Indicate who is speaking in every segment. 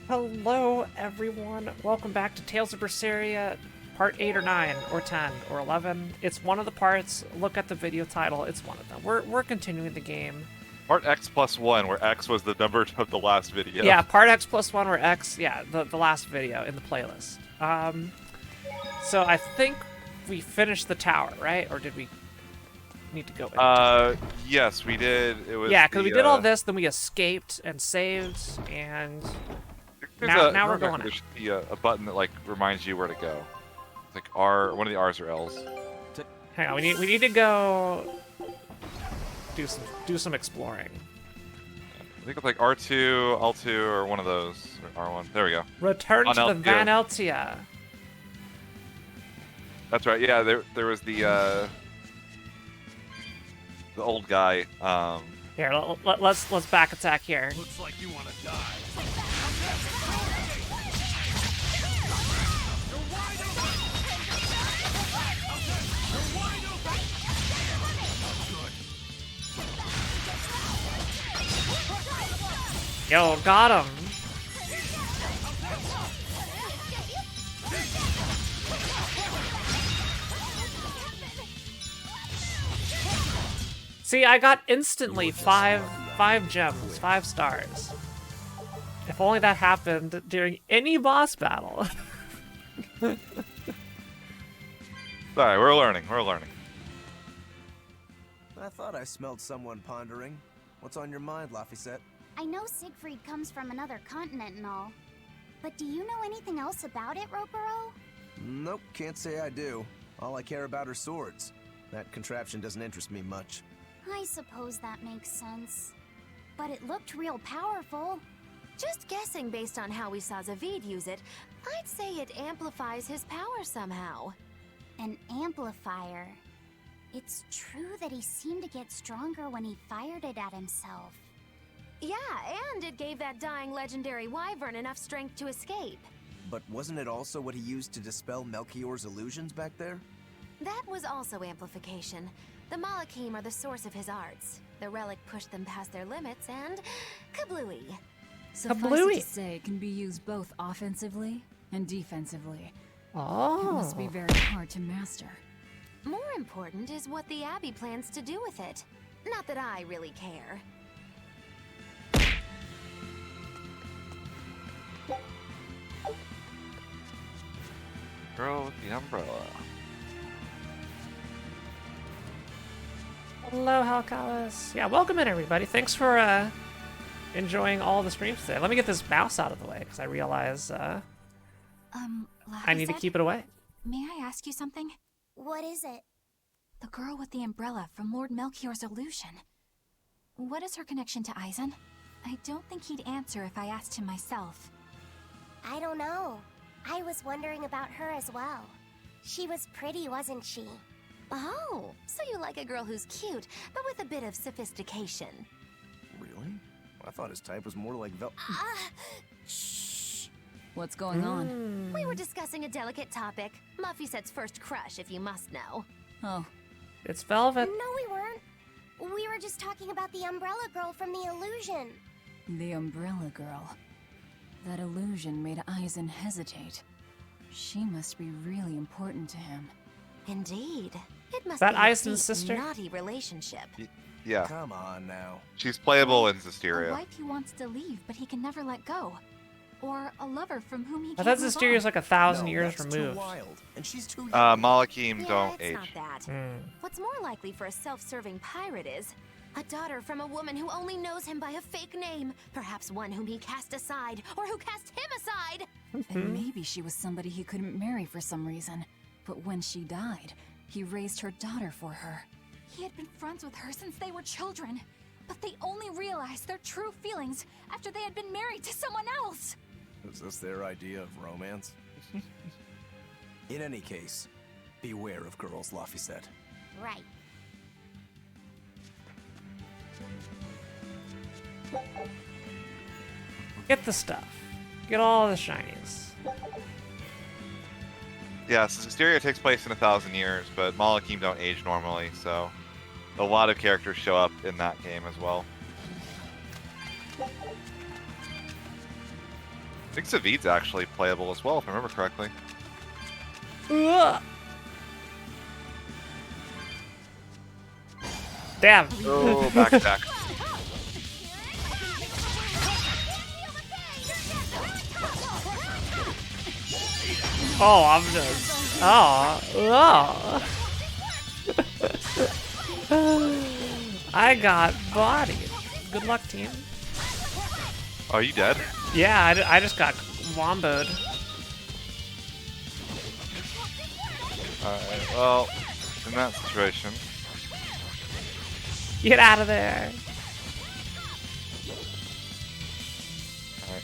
Speaker 1: Hello, everyone. Welcome back to Tales of Berseria, part 8 or 9 or 10 or 11. It's one of the parts. Look at the video title. It's one of them. We're continuing the game.
Speaker 2: Part X plus 1, where X was the number of the last video.
Speaker 1: Yeah, part X plus 1 where X, yeah, the last video in the playlist. So I think we finished the tower, right? Or did we need to go in?
Speaker 2: Yes, we did. It was
Speaker 1: yeah, because we did all this, then we escaped and saved, and now we're going
Speaker 2: There
Speaker 1: out.
Speaker 2: should be a button that like reminds you where to go. It's like R, one of the R's or L's.
Speaker 1: Hang on, we need to go do some exploring.
Speaker 2: I think it's like R2, L2, or one of those. Or R1. There we go.
Speaker 1: Return to the
Speaker 2: L2.
Speaker 1: Van Eltia.
Speaker 2: That's right. Yeah, there was the old guy.
Speaker 1: Here, let's back attack here.
Speaker 3: Looks like you want to die.
Speaker 1: Yo, got him. See, I got instantly five gems, 5 stars. If only that happened during any boss battle.
Speaker 2: Sorry, we're learning. We're learning.
Speaker 4: I thought I smelled someone pondering. What's on your mind, Laphicet?
Speaker 5: I know Siegfried comes from another continent and all, but do you know anything else about it, Ropero?
Speaker 4: Nope, can't say I do. All I care about are swords. That contraption doesn't interest me much.
Speaker 5: I suppose that makes sense. But it looked real powerful.
Speaker 6: Just guessing based on how we saw Zavid use it, I'd say it amplifies his power somehow.
Speaker 5: An amplifier. It's true that he seemed to get stronger when he fired it at himself.
Speaker 6: Yeah, and it gave that dying legendary wyvern enough strength to escape.
Speaker 4: But wasn't it also what he used to dispel Melchior's illusions back there?
Speaker 6: That was also amplification. The Malachim are the source of his arts. The relic pushed them past their limits and kablooey.
Speaker 7: Suffice it to say, it can be used both offensively and defensively.
Speaker 1: Oh.
Speaker 7: It must be very hard to master.
Speaker 6: More important is what the Abbey plans to do with it. Not that I really care.
Speaker 2: Girl with the umbrella.
Speaker 1: Hello, Halkalis. Yeah, welcome in, everybody. Thanks for enjoying all the streams today. Let me get this mouse out of the way, because I realize I need to keep it away.
Speaker 8: May I ask you something?
Speaker 5: What is it?
Speaker 8: The girl with the umbrella from Lord Melchior's illusion. What is her connection to Eisen? I don't think he'd answer if I asked him myself.
Speaker 5: I don't know. I was wondering about her as well. She was pretty, wasn't she?
Speaker 6: Oh, so you like a girl who's cute, but with a bit of sophistication.
Speaker 4: Really? I thought his type was more like
Speaker 5: Shh.
Speaker 7: What's going on?
Speaker 6: We were discussing a delicate topic. Laphicet's first crush, if you must know.
Speaker 7: Oh,
Speaker 1: It's Velvet.
Speaker 5: No, we weren't. We were just talking about the umbrella girl from the illusion.
Speaker 7: the umbrella girl. That illusion made Eisen hesitate. She must be really important to him.
Speaker 6: Indeed. It must
Speaker 1: That
Speaker 6: be a
Speaker 1: Eisen's
Speaker 6: deep,
Speaker 1: sister?
Speaker 6: naughty relationship.
Speaker 2: Yeah,
Speaker 4: Come on now.
Speaker 2: she's playable in
Speaker 8: A
Speaker 2: Zisteria.
Speaker 8: wife he wants to leave, but he can never let go. Or a lover from whom he
Speaker 1: I
Speaker 8: can't
Speaker 1: thought
Speaker 8: move
Speaker 1: Zysteria's
Speaker 8: on.
Speaker 1: like 1,000
Speaker 4: No,
Speaker 1: years
Speaker 4: that's
Speaker 1: removed.
Speaker 4: Too wild. And she's too young.
Speaker 2: Malachim
Speaker 6: Yeah,
Speaker 2: don't
Speaker 6: it's
Speaker 2: age.
Speaker 6: not that.
Speaker 1: Hmm.
Speaker 6: What's more likely for a self-serving pirate is a daughter from a woman who only knows him by a fake name, perhaps one whom he cast aside, or who cast him aside.
Speaker 7: And maybe she was somebody he couldn't marry for some reason. But when she died, he raised her daughter for her.
Speaker 8: He had been friends with her since they were children. But they only realized their true feelings after they had been married to someone else.
Speaker 4: Is this their idea of romance? In any case, beware of girls, Laphicet.
Speaker 5: Right.
Speaker 1: Get the stuff. Get all the shinies.
Speaker 2: Yeah, so Zisteria takes place in 1,000 years, but Malachim don't age normally, so a lot of characters show up in that game as well. think Savid's actually playable as well, if I remember correctly.
Speaker 1: Ugh. Damn.
Speaker 2: Oh, back attack.
Speaker 1: Oh, I'm just. Oh. I got bodied. Good luck, team.
Speaker 2: Are you dead?
Speaker 1: Yeah, I just got womboed.
Speaker 2: Alright, well, in that situation.
Speaker 1: Get out of there.
Speaker 2: Alright.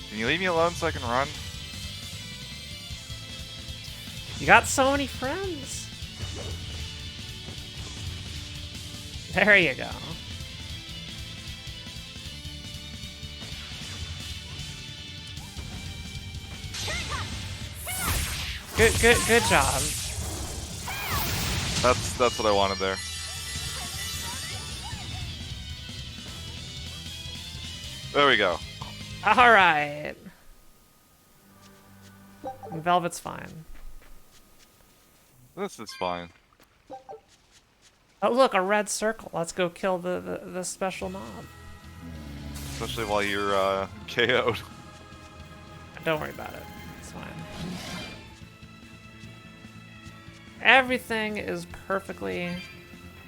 Speaker 2: Can you leave me alone so I can run?
Speaker 1: You got so many friends. There you go. Good job.
Speaker 2: That's what I wanted there. There we go.
Speaker 1: All right. Velvet's fine.
Speaker 2: This is fine.
Speaker 1: Oh look, a red circle. Let's go kill the special mob.
Speaker 2: Especially while you're KO'd.
Speaker 1: Don't worry about it. It's fine. Everything is perfectly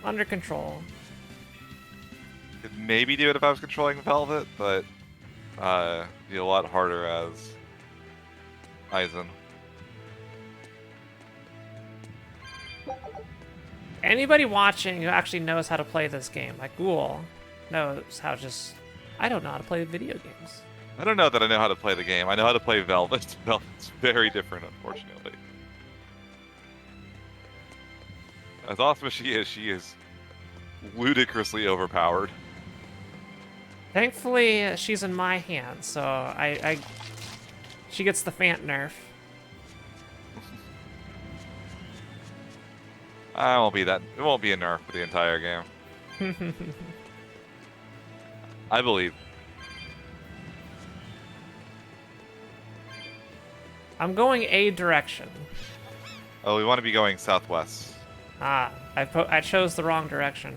Speaker 1: under control.
Speaker 2: Could maybe do it if I was controlling Velvet, but be a lot harder as Aizen.
Speaker 1: Anybody watching who actually knows how to play this game, like Ghoul, knows how to just... I don't know how to play video games.
Speaker 2: I don't know that I know how to play the game. I know how to play Velvet. Velvet's very different, unfortunately. As awesome as she is ludicrously overpowered.
Speaker 1: Thankfully, she's in my hands, so she gets the Phant nerf.
Speaker 2: I won't be that. It won't be a nerf for the entire game. I believe.
Speaker 1: I'm going a direction.
Speaker 2: Oh, we want to be going southwest.
Speaker 1: Ah, I chose the wrong direction.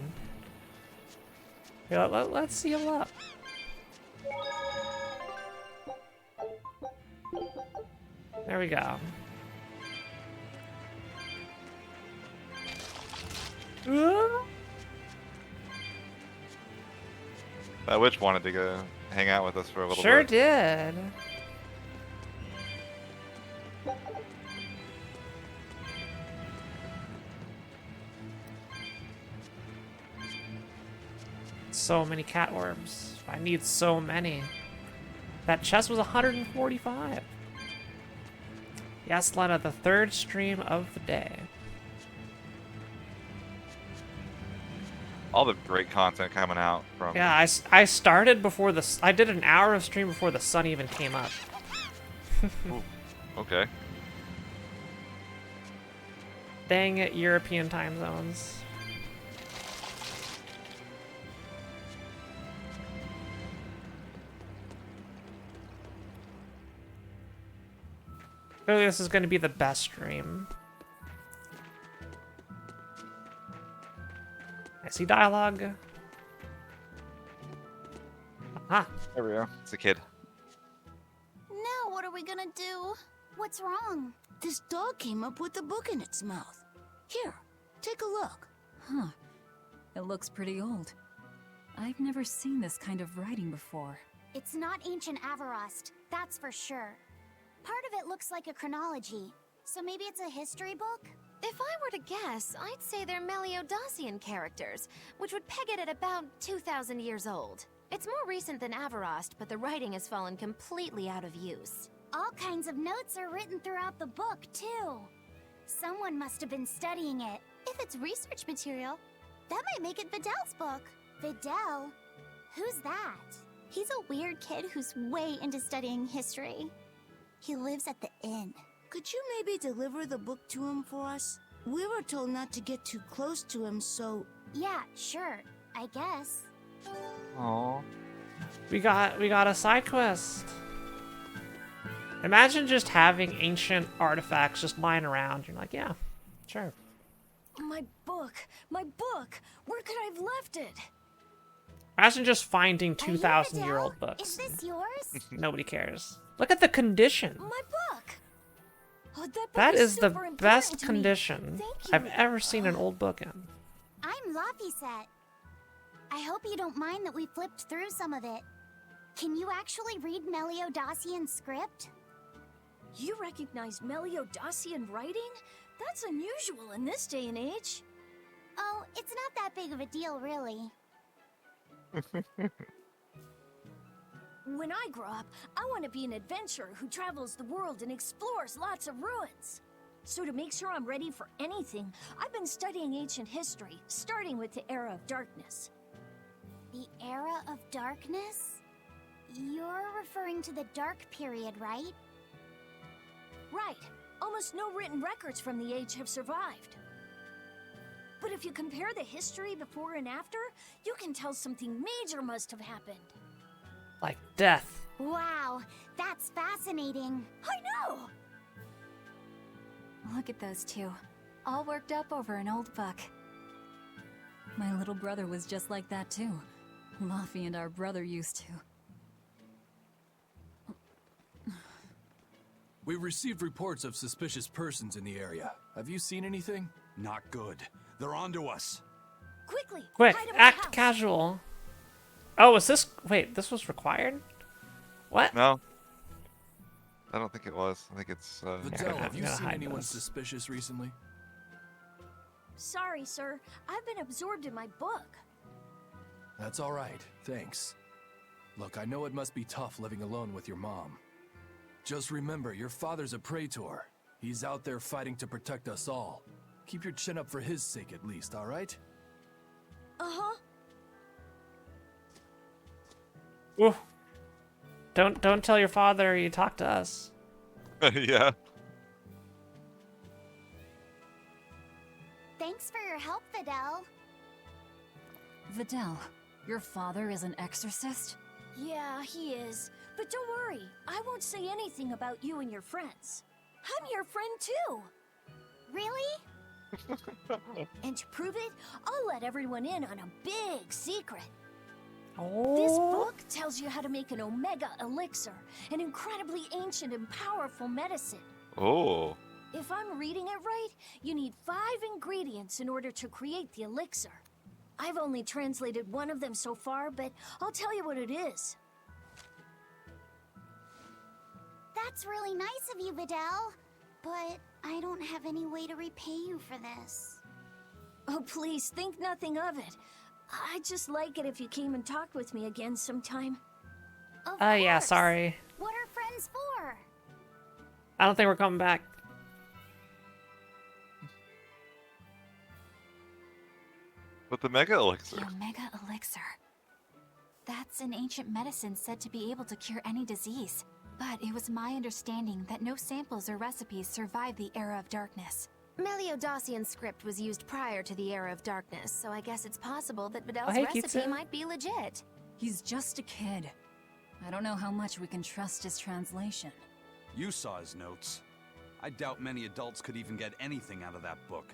Speaker 1: Here, let's seal up. There we go.
Speaker 2: That witch wanted to go hang out with us for a little
Speaker 1: Sure
Speaker 2: bit.
Speaker 1: did. So many cat orbs. I need so many. That chest was 145. Yes, Lena, the third stream of the day.
Speaker 2: All the great content coming out from.
Speaker 1: Yeah, I started before I did an hour of stream before the sun even came up.
Speaker 2: Ooh, okay.
Speaker 1: Dang it, European time zones. Clearly this is going to be the best stream. I see dialogue. Aha.
Speaker 2: There we go. It's a kid.
Speaker 5: Now what are we gonna do? What's wrong?
Speaker 3: This dog came up with a book in its mouth. Here, take a look.
Speaker 7: Huh. It looks pretty old. I've never seen this kind of writing before.
Speaker 5: It's not ancient Avarost, that's for sure. Part of it looks like a chronology, so maybe it's a history book?
Speaker 6: If I were to guess, I'd say they're Meliodosian characters, which would peg it at about 2,000 years old. It's more recent than Avarost, but the writing has fallen completely out of use.
Speaker 5: All kinds of notes are written throughout the book, too. Someone must have been studying it. If it's research material, that might make it Videl's book. Videl? Who's that? He's a weird kid who's way into studying history. He lives at the inn.
Speaker 3: Could you maybe deliver the book to him for us? We were told not to get too close to him, so...
Speaker 5: Yeah, sure. I guess.
Speaker 2: Aww.
Speaker 1: We got a side quest. Imagine just having ancient artifacts just lying around. You're like, yeah, sure.
Speaker 9: My book! My book! Where could I have left it?
Speaker 1: Imagine just finding
Speaker 5: Are you
Speaker 1: 2,000-year-old
Speaker 5: Adele?
Speaker 1: books.
Speaker 5: Is this yours?
Speaker 1: Nobody cares. Look at the condition.
Speaker 9: My book! Oh, that book
Speaker 1: That is the
Speaker 9: super important
Speaker 1: best
Speaker 9: to me.
Speaker 1: condition
Speaker 9: Thank you.
Speaker 1: I've ever seen an old book in.
Speaker 5: I'm Laphicet. I hope you don't mind that we flipped through some of it. Can you actually read Meliodacian's script?
Speaker 9: You recognize Meliodacian writing? That's unusual in this day and age.
Speaker 5: Oh, it's not that big of a deal, really.
Speaker 9: When I grow up, I want to be an adventurer who travels the world and explores lots of ruins. So to make sure I'm ready for anything, I've been studying ancient history, starting with the Era of Darkness.
Speaker 5: The Era of Darkness? You're referring to the Dark Period, right?
Speaker 9: Right. Almost no written records from the age have survived. But if you compare the history before and after, you can tell something major must have happened.
Speaker 1: Like death.
Speaker 5: Wow, that's fascinating.
Speaker 9: I know!
Speaker 8: Look at those two, all worked up over an old book.
Speaker 7: My little brother was just like that too. Luffy and our brother used to.
Speaker 4: We received reports of suspicious persons in the area. Have you seen anything?
Speaker 10: Not good. They're onto us.
Speaker 9: Quickly!
Speaker 1: Quick,
Speaker 9: hide in my
Speaker 1: act
Speaker 9: house.
Speaker 1: casual. Oh, was this... Wait, this was required? What?
Speaker 2: No. I don't think it was. I think it's,
Speaker 4: Videl, have you
Speaker 1: gotta
Speaker 4: seen
Speaker 1: hide
Speaker 4: anyone
Speaker 1: this.
Speaker 4: suspicious recently?
Speaker 9: Sorry, sir. I've been absorbed in my book.
Speaker 4: That's all right, thanks. Look, I know it must be tough living alone with your mom. Just remember, your father's a praetor. He's out there fighting to protect us all. Keep your chin up for his sake at least, all right?
Speaker 9: Uh-huh.
Speaker 1: Ooh. Don't tell your father you talked to us.
Speaker 2: yeah.
Speaker 5: Thanks for your help, Videl.
Speaker 7: Videl, your father is an exorcist?
Speaker 9: Yeah, he is. But don't worry, I won't say anything about you and your friends. I'm your friend too.
Speaker 5: Really?
Speaker 9: And to prove it, I'll let everyone in on a big secret.
Speaker 1: Oh.
Speaker 9: This book tells you how to make an Omega Elixir, an incredibly ancient and powerful medicine.
Speaker 2: Oh.
Speaker 9: If I'm reading it right, you need 5 ingredients in order to create the elixir. I've only translated one of them so far, but I'll tell you what it is.
Speaker 5: That's really nice of you, Videl. But I don't have any way to repay you for this.
Speaker 9: Oh, please, think nothing of it. I'd just like it if you came and talked with me again sometime.
Speaker 5: Of
Speaker 1: Oh, yeah,
Speaker 5: course.
Speaker 1: sorry.
Speaker 5: What are friends for?
Speaker 1: I don't think we're coming back.
Speaker 2: But the Mega Elixir.
Speaker 8: The Omega Elixir. That's an ancient medicine said to be able to cure any disease. But it was my understanding that no samples or recipes survived the Era of Darkness.
Speaker 6: Meliodacian script was used prior to the Era of Darkness, so I guess it's possible that Videl's
Speaker 1: hey,
Speaker 6: recipe
Speaker 1: Kitsu.
Speaker 6: might be legit.
Speaker 7: He's just a kid. I don't know how much we can trust his translation.
Speaker 10: You saw his notes. I doubt many adults could even get anything out of that book.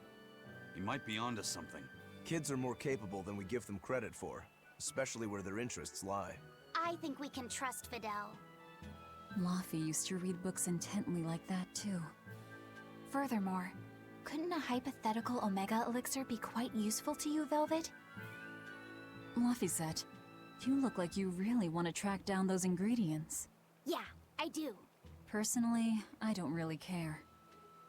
Speaker 10: He might be onto something.
Speaker 4: Kids are more capable than we give them credit for, especially where their interests lie.
Speaker 5: I think we can trust Videl.
Speaker 7: Luffy used to read books intently like that too.
Speaker 8: Furthermore, couldn't a hypothetical Omega Elixir be quite useful to you, Velvet?
Speaker 7: Laphicet, you look like you really want to track down those ingredients.
Speaker 5: Yeah, I do.
Speaker 7: Personally, I don't really care.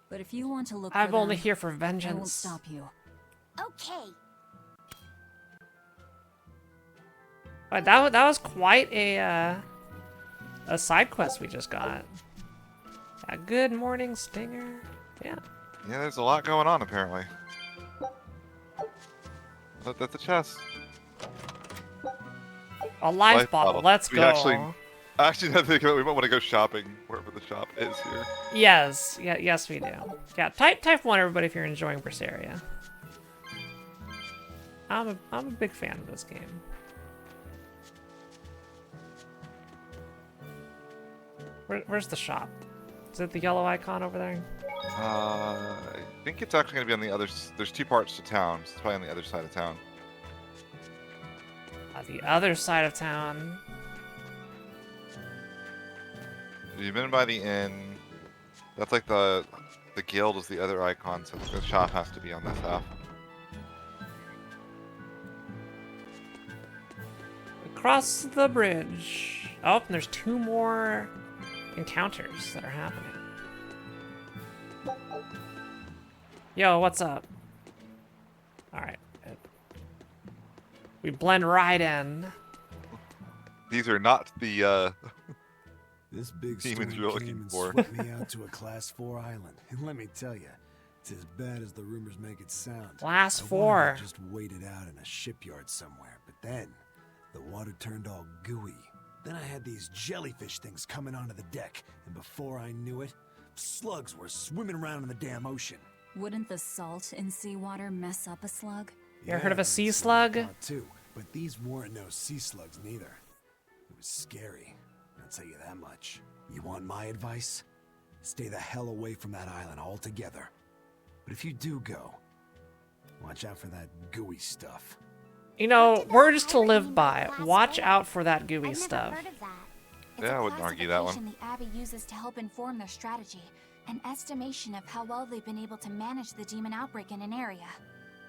Speaker 7: But if you want to look
Speaker 1: I'm
Speaker 7: for
Speaker 1: only
Speaker 7: them,
Speaker 1: here for
Speaker 7: I won't
Speaker 1: vengeance.
Speaker 7: stop you.
Speaker 5: Okay.
Speaker 1: But that was quite a side quest we just got. A good morning, Stinger. Yeah.
Speaker 2: Yeah, there's a lot going on apparently. That's a chest.
Speaker 1: A life bottle. Let's
Speaker 2: We
Speaker 1: go.
Speaker 2: actually, now think about it, we might want to go shopping wherever the shop is here.
Speaker 1: Yes. Yeah. Yes, we do. Yeah. Type 1, everybody, if you're enjoying Berseria. I'm a big fan of this game. Where's the shop? Is it the yellow icon over there?
Speaker 2: I think it's actually going to be on the other... There's 2 parts to town, so it's probably on the other side of town.
Speaker 1: The other side of town.
Speaker 2: You've been by the inn. That's like the guild is the other icon, so the shop has to be on this half.
Speaker 1: Across the bridge. Oh, and there's 2 more encounters that are happening. Yo, what's up? Alright. We blend right in.
Speaker 2: These are not the
Speaker 11: This big
Speaker 2: demons
Speaker 11: storm
Speaker 2: you're
Speaker 11: came
Speaker 2: looking
Speaker 11: and
Speaker 2: for.
Speaker 11: swept me out to a Class 4 island, and let me tell you, it's as bad as the rumors make it sound.
Speaker 1: Class
Speaker 11: I wanted
Speaker 1: 4.
Speaker 11: to just waited out in a shipyard somewhere, but then the water turned all gooey. Then I had these jellyfish things coming onto the deck, and before I knew it, slugs were swimming around in the damn ocean.
Speaker 7: Wouldn't the salt in seawater mess up a slug?
Speaker 1: You ever heard of a
Speaker 11: and
Speaker 1: sea
Speaker 11: so I
Speaker 1: slug?
Speaker 11: thought too, but these weren't no sea slugs neither. It was scary, I'll tell you that much. You want my advice? Stay the hell away from that island altogether. But if you do go, watch out for that gooey stuff.
Speaker 1: You know, words to live by. Watch out for that gooey stuff.
Speaker 5: I've never heard of that.
Speaker 8: It's
Speaker 2: Yeah,
Speaker 8: a
Speaker 2: I wouldn't argue that one.
Speaker 8: classification the Abbey uses to help inform their strategy, an estimation of how well they've been able to manage the demon outbreak in an area.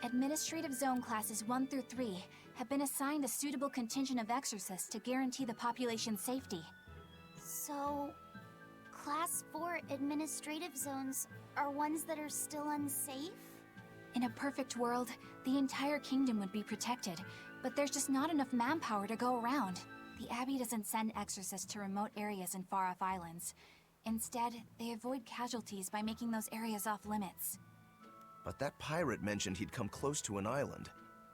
Speaker 8: Administrative Zone Classes 1 through 3 have been assigned a suitable contingent of exorcists to guarantee the population's safety.
Speaker 5: So, Class 4 administrative zones are ones that are still unsafe?
Speaker 8: In a perfect world, the entire kingdom would be protected, but there's just not enough manpower to go around. The Abbey doesn't send exorcists to remote areas and far-off islands. Instead, they avoid casualties by making those areas off-limits.
Speaker 12: But that pirate mentioned he'd come close to an island.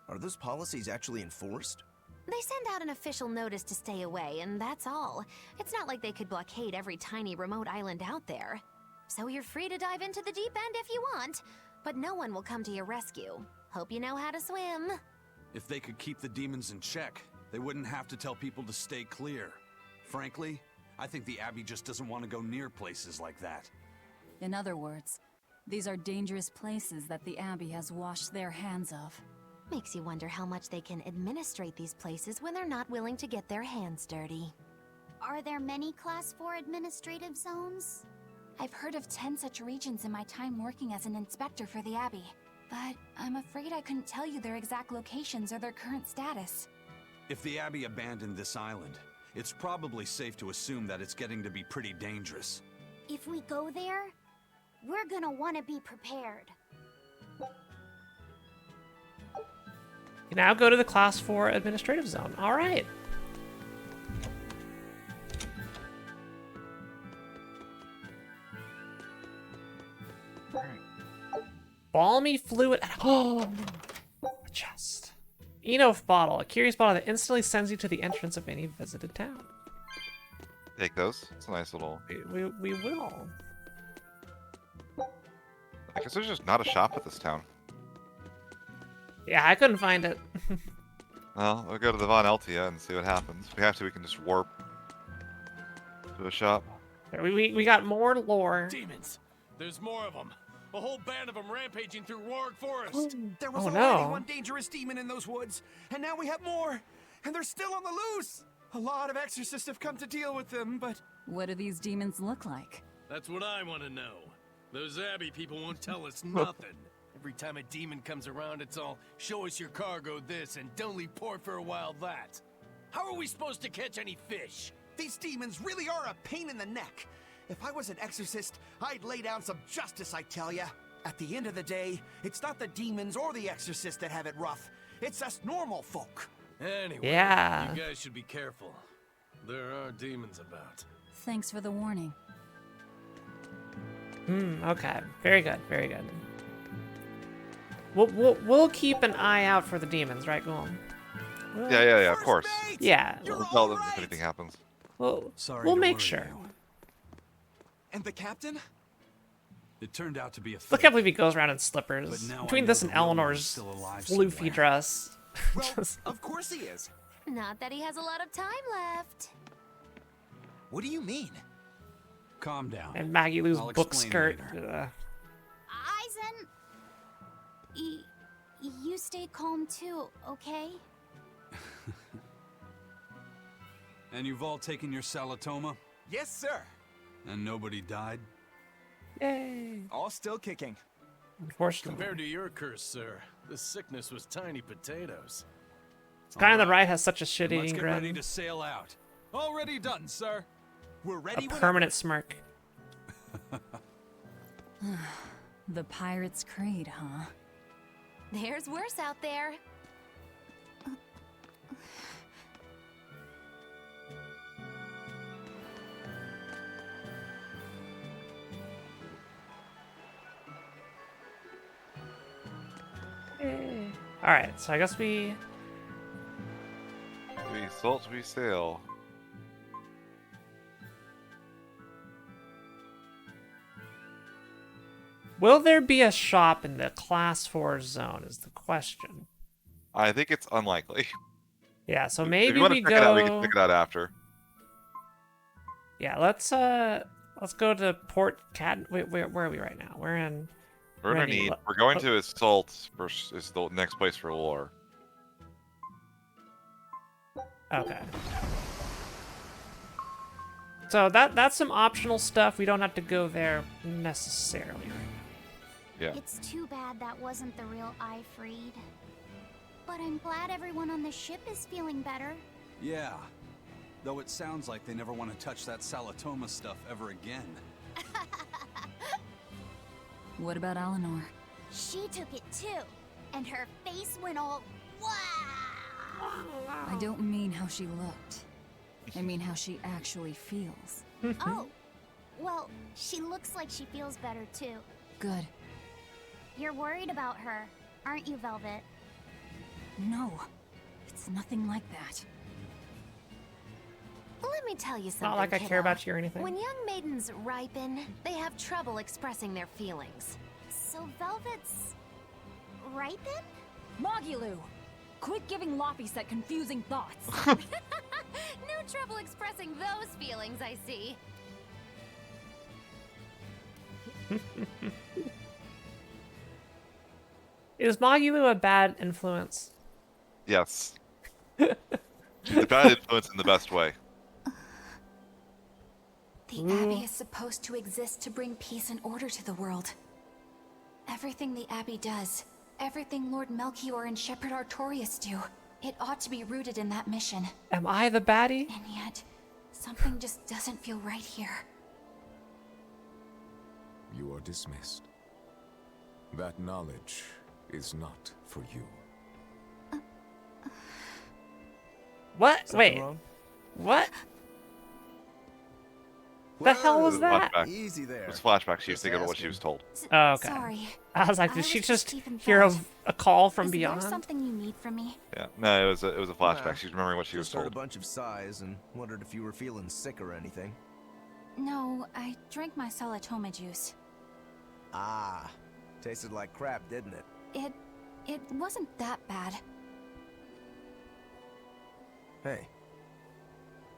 Speaker 12: Are those policies actually enforced?
Speaker 6: They send out an official notice to stay away, and that's all. It's not like they could blockade every tiny remote island out there. So you're free to dive into the deep end if you want, but no one will come to your rescue. Hope you know how to swim.
Speaker 10: If they could keep the demons in check, they wouldn't have to tell people to stay clear. Frankly, I think the Abbey just doesn't want to go near places like that.
Speaker 7: In other words, these are dangerous places that the Abbey has washed their hands of.
Speaker 6: Makes you wonder how much they can administrate these places when they're not willing to get their hands dirty.
Speaker 5: Are there many Class 4 administrative zones?
Speaker 8: I've heard of 10 such regions in my time working as an inspector for the Abbey, but I'm afraid I couldn't tell you their exact locations or their current status.
Speaker 10: If the Abbey abandoned this island, it's probably safe to assume that it's getting to be pretty dangerous.
Speaker 5: If we go there, we're gonna want to be prepared.
Speaker 1: You now go to the Class 4 administrative zone. All right. Balmy fluid. Oh, a chest. Enough bottle. A curious bottle that instantly sends you to the entrance of any visited town.
Speaker 2: Take those. It's a nice little...
Speaker 1: We will.
Speaker 2: I guess there's just not a shop at this town.
Speaker 1: Yeah, I couldn't find it.
Speaker 2: Well, we'll go to the Von Eltia and see what happens. If we have to, we can just warp to a shop.
Speaker 1: We got more lore.
Speaker 13: Demons! There's more of them. A whole band of them rampaging through Warg Forest.
Speaker 14: There was
Speaker 1: Oh,
Speaker 14: already
Speaker 1: no.
Speaker 14: one dangerous demon in those woods, and now we have more, and they're still on the loose. A lot of exorcists have come to deal with them, but
Speaker 7: What do these demons look like?
Speaker 13: That's what I want to know. Those Abbey people won't tell us nothing. Every time a demon comes around, it's all, show us your cargo this, and don't leave port for a while that. How are we supposed to catch any fish?
Speaker 14: these demons really are a pain in the neck. If I was an exorcist, I'd lay down some justice, I tell ya. At the end of the day, it's not the demons or the exorcists that have it rough. It's us normal folk.
Speaker 13: Anyway,
Speaker 1: Yeah.
Speaker 13: you guys should be careful. There are demons about.
Speaker 7: Thanks for the warning.
Speaker 1: Okay. Very good. Very good. We'll keep an eye out for the demons, right, Ghoul?
Speaker 2: Yeah, of course.
Speaker 1: Yeah.
Speaker 2: We'll tell them if anything happens.
Speaker 1: We'll
Speaker 4: to
Speaker 1: make
Speaker 4: worry
Speaker 1: sure.
Speaker 4: you.
Speaker 14: And the captain?
Speaker 10: It turned out to be a
Speaker 1: I can't believe he goes around in slippers.
Speaker 10: But now
Speaker 1: Between
Speaker 10: I
Speaker 1: this
Speaker 10: know
Speaker 1: and
Speaker 10: the real one is
Speaker 1: Eleanor's
Speaker 10: still alive
Speaker 1: floofy
Speaker 10: somewhere.
Speaker 1: dress.
Speaker 14: Well,
Speaker 1: Just-
Speaker 14: of course he is.
Speaker 6: Not that he has a lot of time left.
Speaker 14: What do you mean?
Speaker 10: calm down.
Speaker 1: And Maggie Lou's
Speaker 10: I'll
Speaker 1: book
Speaker 10: explain
Speaker 1: skirt.
Speaker 10: later.
Speaker 5: Eisen, you stay calm too, okay?
Speaker 10: And you've all taken your Salatoma?
Speaker 14: Yes, sir.
Speaker 10: And nobody died?
Speaker 1: Yay.
Speaker 14: All still kicking.
Speaker 1: Unfortunately.
Speaker 13: Compared to your curse, sir, this sickness was tiny potatoes.
Speaker 1: This guy on the right has such a shit
Speaker 10: Let's
Speaker 1: eating
Speaker 10: get ready
Speaker 1: grin.
Speaker 10: to sail out. Already done, sir.
Speaker 14: We're
Speaker 1: A
Speaker 14: ready.
Speaker 1: permanent smirk.
Speaker 7: The Pirate's Creed, huh?
Speaker 6: There's worse out there.
Speaker 1: Alright, so I guess we...
Speaker 2: We salt, we sail.
Speaker 1: Will there be a shop in the Class 4 zone is the question.
Speaker 2: I think it's unlikely.
Speaker 1: Yeah, so
Speaker 2: If
Speaker 1: maybe
Speaker 2: you want to
Speaker 1: we
Speaker 2: check it out, we
Speaker 1: go...
Speaker 2: can check it out after.
Speaker 1: Yeah, let's go to Port Cat... Wait, where are we right now? We're in...
Speaker 2: We're gonna need. We're going to Assault. Is the next place for lore.
Speaker 1: Okay. So that's some optional stuff. We don't have to go there necessarily right now.
Speaker 2: Yeah.
Speaker 5: It's too bad that wasn't the real Ifreed. But I'm glad everyone on the ship is feeling better.
Speaker 10: Yeah. Though it sounds like they never want to touch that Salatoma stuff ever again.
Speaker 7: What about Eleanor?
Speaker 5: She took it too, and her face went all wow.
Speaker 7: I don't mean how she looked. I mean how she actually feels.
Speaker 5: Oh, well, she looks like she feels better too.
Speaker 7: Good.
Speaker 5: You're worried about her, aren't you, Velvet?
Speaker 7: No, it's nothing like that.
Speaker 6: Let me tell you something,
Speaker 1: Not like I
Speaker 6: kiddo.
Speaker 1: care about you or anything.
Speaker 6: When young maidens ripen, they have trouble expressing their feelings.
Speaker 5: So Velvet's right then?
Speaker 7: Mogulu! Quit giving Loppyset confusing thoughts.
Speaker 6: No trouble expressing those feelings, I see.
Speaker 1: Is Mogulu a bad influence?
Speaker 2: Yes. She's a bad influence in the best way.
Speaker 8: The Abbey is supposed to exist to bring peace and order to the world. Everything the Abbey does, everything Lord Melchior and Shepherd Artorias do, it ought to be rooted in that mission.
Speaker 1: Am I the baddie?
Speaker 8: And yet, something just doesn't feel right here.
Speaker 15: You are dismissed. That knowledge is not for you.
Speaker 1: What? Wait.
Speaker 12: wrong?
Speaker 1: What? The hell was that?
Speaker 2: Flashback.
Speaker 12: Easy there.
Speaker 2: It was flashback. She was thinking of what she was told.
Speaker 1: Oh, okay.
Speaker 8: Sorry.
Speaker 1: I was like, did
Speaker 8: I
Speaker 1: she
Speaker 8: was
Speaker 1: just
Speaker 8: even
Speaker 1: hear
Speaker 8: thought.
Speaker 1: a call from
Speaker 8: Is
Speaker 1: beyond?
Speaker 8: there something you need from me?
Speaker 2: Yeah. No, it was a flashback.
Speaker 12: Nah,
Speaker 2: She's remembering what she was
Speaker 12: Just heard
Speaker 2: told.
Speaker 12: a bunch of sighs and wondered if you were feeling sick or anything.
Speaker 8: No, I drank my Salatoma juice.
Speaker 12: Ah, tasted like crap, didn't it?
Speaker 8: It wasn't that bad.
Speaker 12: Hey,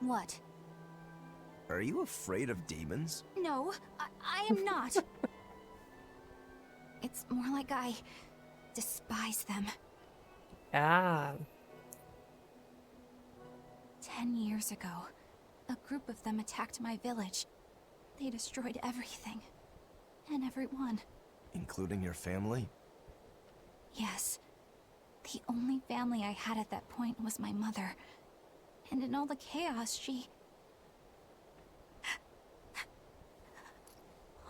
Speaker 8: What?
Speaker 12: are you afraid of demons?
Speaker 8: No, I am not. It's more like I despise them.
Speaker 1: Ah.
Speaker 8: 10 years ago, a group of them attacked my village. They destroyed everything. And everyone.
Speaker 12: Including your family?
Speaker 8: Yes. The only family I had at that point was my mother. And in all the chaos, she...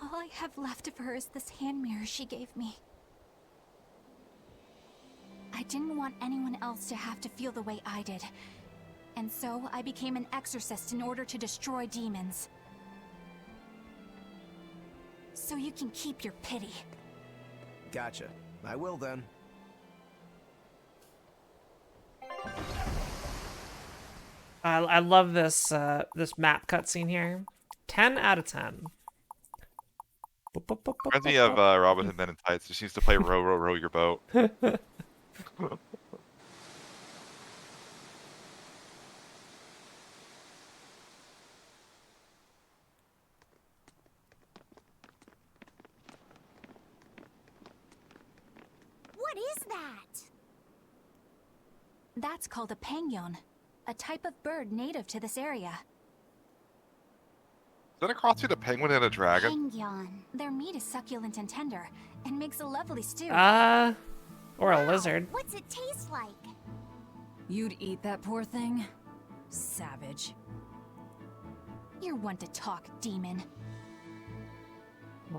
Speaker 8: All I have left of her is this hand mirror she gave me. I didn't want anyone else to have to feel the way I did. And so I became an exorcist in order to destroy demons. So you can keep your pity.
Speaker 12: Gotcha. I will then.
Speaker 1: I love this this map cutscene here. 10 out of 10.
Speaker 2: Reminds me of Robin Hood Men in Tights. Just used to play row, row, row your boat.
Speaker 5: that?
Speaker 8: That's called a penguin, a type of bird native to this area.
Speaker 2: Is that a cross between a penguin and a dragon?
Speaker 5: Penguin.
Speaker 8: Their meat is succulent and tender, and makes a lovely stew.
Speaker 1: Or a lizard.
Speaker 5: What's it taste like?
Speaker 7: You'd eat that poor thing? Savage.
Speaker 8: You're one to talk, demon.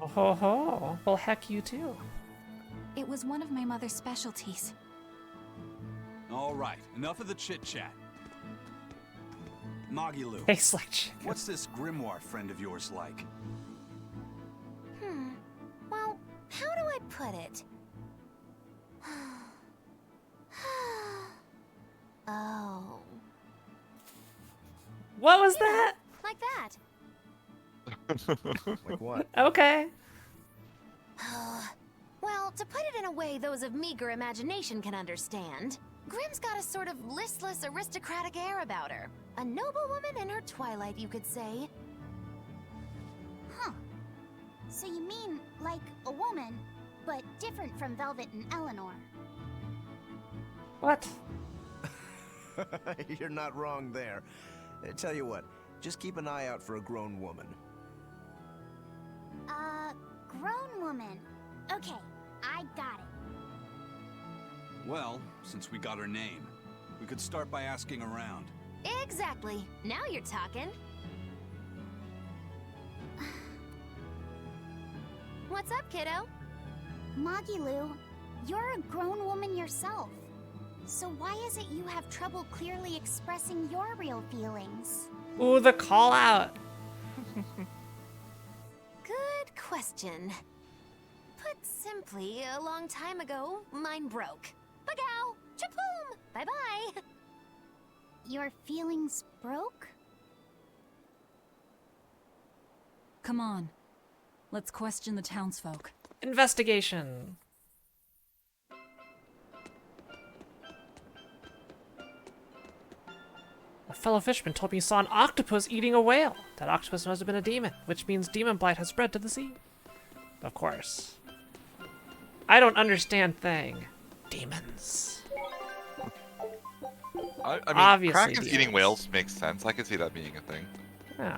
Speaker 1: Oh ho ho. Well, heck you too.
Speaker 8: It was one of my mother's specialties.
Speaker 10: All right, enough of the chit-chat. Magilou,
Speaker 1: Tastes like chicken.
Speaker 10: what's this grimoire friend of yours like?
Speaker 6: Well, how do I put it? Oh.
Speaker 1: What was that?
Speaker 6: Like that.
Speaker 12: Like what?
Speaker 1: Okay.
Speaker 6: Well, to put it in a way those of meager imagination can understand, Grimm's got a sort of listless, aristocratic air about her. A noble woman in her twilight, you could say.
Speaker 5: Huh. So you mean like a woman, but different from Velvet and Eleanor?
Speaker 1: What?
Speaker 12: You're not wrong there. Tell you what, just keep an eye out for a grown woman.
Speaker 5: Grown woman. Okay, I got it.
Speaker 10: Well, since we got her name, we could start by asking around.
Speaker 6: Exactly. Now you're talking. What's up, kiddo?
Speaker 5: Magilou, you're a grown woman yourself. So why is it you have trouble clearly expressing your real feelings?
Speaker 1: Ooh, the call out.
Speaker 6: Good question. Put simply, a long time ago, mine broke. Bagow! Chapoom! Bye-bye!
Speaker 5: Your feelings broke?
Speaker 7: Come on. Let's question the townsfolk.
Speaker 1: Investigation. A fellow fisherman told me he saw an octopus eating a whale. That octopus must have been a demon, which means demon blight has spread to the sea. Of course. I don't understand thing. Demons.
Speaker 2: I mean,
Speaker 1: Obviously
Speaker 2: Krakens
Speaker 1: demons.
Speaker 2: eating whales makes sense. I could see that being a thing.
Speaker 1: Yeah.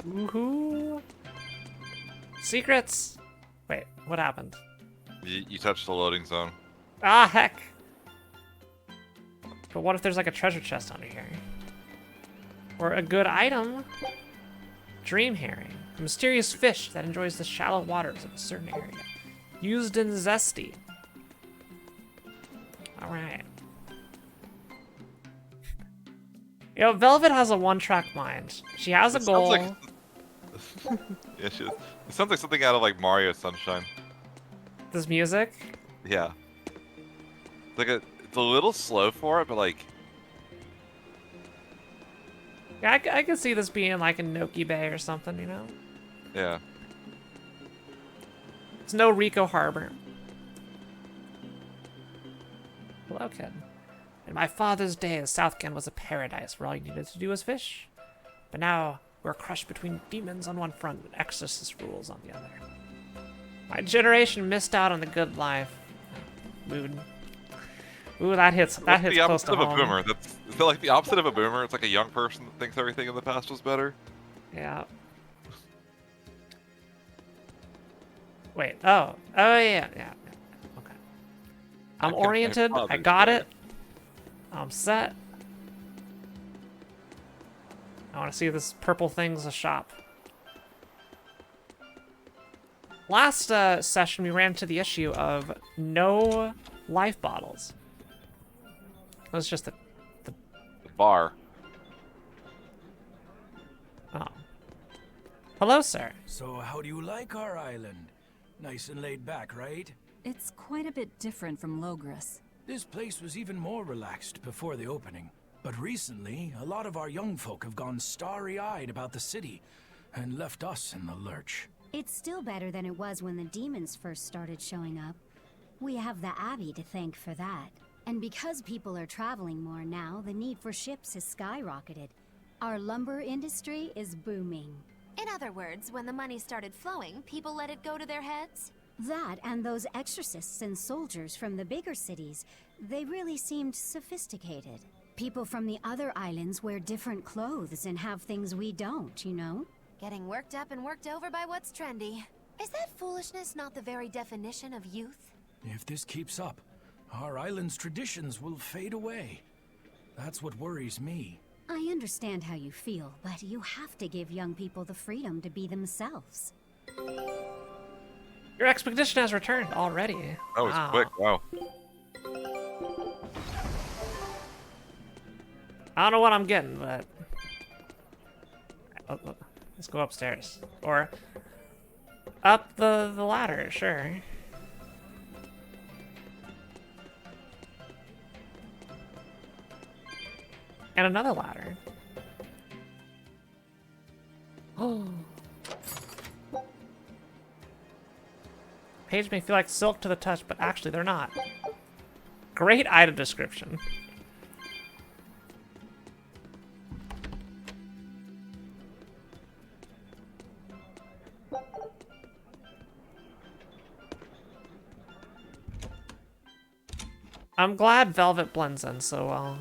Speaker 1: Woohoo! Secrets! Wait, what happened?
Speaker 2: You touched the loading zone.
Speaker 1: Ah, heck! But what if there's like a treasure chest under here? Or a good item? Dream herring. A mysterious fish that enjoys the shallow waters of a certain area. Used in zesty. Alright. You know, Velvet has a one-track mind. She has a
Speaker 2: It
Speaker 1: goal.
Speaker 2: sounds yeah, it sounds like something out of like Mario Sunshine.
Speaker 1: This music?
Speaker 2: Yeah. It's a little slow for it, but like.
Speaker 1: Yeah, I could see this being like in Noki Bay or something, you know?
Speaker 2: Yeah.
Speaker 1: It's no Rico Harbor. Hello, kid. In my father's days, Southgen was a paradise where all you needed to do was fish. But now, we're crushed between demons on one front and exorcist rules on the other. My generation missed out on the good life. Mood. Ooh, that hits
Speaker 2: What's
Speaker 1: close
Speaker 2: the opposite
Speaker 1: to
Speaker 2: of a
Speaker 1: home.
Speaker 2: boomer? Is that like the opposite of a boomer? It's like a young person that thinks everything in the past was better.
Speaker 1: Yeah. Wait. Oh. Oh yeah. Yeah. Okay. I'm oriented. I got it. I'm set. I want to see this purple thing's a shop. Last session, we ran into the issue of no life bottles. It was just the
Speaker 2: bar.
Speaker 1: Oh. Hello, sir.
Speaker 11: So how do you like our island? Nice and laid back, right?
Speaker 7: It's quite a bit different from Logris.
Speaker 11: This place was even more relaxed before the opening. But recently, a lot of our young folk have gone starry-eyed about the city and left us in the lurch.
Speaker 16: It's still better than it was when the demons first started showing up. We have the Abbey to thank for that. And because people are traveling more now, the need for ships has skyrocketed. Our lumber industry is booming.
Speaker 6: In other words, when the money started flowing, people let it go to their heads?
Speaker 16: That and those exorcists and soldiers from the bigger cities, they really seemed sophisticated. People from the other islands wear different clothes and have things we don't, you know?
Speaker 6: Getting worked up and worked over by what's trendy. Is that foolishness not the very definition of youth?
Speaker 4: If this keeps up, our island's traditions will fade away. That's what worries me.
Speaker 16: I understand how you feel, but you have to give young people the freedom to be themselves.
Speaker 1: Your expedition has returned already.
Speaker 2: That was quick, wow.
Speaker 1: I don't know what I'm getting, but... let's go upstairs. Or... up the ladder, sure. And another ladder. Oh. Page may feel like silk to the touch, but actually they're not. Great item description. I'm glad Velvet blends in so well.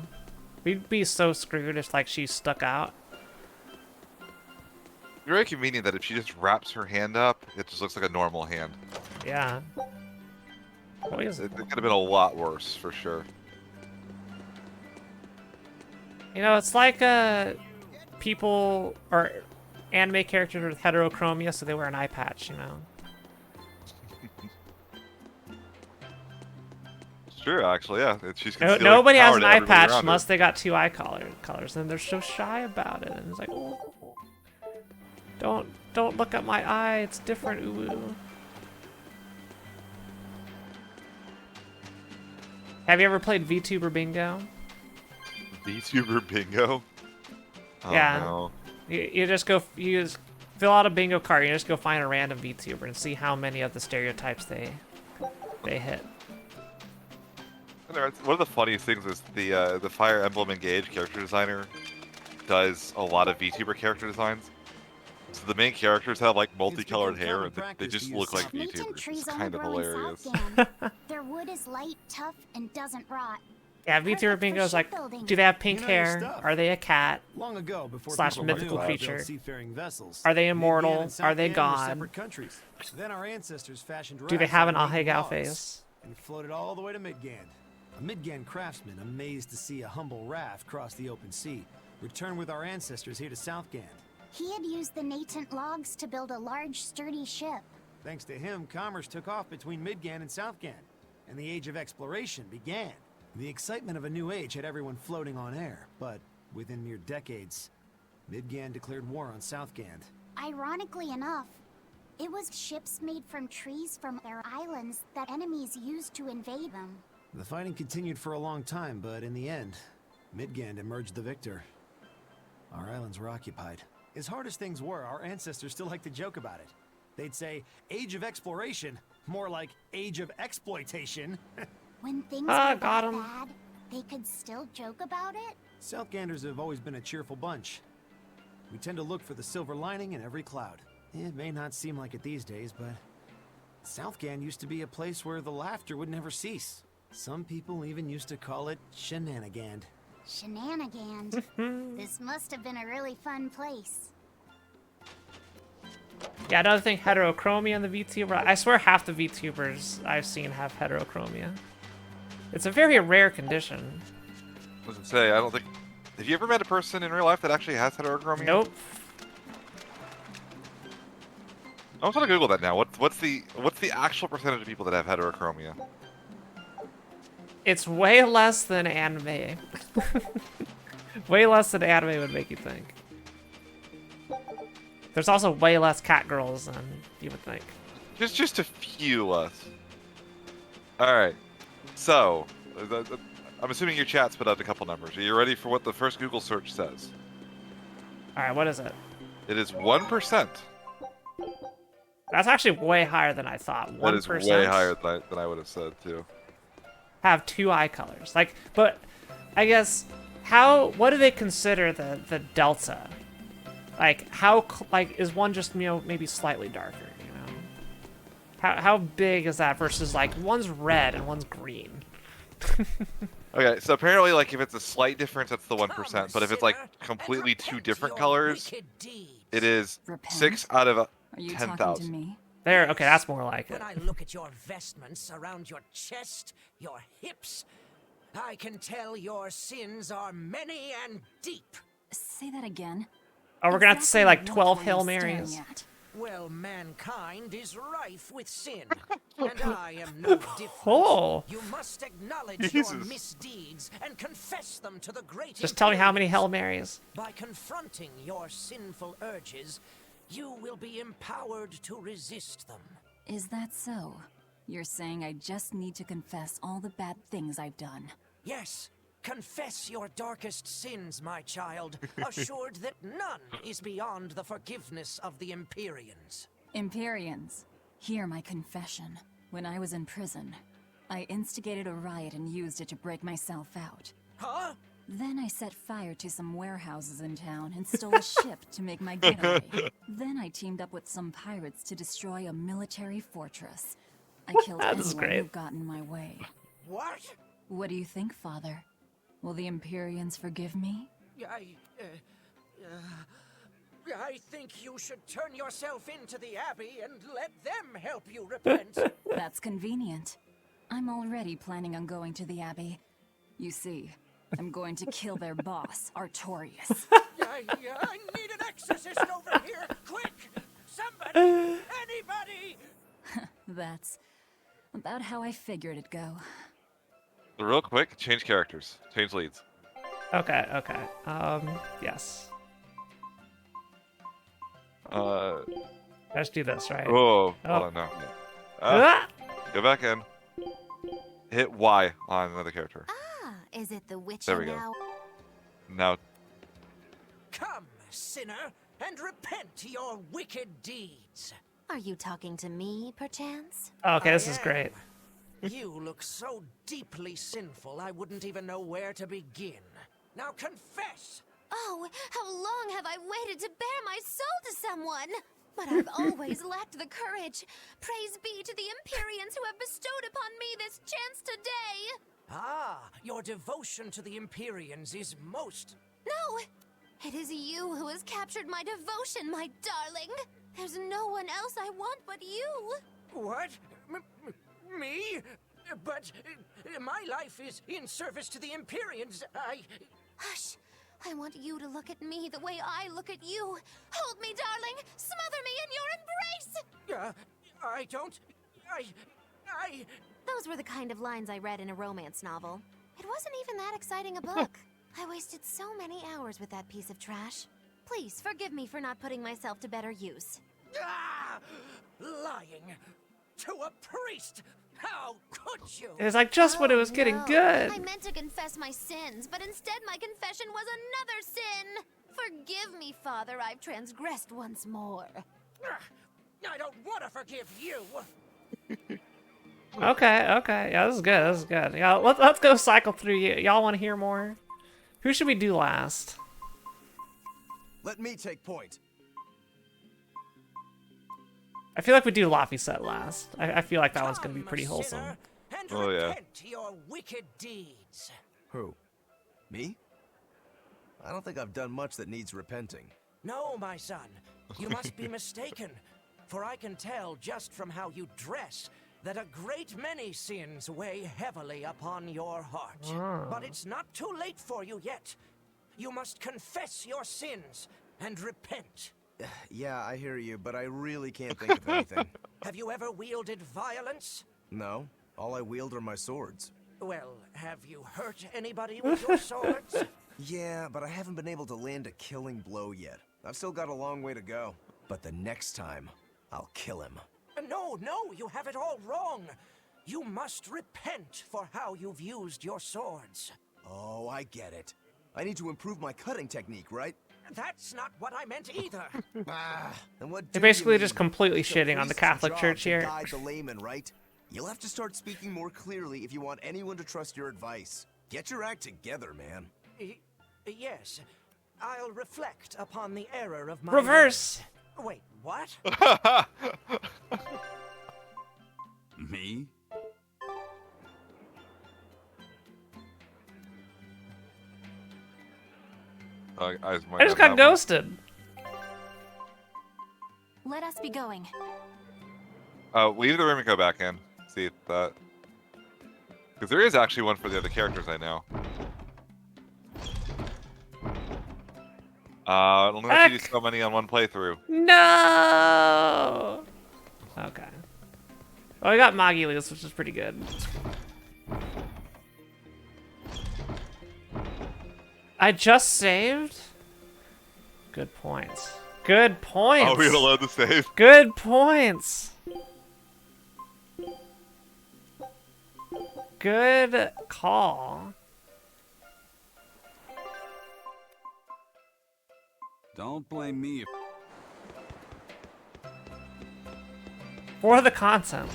Speaker 1: We'd be so screwed if like she stuck out.
Speaker 2: It's very convenient that if she just wraps her hand up, it just looks like a normal hand.
Speaker 1: Yeah.
Speaker 2: It could have been a lot worse, for sure.
Speaker 1: You know, it's like people or anime characters with heterochromia, so they wear an eye patch, you know.
Speaker 2: Sure, actually, yeah. She's
Speaker 1: nobody has an
Speaker 2: power to
Speaker 1: eye
Speaker 2: everybody
Speaker 1: patch
Speaker 2: around her.
Speaker 1: unless they got two eye colors, and they're so shy about it. And it's like, oh, don't look at my eye. It's different. Ooh. Have you ever played VTuber Bingo?
Speaker 2: VTuber Bingo? Oh,
Speaker 1: yeah.
Speaker 2: No.
Speaker 1: You just fill out a bingo card. You just go find a random VTuber and see how many of the stereotypes they hit.
Speaker 2: One of the funniest things is the Fire Emblem Engage character designer does a lot of VTuber character designs. So the main characters have like multicolored hair and they just look like VTubers. It's kind of hilarious.
Speaker 5: Their wood is light, tough, and doesn't rot.
Speaker 1: Yeah, VTuber Bingo is like, do they have pink hair? Are they a cat?
Speaker 11: Long ago, before
Speaker 1: slash
Speaker 11: people
Speaker 1: mythical
Speaker 11: knew how to build
Speaker 1: creature?
Speaker 11: seafaring vessels,
Speaker 1: Are they
Speaker 11: Midgand
Speaker 1: immortal?
Speaker 11: and
Speaker 1: Are they
Speaker 11: Southgand were
Speaker 1: god?
Speaker 11: separate countries. Then our ancestors fashioned
Speaker 1: Do they
Speaker 11: rafts
Speaker 1: have an
Speaker 11: out of
Speaker 1: Ahegao
Speaker 11: logs
Speaker 1: face?
Speaker 11: and floated all the way to Midgand. A Midgand craftsman, amazed to see a humble raft cross the open sea, returned with our ancestors here to Southgand.
Speaker 5: He had used the natant logs to build a large, sturdy ship.
Speaker 11: Thanks to him, commerce took off between Midgand and Southgand, and the Age of Exploration began. The excitement of a new age had everyone floating on air, but within mere decades, Midgand declared war on Southgand.
Speaker 5: Ironically enough, it was ships made from trees from their islands that enemies used to invade them.
Speaker 11: The fighting continued for a long time, but in the end, Midgand emerged the victor. Our islands were occupied. As hard as things were, our ancestors still like to joke about it. They'd say, Age of Exploration, more like Age of Exploitation.
Speaker 5: When things
Speaker 1: Ah,
Speaker 5: were
Speaker 1: got
Speaker 5: that
Speaker 1: 'em.
Speaker 5: bad, they could still joke about it?
Speaker 11: Southganders have always been a cheerful bunch. We tend to look for the silver lining in every cloud. It may not seem like it these days, but Southgand used to be a place where the laughter would never cease. Some people even used to call it Shenanigans.
Speaker 5: Shenanigans. This must have been a really fun place.
Speaker 1: Yeah, another thing, heterochromia in the VTuber. I swear half the VTubers I've seen have heterochromia. It's a very rare condition.
Speaker 2: I was gonna say, I don't think... Have you ever met a person in real life that actually has heterochromia?
Speaker 1: Nope.
Speaker 2: I was gonna Google that now. What's the actual percentage of people that have heterochromia?
Speaker 1: It's way less than anime. Way less than anime would make you think. There's also way less cat girls than you would think.
Speaker 2: Just a few less. Alright. So, I'm assuming your chat spit out a couple numbers. Are you ready for what the first Google search says?
Speaker 1: Alright, what is it?
Speaker 2: It is 1%.
Speaker 1: That's actually way higher than I thought. 1%.
Speaker 2: That is way higher than I would have said, too.
Speaker 1: have 2 eye colors. Like, but I guess what do they consider the delta? Like like is one just maybe slightly darker? How big is that versus like one's red and one's green?
Speaker 2: Okay, so apparently, like, if it's a slight difference, that's the 1%. But if it's like completely 2 different colors, it is 6 out of 10,000.
Speaker 1: There, okay, that's more like it.
Speaker 17: When I look at your vestments around your chest, your hips, I can tell your sins are many and deep.
Speaker 7: Say that again.
Speaker 1: Oh, we're gonna have to say like 12 Hail Marys.
Speaker 17: Well, mankind is rife with sin, and I am no different.
Speaker 1: Oh.
Speaker 17: You must acknowledge your misdeeds and confess them to the great.
Speaker 1: Just tell me how many Hail Marys.
Speaker 17: By confronting your sinful urges, you will be empowered to resist them.
Speaker 7: Is that so? You're saying I just need to confess all the bad things I've done?
Speaker 17: Yes. Confess your darkest sins, my child, assured that none is beyond the forgiveness of the Empyreans.
Speaker 7: Empyreans, hear my confession. When I was in prison, I instigated a riot and used it to break myself out.
Speaker 17: Huh?
Speaker 7: Then I set fire to some warehouses in town and stole a ship to make my getaway. Then I teamed up with some pirates to destroy a military fortress. I killed anyone who got in my way.
Speaker 17: What?
Speaker 7: What do you think, Father? Will the Empyreans forgive me?
Speaker 17: I think you should turn yourself into the Abbey and let them help you repent.
Speaker 7: That's convenient. I'm already planning on going to the Abbey. You see, I'm going to kill their boss, Artorias.
Speaker 17: I need an exorcist over here! Quick! Somebody! Anybody!
Speaker 7: That's about how I figured it'd go.
Speaker 2: Real quick, change characters. Change leads.
Speaker 1: Okay. Yes. Let's do this, right?
Speaker 2: Oh, hold on, no. Go back in. Hit Y on another character.
Speaker 6: Ah, is it the witch
Speaker 2: There we go. Now.
Speaker 17: Come, sinner, and repent your wicked deeds.
Speaker 6: Are you talking to me, perchance?
Speaker 1: Okay, this is great.
Speaker 17: You look so deeply sinful, I wouldn't even know where to begin. Now confess!
Speaker 6: Oh, how long have I waited to bare my soul to someone? But I've always lacked the courage. Praise be to the Empyreans who have bestowed upon me this chance today.
Speaker 17: Ah, your devotion to the Empyreans is most...
Speaker 6: No! It is you who has captured my devotion, my darling. There's no one else I want but you.
Speaker 17: What? Me? But my life is in service to the Empyreans.
Speaker 6: Hush. I want you to look at me the way I look at you. Hold me, darling. Smother me in your embrace.
Speaker 17: I don't...
Speaker 6: Those were the kind of lines I read in a romance novel. It wasn't even that exciting a book. I wasted so many hours with that piece of trash. Please forgive me for not putting myself to better use.
Speaker 17: Lying to a priest. How could you?
Speaker 1: It was like just when it was getting good.
Speaker 6: I meant to confess my sins, but instead my confession was another sin. Forgive me, Father, I've transgressed once more.
Speaker 17: I don't want to forgive you.
Speaker 1: Okay. Yeah, this is good. Yeah, let's go cycle through you. Y'all want to hear more? Who should we do last?
Speaker 12: Let me take point.
Speaker 1: I feel like we do Laphicet last. I feel like that one's gonna be pretty wholesome.
Speaker 17: Oh yeah. Your wicked deeds.
Speaker 12: Who? Me? I don't think I've done much that needs repenting.
Speaker 17: No, my son. You must be mistaken. For I can tell just from how you dress that a great many sins weigh heavily upon your heart. But it's not too late for you yet. You must confess your sins and repent.
Speaker 12: Yeah, I hear you, but I really can't think of anything.
Speaker 17: Have you ever wielded violence?
Speaker 12: No. All I wield are my swords.
Speaker 17: Well, have you hurt anybody with your swords?
Speaker 12: Yeah, but I haven't been able to land a killing blow yet. I've still got a long way to go. But the next time, I'll kill him.
Speaker 17: No, you have it all wrong. You must repent for how you've used your swords.
Speaker 12: Oh, I get it. I need to improve my cutting technique, right?
Speaker 17: That's not what I meant either.
Speaker 12: Then what
Speaker 1: They're basically just completely shitting on the Catholic Church here.
Speaker 12: Guide the layman, right? You'll have to start speaking more clearly if you want anyone to trust your advice. Get your act together, man.
Speaker 17: Yes. I'll reflect upon the error of my
Speaker 1: Reverse.
Speaker 17: Wait, what?
Speaker 10: Me?
Speaker 1: I just got ghosted.
Speaker 8: Let us be going.
Speaker 2: Leave the room and go back in. See if that. Because there is actually one for the other characters I know. Only let you do so many on one playthrough.
Speaker 1: No. Okay. Well, we got Magulus, which is pretty good. I just saved? Good points. Good points.
Speaker 2: Oh, we had to load the save.
Speaker 1: Good points. Good call.
Speaker 10: Don't blame me.
Speaker 1: For the content.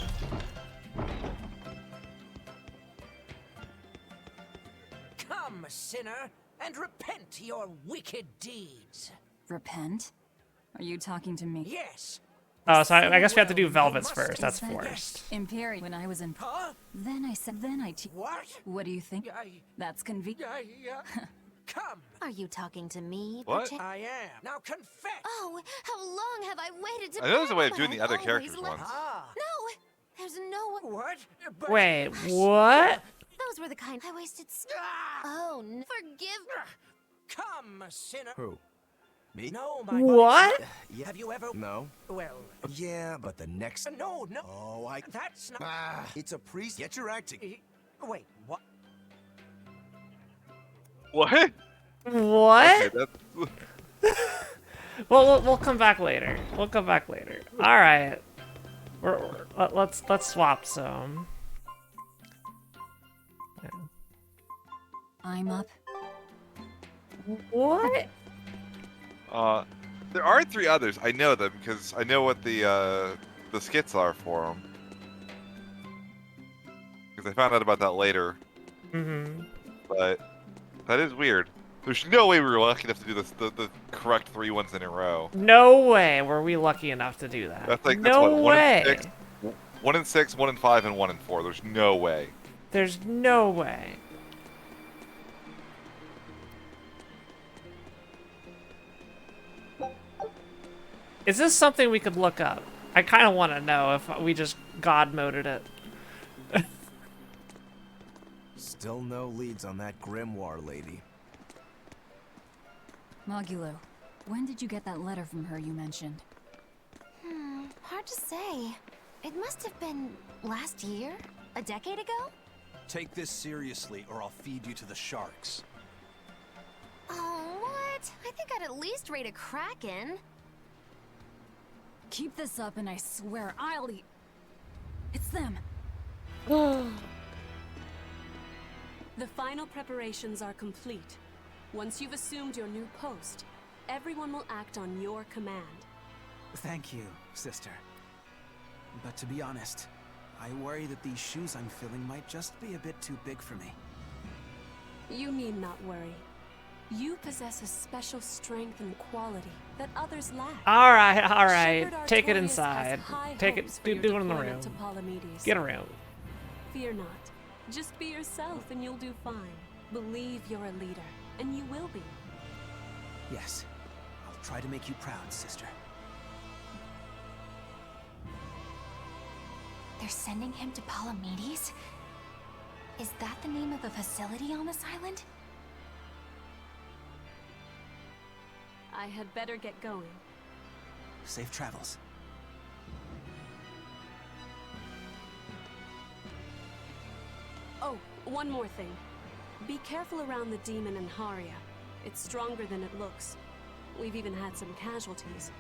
Speaker 17: Come, sinner, and repent your wicked deeds.
Speaker 7: Repent? Are you talking to me?
Speaker 17: Yes.
Speaker 1: Oh, so I guess we have to do Velvets first. That's forced.
Speaker 7: Imperial. When I was in.
Speaker 17: Huh?
Speaker 7: Then I said. Then I.
Speaker 17: What?
Speaker 7: What do you think? That's convenient.
Speaker 17: Come.
Speaker 6: Are you talking to me?
Speaker 2: What?
Speaker 17: I am. Now confess.
Speaker 6: Oh, how long have I waited to
Speaker 2: I know there's a way of
Speaker 6: but
Speaker 2: doing the
Speaker 6: I've
Speaker 2: other
Speaker 6: always
Speaker 2: characters
Speaker 6: let-
Speaker 2: ones.
Speaker 6: No, there's no.
Speaker 17: What?
Speaker 1: Wait, what?
Speaker 6: Those were the kind I wasted. Oh, forgive.
Speaker 17: Come, sinner.
Speaker 12: Who? Me?
Speaker 17: No, my
Speaker 1: What?
Speaker 12: Yeah.
Speaker 17: Have you ever?
Speaker 12: No.
Speaker 17: Well.
Speaker 12: Yeah, but the next.
Speaker 17: No.
Speaker 12: Oh,
Speaker 17: That's not.
Speaker 12: It's a priest. Get your act together.
Speaker 17: Wait, what?
Speaker 2: What?
Speaker 1: What?
Speaker 2: Okay,
Speaker 1: Well, we'll come back later. We'll come back later. All right. Let's swap some.
Speaker 7: I'm up.
Speaker 1: What?
Speaker 2: There are 3 others. I know them because I know what the skits are for them. Because I found out about that later.
Speaker 1: Mm-hmm.
Speaker 2: But that is weird. There's no way we were lucky enough to do this, the correct 3 ones in a row.
Speaker 1: No way were we lucky enough to do that.
Speaker 2: That's like
Speaker 1: no
Speaker 2: that's what,
Speaker 1: way.
Speaker 2: 1 in 6, 1 in 5, and 1 in 4. There's no way.
Speaker 1: There's no way. Is this something we could look up? I kind of want to know if we just God moded it.
Speaker 12: Still no leads on that grimoire lady.
Speaker 7: Mogulo, when did you get that letter from her you mentioned?
Speaker 6: Hard to say. It must have been last year? A decade ago?
Speaker 10: Take this seriously, or I'll feed you to the sharks.
Speaker 6: Oh, what? I think I'd at least rate a Kraken.
Speaker 7: Keep this up and I swear I'll eat. It's them.
Speaker 18: The final preparations are complete. Once you've assumed your new post, everyone will act on your command.
Speaker 19: Thank you, sister. But to be honest, I worry that these shoes I'm filling might just be a bit too big for me.
Speaker 18: You need not worry. You possess a special strength and quality that others lack.
Speaker 1: All right.
Speaker 18: Shepherd
Speaker 1: Take it
Speaker 18: Artorias has
Speaker 1: inside.
Speaker 18: high
Speaker 1: Take it.
Speaker 18: hopes for
Speaker 1: Do
Speaker 18: your
Speaker 1: it in the
Speaker 18: deployment
Speaker 1: room.
Speaker 18: to Palamedes.
Speaker 1: Get a room.
Speaker 18: Fear not. Just be yourself and you'll do fine. Believe you're a leader, and you will be.
Speaker 19: Yes, I'll try to make you proud, sister.
Speaker 8: They're sending him to Palamedes? Is that the name of a facility on this island?
Speaker 18: I had better get going.
Speaker 19: Safe travels.
Speaker 18: Oh, one more thing. Be careful around the demon in Haria. It's stronger than it looks. We've even had some casualties.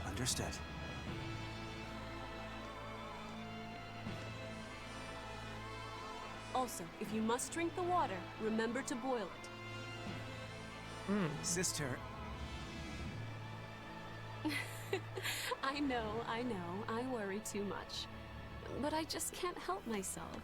Speaker 19: Understood.
Speaker 18: Also, if you must drink the water, remember to boil it.
Speaker 19: Sister,
Speaker 18: I know, I worry too much. but I just can't help myself.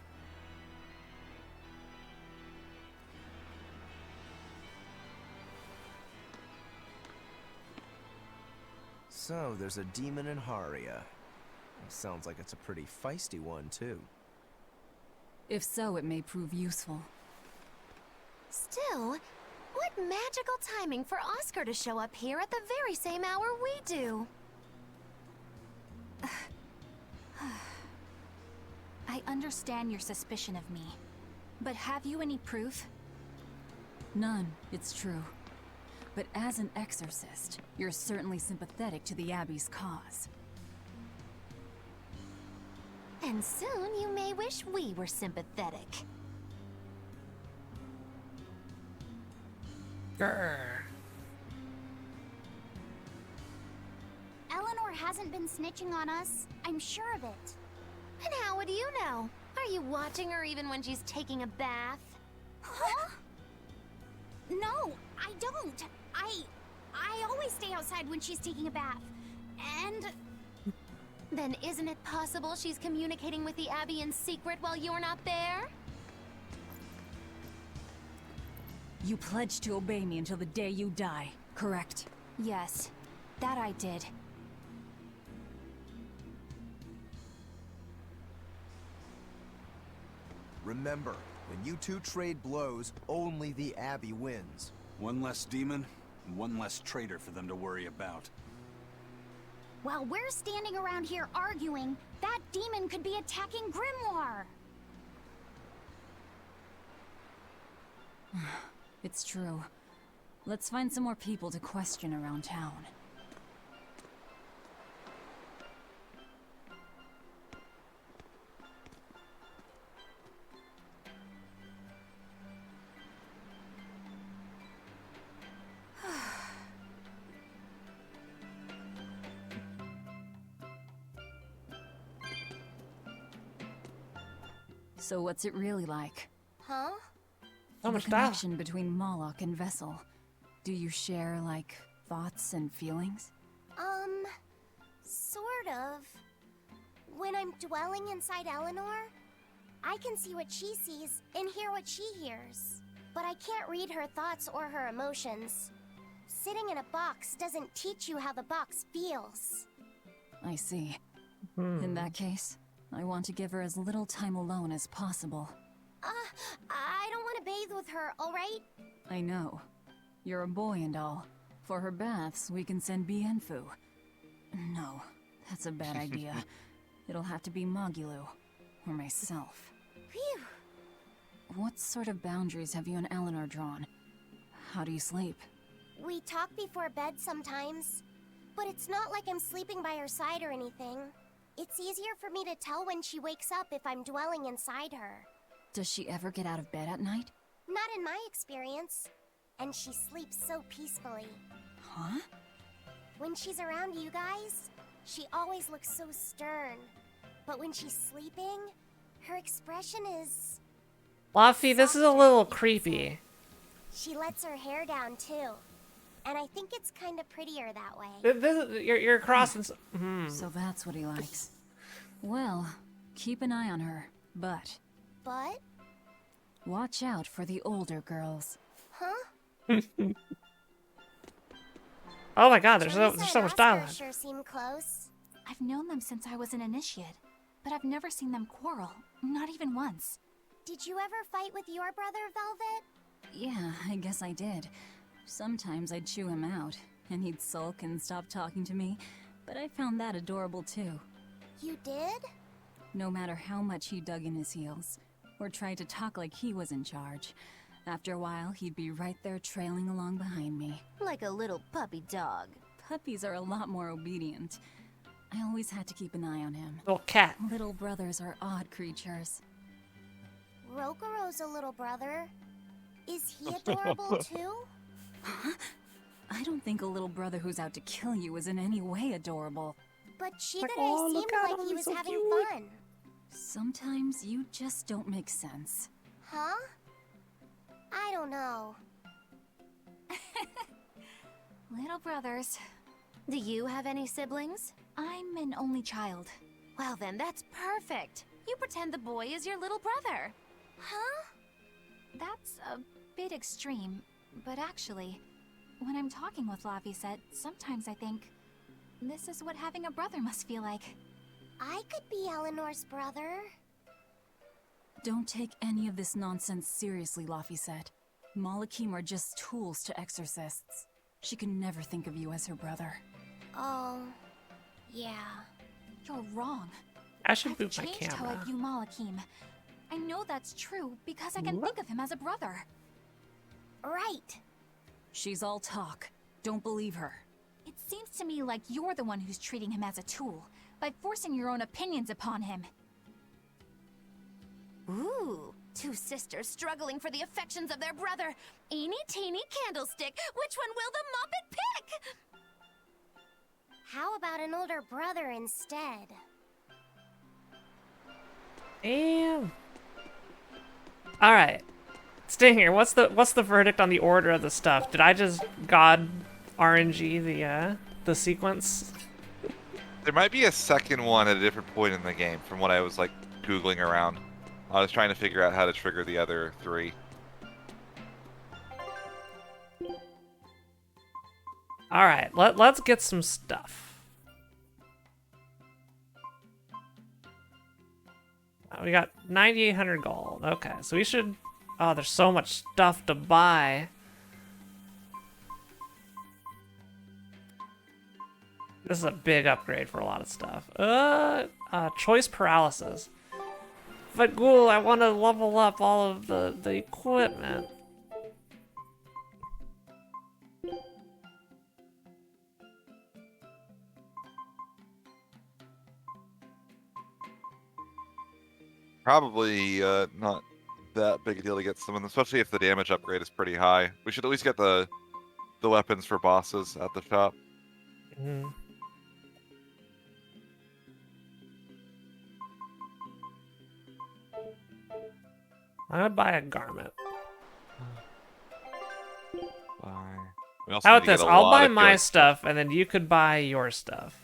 Speaker 12: So, there's a demon in Haria. Sounds like it's a pretty feisty one, too.
Speaker 7: If so, it may prove useful.
Speaker 6: Still, what magical timing for Oscar to show up here at the very same hour we do.
Speaker 8: I understand your suspicion of me, but have you any proof?
Speaker 7: None, it's true. But as an exorcist, you're certainly sympathetic to the Abbey's cause.
Speaker 6: And soon you may wish we were sympathetic.
Speaker 1: Grr.
Speaker 5: Eleanor hasn't been snitching on us. I'm sure of it.
Speaker 6: And how would you know? Are you watching her even when she's taking a bath?
Speaker 5: Huh? No, I don't. I always stay outside when she's taking a bath. And...
Speaker 6: Then isn't it possible she's communicating with the Abbey in secret while you're not there?
Speaker 7: You pledged to obey me until the day you die, correct?
Speaker 8: Yes, that I did.
Speaker 12: Remember, when you two trade blows, only the Abbey wins.
Speaker 10: One less demon, and one less traitor for them to worry about.
Speaker 5: While we're standing around here arguing, that demon could be attacking Grimoire.
Speaker 7: It's true. Let's find some more people to question around town. So what's it really like?
Speaker 5: Huh?
Speaker 1: So
Speaker 7: The
Speaker 1: much dialogue.
Speaker 7: connection between Moloch and Vessel. Do you share, like, thoughts and feelings?
Speaker 5: Sort of. When I'm dwelling inside Eleanor, I can see what she sees and hear what she hears. But I can't read her thoughts or her emotions. Sitting in a box doesn't teach you how the box feels.
Speaker 7: I see. In that case, I want to give her as little time alone as possible.
Speaker 5: I don't want to bathe with her, alright?
Speaker 7: I know. You're a boy and all. For her baths, we can send Bienfu. No, that's a bad idea. It'll have to be Magulu, or myself.
Speaker 5: Phew.
Speaker 7: What sort of boundaries have you and Eleanor drawn? How do you sleep?
Speaker 5: We talk before bed sometimes, but it's not like I'm sleeping by her side or anything. It's easier for me to tell when she wakes up if I'm dwelling inside her.
Speaker 7: Does she ever get out of bed at night?
Speaker 5: Not in my experience. And she sleeps so peacefully.
Speaker 7: Huh?
Speaker 5: When she's around you guys, she always looks so stern. But when she's sleeping, her expression is...
Speaker 1: Luffy, this is a little creepy.
Speaker 5: She lets her hair down too. And I think it's kind of prettier that way.
Speaker 1: You're crossing...
Speaker 7: So that's what he likes. Well, keep an eye on her, but...
Speaker 5: But?
Speaker 7: Watch out for the older girls.
Speaker 5: Huh?
Speaker 1: Oh my god, there's so
Speaker 5: Teresa
Speaker 1: much
Speaker 5: and
Speaker 1: dialogue.
Speaker 5: Oscar sure seem close.
Speaker 8: I've known them since I was an initiate, but I've never seen them quarrel, not even once.
Speaker 5: Did you ever fight with your brother, Velvet?
Speaker 7: Yeah, I guess I did. Sometimes I'd chew him out, and he'd sulk and stop talking to me, but I found that adorable too.
Speaker 5: You did?
Speaker 7: No matter how much he dug in his heels, or tried to talk like he was in charge, after a while he'd be right there trailing along behind me.
Speaker 6: Like a little puppy dog.
Speaker 7: Puppies are a lot more obedient. I always had to keep an eye on him.
Speaker 1: Little cat.
Speaker 7: Little brothers are odd creatures.
Speaker 5: Rokuro's a little brother. Is he adorable too?
Speaker 7: Huh? I don't think a little brother who's out to kill you is in any way adorable.
Speaker 5: But Shigure
Speaker 1: oh,
Speaker 5: seemed
Speaker 1: look at
Speaker 5: like
Speaker 1: him,
Speaker 5: he was
Speaker 1: so
Speaker 5: having
Speaker 1: cute.
Speaker 5: fun.
Speaker 7: Sometimes you just don't make sense.
Speaker 5: Huh? I don't know.
Speaker 8: Little brothers.
Speaker 6: Do you have any siblings?
Speaker 8: I'm an only child.
Speaker 6: Well then, that's perfect. You pretend the boy is your little brother.
Speaker 8: Huh? That's a bit extreme, but actually, when I'm talking with Laphicet, sometimes I think this is what having a brother must feel like.
Speaker 5: I could be Eleanor's brother.
Speaker 7: Don't take any of this nonsense seriously, Laphicet. Malakim are just tools to exorcists. She can never think of you as her brother.
Speaker 5: Oh, yeah.
Speaker 8: You're wrong.
Speaker 1: I should
Speaker 8: I've
Speaker 1: move my
Speaker 8: changed how I
Speaker 1: camera.
Speaker 8: view Malakim. I know that's true because I can think of him as a brother.
Speaker 5: Right.
Speaker 7: She's all talk. Don't believe her.
Speaker 8: It seems to me like you're the one who's treating him as a tool, by forcing your own opinions upon him.
Speaker 6: Ooh, two sisters struggling for the affections of their brother. Eeny teeny candlestick, which one will the Muppet pick?
Speaker 5: How about an older brother instead?
Speaker 1: Damn. All right. Stay here. What's the verdict on the order of the stuff? Did I just god RNG the sequence?
Speaker 2: There might be a second one at a different point in the game from what I was like Googling around. I was trying to figure out how to trigger the other 3.
Speaker 1: All right, let's get some stuff. We got 9,800 gold. Okay, so we should... Oh, there's so much stuff to buy. This is a big upgrade for a lot of stuff. Choice paralysis. But Ghoul, I want to level up all of the equipment.
Speaker 2: Probably not that big a deal to get some of them, especially if the damage upgrade is pretty high. We should at least get the weapons for bosses at the shop.
Speaker 1: Mm-hmm. I'm gonna buy a garment. How about this? I'll buy my stuff, and then you could buy your stuff.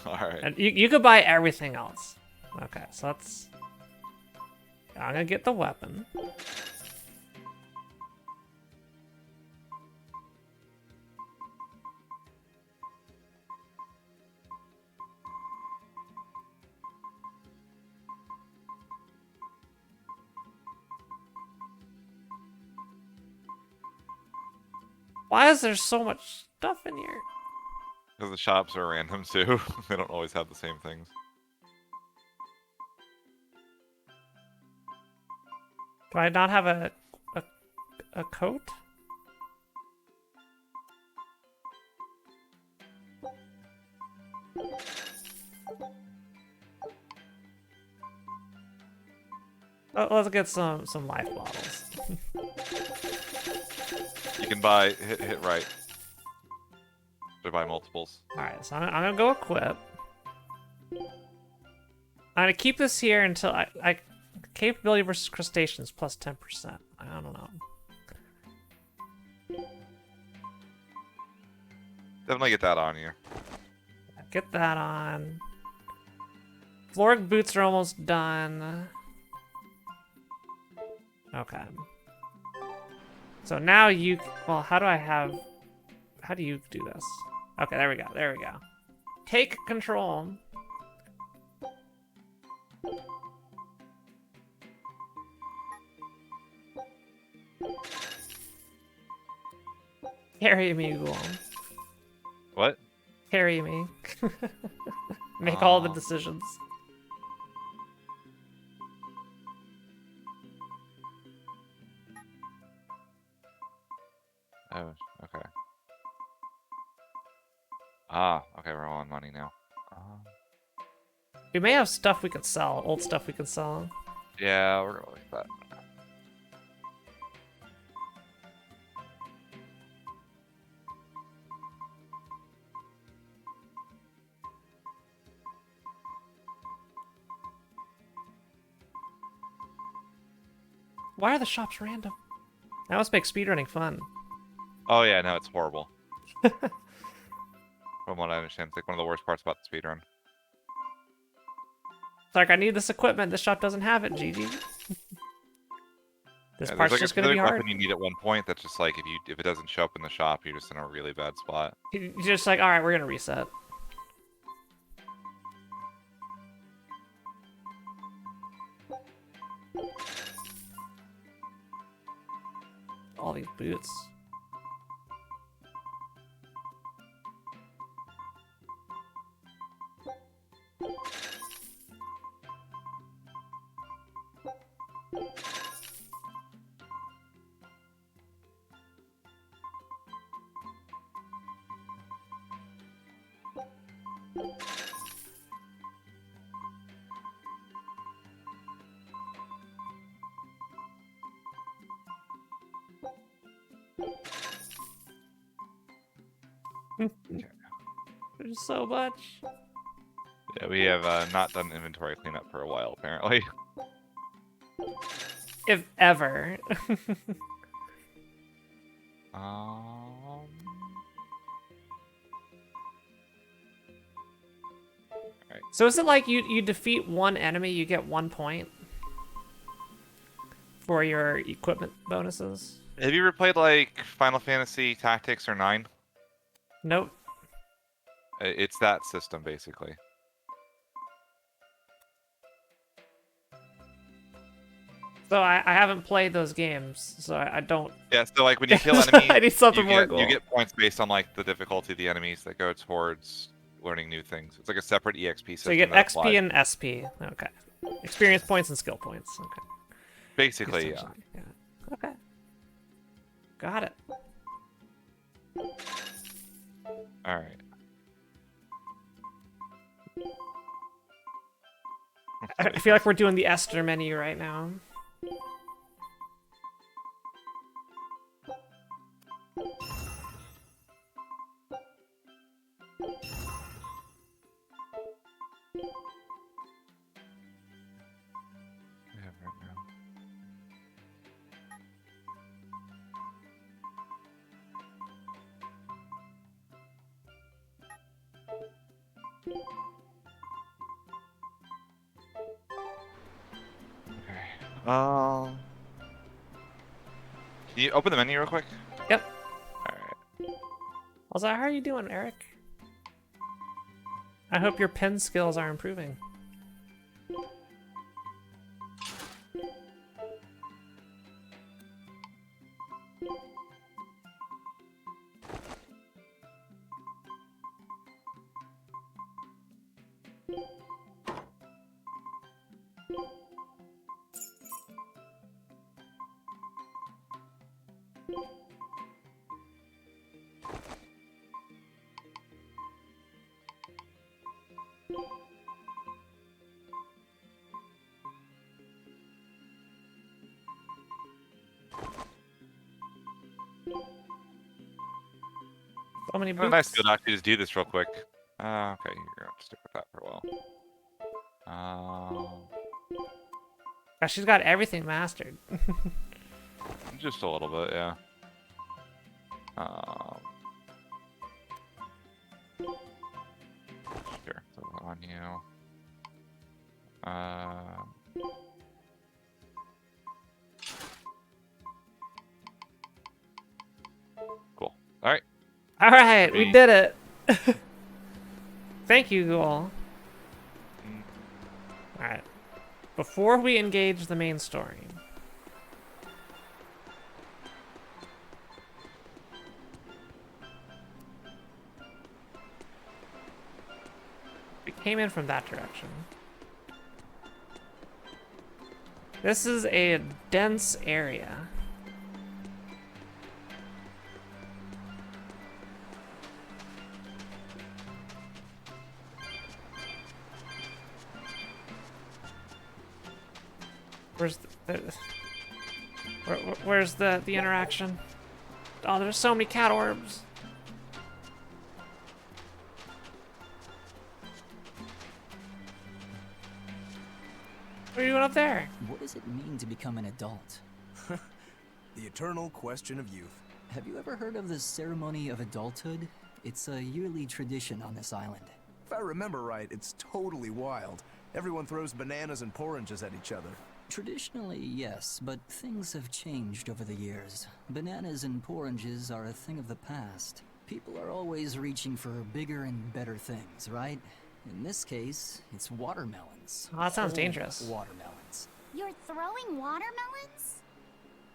Speaker 2: Alright.
Speaker 1: And you could buy everything else. Okay, so let's... I'm gonna get the weapon. Why is there so much stuff in here?
Speaker 2: Because the shops are random too. They don't always have the same things.
Speaker 1: Do I not have a coat? Oh, let's get some life bottles.
Speaker 2: You can buy hit right. Or buy multiples.
Speaker 1: Alright, so I'm gonna go equip. I'm gonna keep this here until I capability versus crustaceans plus 10%. I don't know.
Speaker 2: Definitely get that on you.
Speaker 1: Get that on. Floric boots are almost done. Okay. So now you... Well, how do you do this? Okay, there we go. There we go. Take control. Carry me, Ghoul.
Speaker 2: What?
Speaker 1: Carry me. Make all the decisions.
Speaker 2: Oh, okay. Ah, okay, we're all on money now.
Speaker 1: We may have stuff we can sell, old stuff we can sell.
Speaker 2: Yeah, we're gonna like that.
Speaker 1: Why are the shops random? That must make speedrunning fun.
Speaker 2: Oh yeah, no, it's horrible. From what I understand, it's like one of the worst parts about the speedrun.
Speaker 1: It's like, I need this equipment. This shop doesn't have it, GG. This
Speaker 2: Yeah,
Speaker 1: part's
Speaker 2: there's
Speaker 1: just
Speaker 2: like a
Speaker 1: gonna be
Speaker 2: specific
Speaker 1: hard.
Speaker 2: weapon you need at one point that's just like if it doesn't show up in the shop, you're just in a really bad spot.
Speaker 1: You're just like, alright, we're gonna reset. All these boots. There's so much.
Speaker 2: Yeah, we have not done inventory cleanup for a while, apparently.
Speaker 1: If ever.
Speaker 2: Alright.
Speaker 1: So is it like you defeat one enemy, you get 1 point for your equipment bonuses?
Speaker 2: Have you ever played like Final Fantasy Tactics or 9?
Speaker 1: Nope.
Speaker 2: It's that system basically.
Speaker 1: So I haven't played those games, so I don't.
Speaker 2: Yeah, so like when you kill enemies,
Speaker 1: I need something more
Speaker 2: you get points based on like the difficulty of the enemies that go towards learning new things. It's like a separate EXP system.
Speaker 1: So you get
Speaker 2: that
Speaker 1: XP
Speaker 2: applies.
Speaker 1: and SP. Okay. Experience points and skill points. Okay.
Speaker 2: Basically, yeah.
Speaker 1: Yeah. Okay. Got it.
Speaker 2: All right.
Speaker 1: I feel like we're doing the Esther menu right now.
Speaker 2: Can you open the menu real quick?
Speaker 1: Yep.
Speaker 2: Alright.
Speaker 1: Also, how are you doing, Eric? I hope your pen skills are improving. So many boots.
Speaker 2: Nice to actually just do this real quick. Okay, you're gonna have to stick with that for a while.
Speaker 1: Gosh, she's got everything mastered.
Speaker 2: Just a little bit, yeah. Sure, throw that on you. Cool. All right.
Speaker 1: All right, we did it. Thank you, Ghoul. All right. Before we engage the main story, we came in from that direction. This is a dense area. Where's the interaction? Oh, there's so many cat orbs. What are you doing up there?
Speaker 20: What does it mean to become an adult?
Speaker 12: The eternal question of youth.
Speaker 20: Have you ever heard of the ceremony of adulthood? It's a yearly tradition on this island.
Speaker 12: If I remember right, it's totally wild. Everyone throws bananas and oranges at each other.
Speaker 20: Traditionally, yes, but things have changed over the years. Bananas and oranges are a thing of the past. People are always reaching for bigger and better things, right? In this case, it's watermelons.
Speaker 1: Oh, that sounds
Speaker 20: Old
Speaker 1: dangerous.
Speaker 20: Watermelons.
Speaker 5: You're throwing watermelons?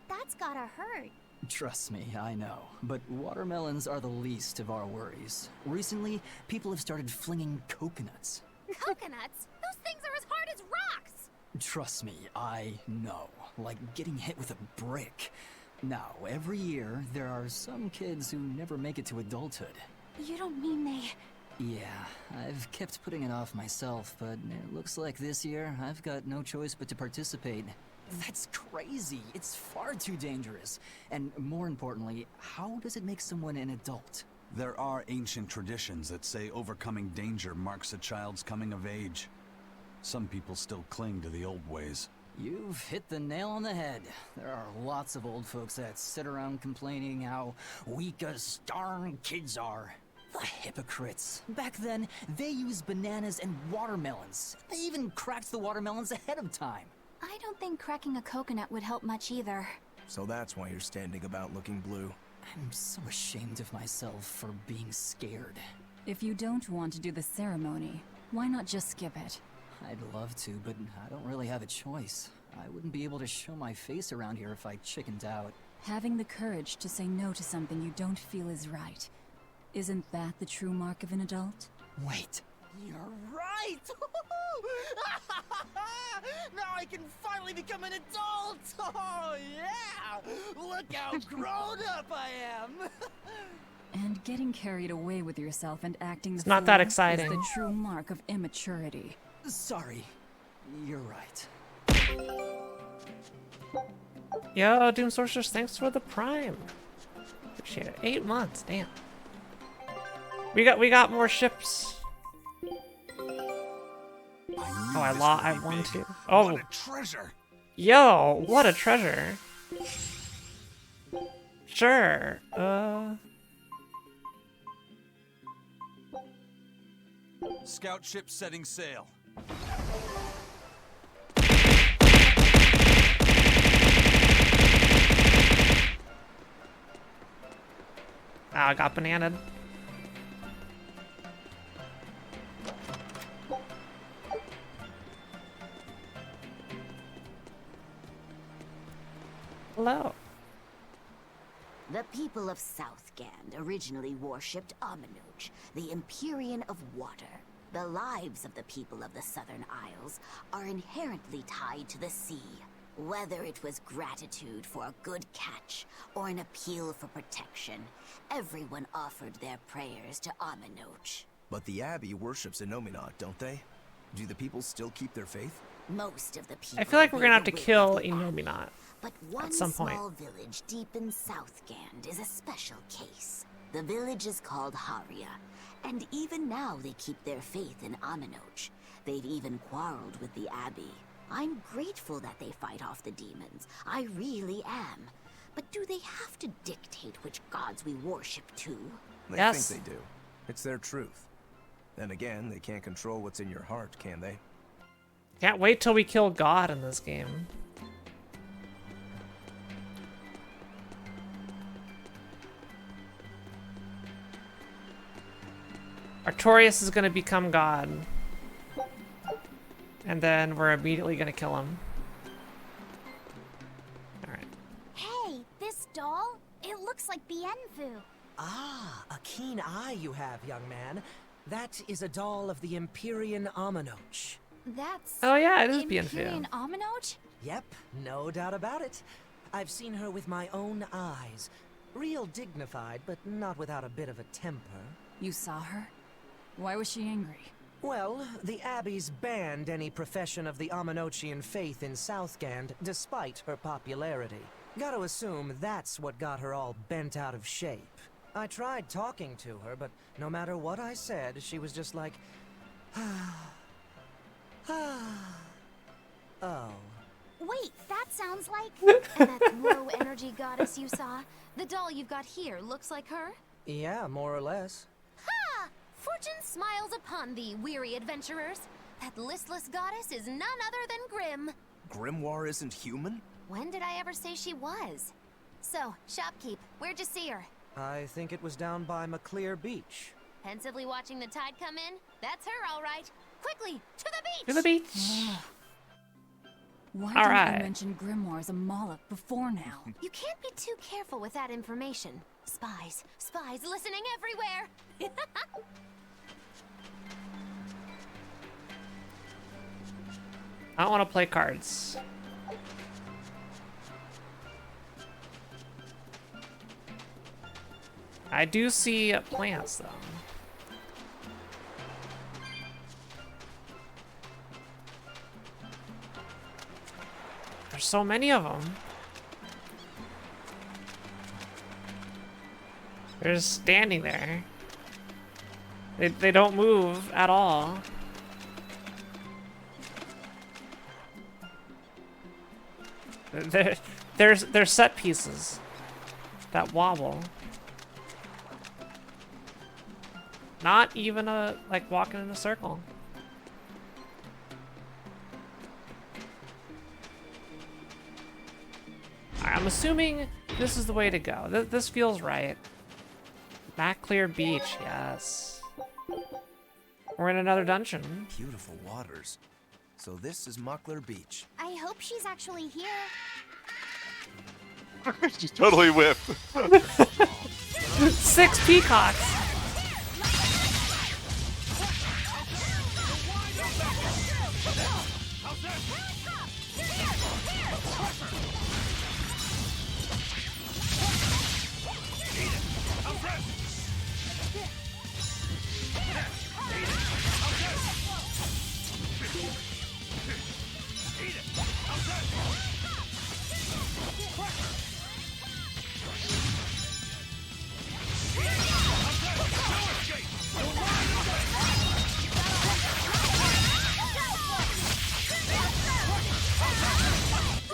Speaker 5: That's gotta hurt.
Speaker 20: Trust me, I know. But watermelons are the least of our worries. Recently, people have started flinging coconuts.
Speaker 5: Coconuts? Those things are as hard as rocks!
Speaker 20: Trust me, I know. Like getting hit with a brick. Now, every year, there are some kids who never make it to adulthood.
Speaker 8: You don't mean they...
Speaker 20: Yeah, I've kept putting it off myself, but it looks like this year I've got no choice but to participate. That's crazy. It's far too dangerous. And more importantly, how does it make someone an adult?
Speaker 10: There are ancient traditions that say overcoming danger marks a child's coming of age. Some people still cling to the old ways.
Speaker 20: You've hit the nail on the head. There are lots of old folks that sit around complaining how weak us darn kids are. The hypocrites. Back then, they used bananas and watermelons. They even cracked the watermelons ahead of time.
Speaker 8: I don't think cracking a coconut would help much either.
Speaker 12: So that's why you're standing about looking blue.
Speaker 20: I'm so ashamed of myself for being scared.
Speaker 7: If you don't want to do the ceremony, why not just skip it?
Speaker 20: I'd love to, but I don't really have a choice. I wouldn't be able to show my face around here if I chickened out.
Speaker 7: Having the courage to say no to something you don't feel is right. Isn't that the true mark of an adult?
Speaker 20: Wait.
Speaker 17: You're right! Now I can finally become an adult! Oh, yeah! Look how grown up I am!
Speaker 7: And getting carried away with yourself and acting
Speaker 1: It's
Speaker 7: the
Speaker 1: not that
Speaker 7: fool
Speaker 1: exciting.
Speaker 7: is the true mark of immaturity.
Speaker 20: Sorry. You're right.
Speaker 1: Yo, Doom Sorceress, thanks for the Prime. Appreciate it. 8 months, damn. We got more ships. Oh, I won too. Oh,
Speaker 10: What a treasure!
Speaker 1: Yo, what a treasure. Sure.
Speaker 10: Scout ship setting sail.
Speaker 1: I got bananaed. Hello.
Speaker 21: The people of Southgand originally worshipped Amanoch, the Empyrean of Water. The lives of the people of the Southern Isles are inherently tied to the sea. Whether it was gratitude for a good catch or an appeal for protection, everyone offered their prayers to Amanoch.
Speaker 12: But the Abbey worships Innominat, don't they? Do the people still keep their faith?
Speaker 21: Most of the people
Speaker 1: I feel like we're gonna have to
Speaker 21: live
Speaker 1: kill
Speaker 21: with the
Speaker 1: Innominat
Speaker 21: But one
Speaker 1: at some point.
Speaker 21: small village deep in Southgand is a special case. The village is called Haria, and even now they keep their faith in Amanoch. They've even quarreled with the Abbey. I'm grateful that they fight off the demons. I really am. But do they have to dictate which gods we worship too?
Speaker 12: They
Speaker 1: Yes.
Speaker 12: think they do. It's their truth. Then again, they can't control what's in your heart, can they?
Speaker 1: Can't wait till we kill God in this game. Artorias is gonna become God. And then we're immediately gonna kill him. Alright.
Speaker 5: Hey, this doll? It looks like Bienfu.
Speaker 17: Ah, a keen eye you have, young man. That is a doll of the Empyrean Amanoch.
Speaker 8: That's...
Speaker 1: Oh yeah, it is Bienfu.
Speaker 8: Empyrean Amanoch?
Speaker 17: Yep, no doubt about it. I've seen her with my own eyes. Real dignified, but not without a bit of a temper.
Speaker 7: You saw her? Why was she angry?
Speaker 17: Well, the Abbey's banned any profession of the Amanochian faith in Southgand, despite her popularity. Gotta assume that's what got her all bent out of shape. I tried talking to her, but no matter what I said, she was just like, oh.
Speaker 5: Wait, that sounds like...
Speaker 6: And that low energy goddess you saw? The doll you've got here looks like her?
Speaker 17: Yeah, more or less.
Speaker 6: Ha! Fortune smiles upon thee, weary adventurers. That listless goddess is none other than Grim.
Speaker 12: Grimoire isn't human?
Speaker 6: When did I ever say she was? So, shopkeep, where'd you see her?
Speaker 17: I think it was down by McClear Beach.
Speaker 6: Pensively watching the tide come in? That's her, all right. Quickly, to the beach!
Speaker 1: To the beach!
Speaker 7: Why
Speaker 1: All
Speaker 7: didn't
Speaker 1: right.
Speaker 7: you mention Grimoire as a Moloch before now?
Speaker 6: You can't be too careful with that information. Spies, spies listening everywhere!
Speaker 1: I don't want to play cards. I do see plants, though. There's so many of them. They're just standing there. They don't move at all. They're set pieces that wobble. Not even like walking in a circle. I'm assuming this is the way to go. This feels right. Backclear Beach, yes. We're in another dungeon.
Speaker 12: Beautiful waters. So this is Muckler Beach.
Speaker 5: I hope she's actually here.
Speaker 2: She's totally whipped.
Speaker 1: 6 peacocks.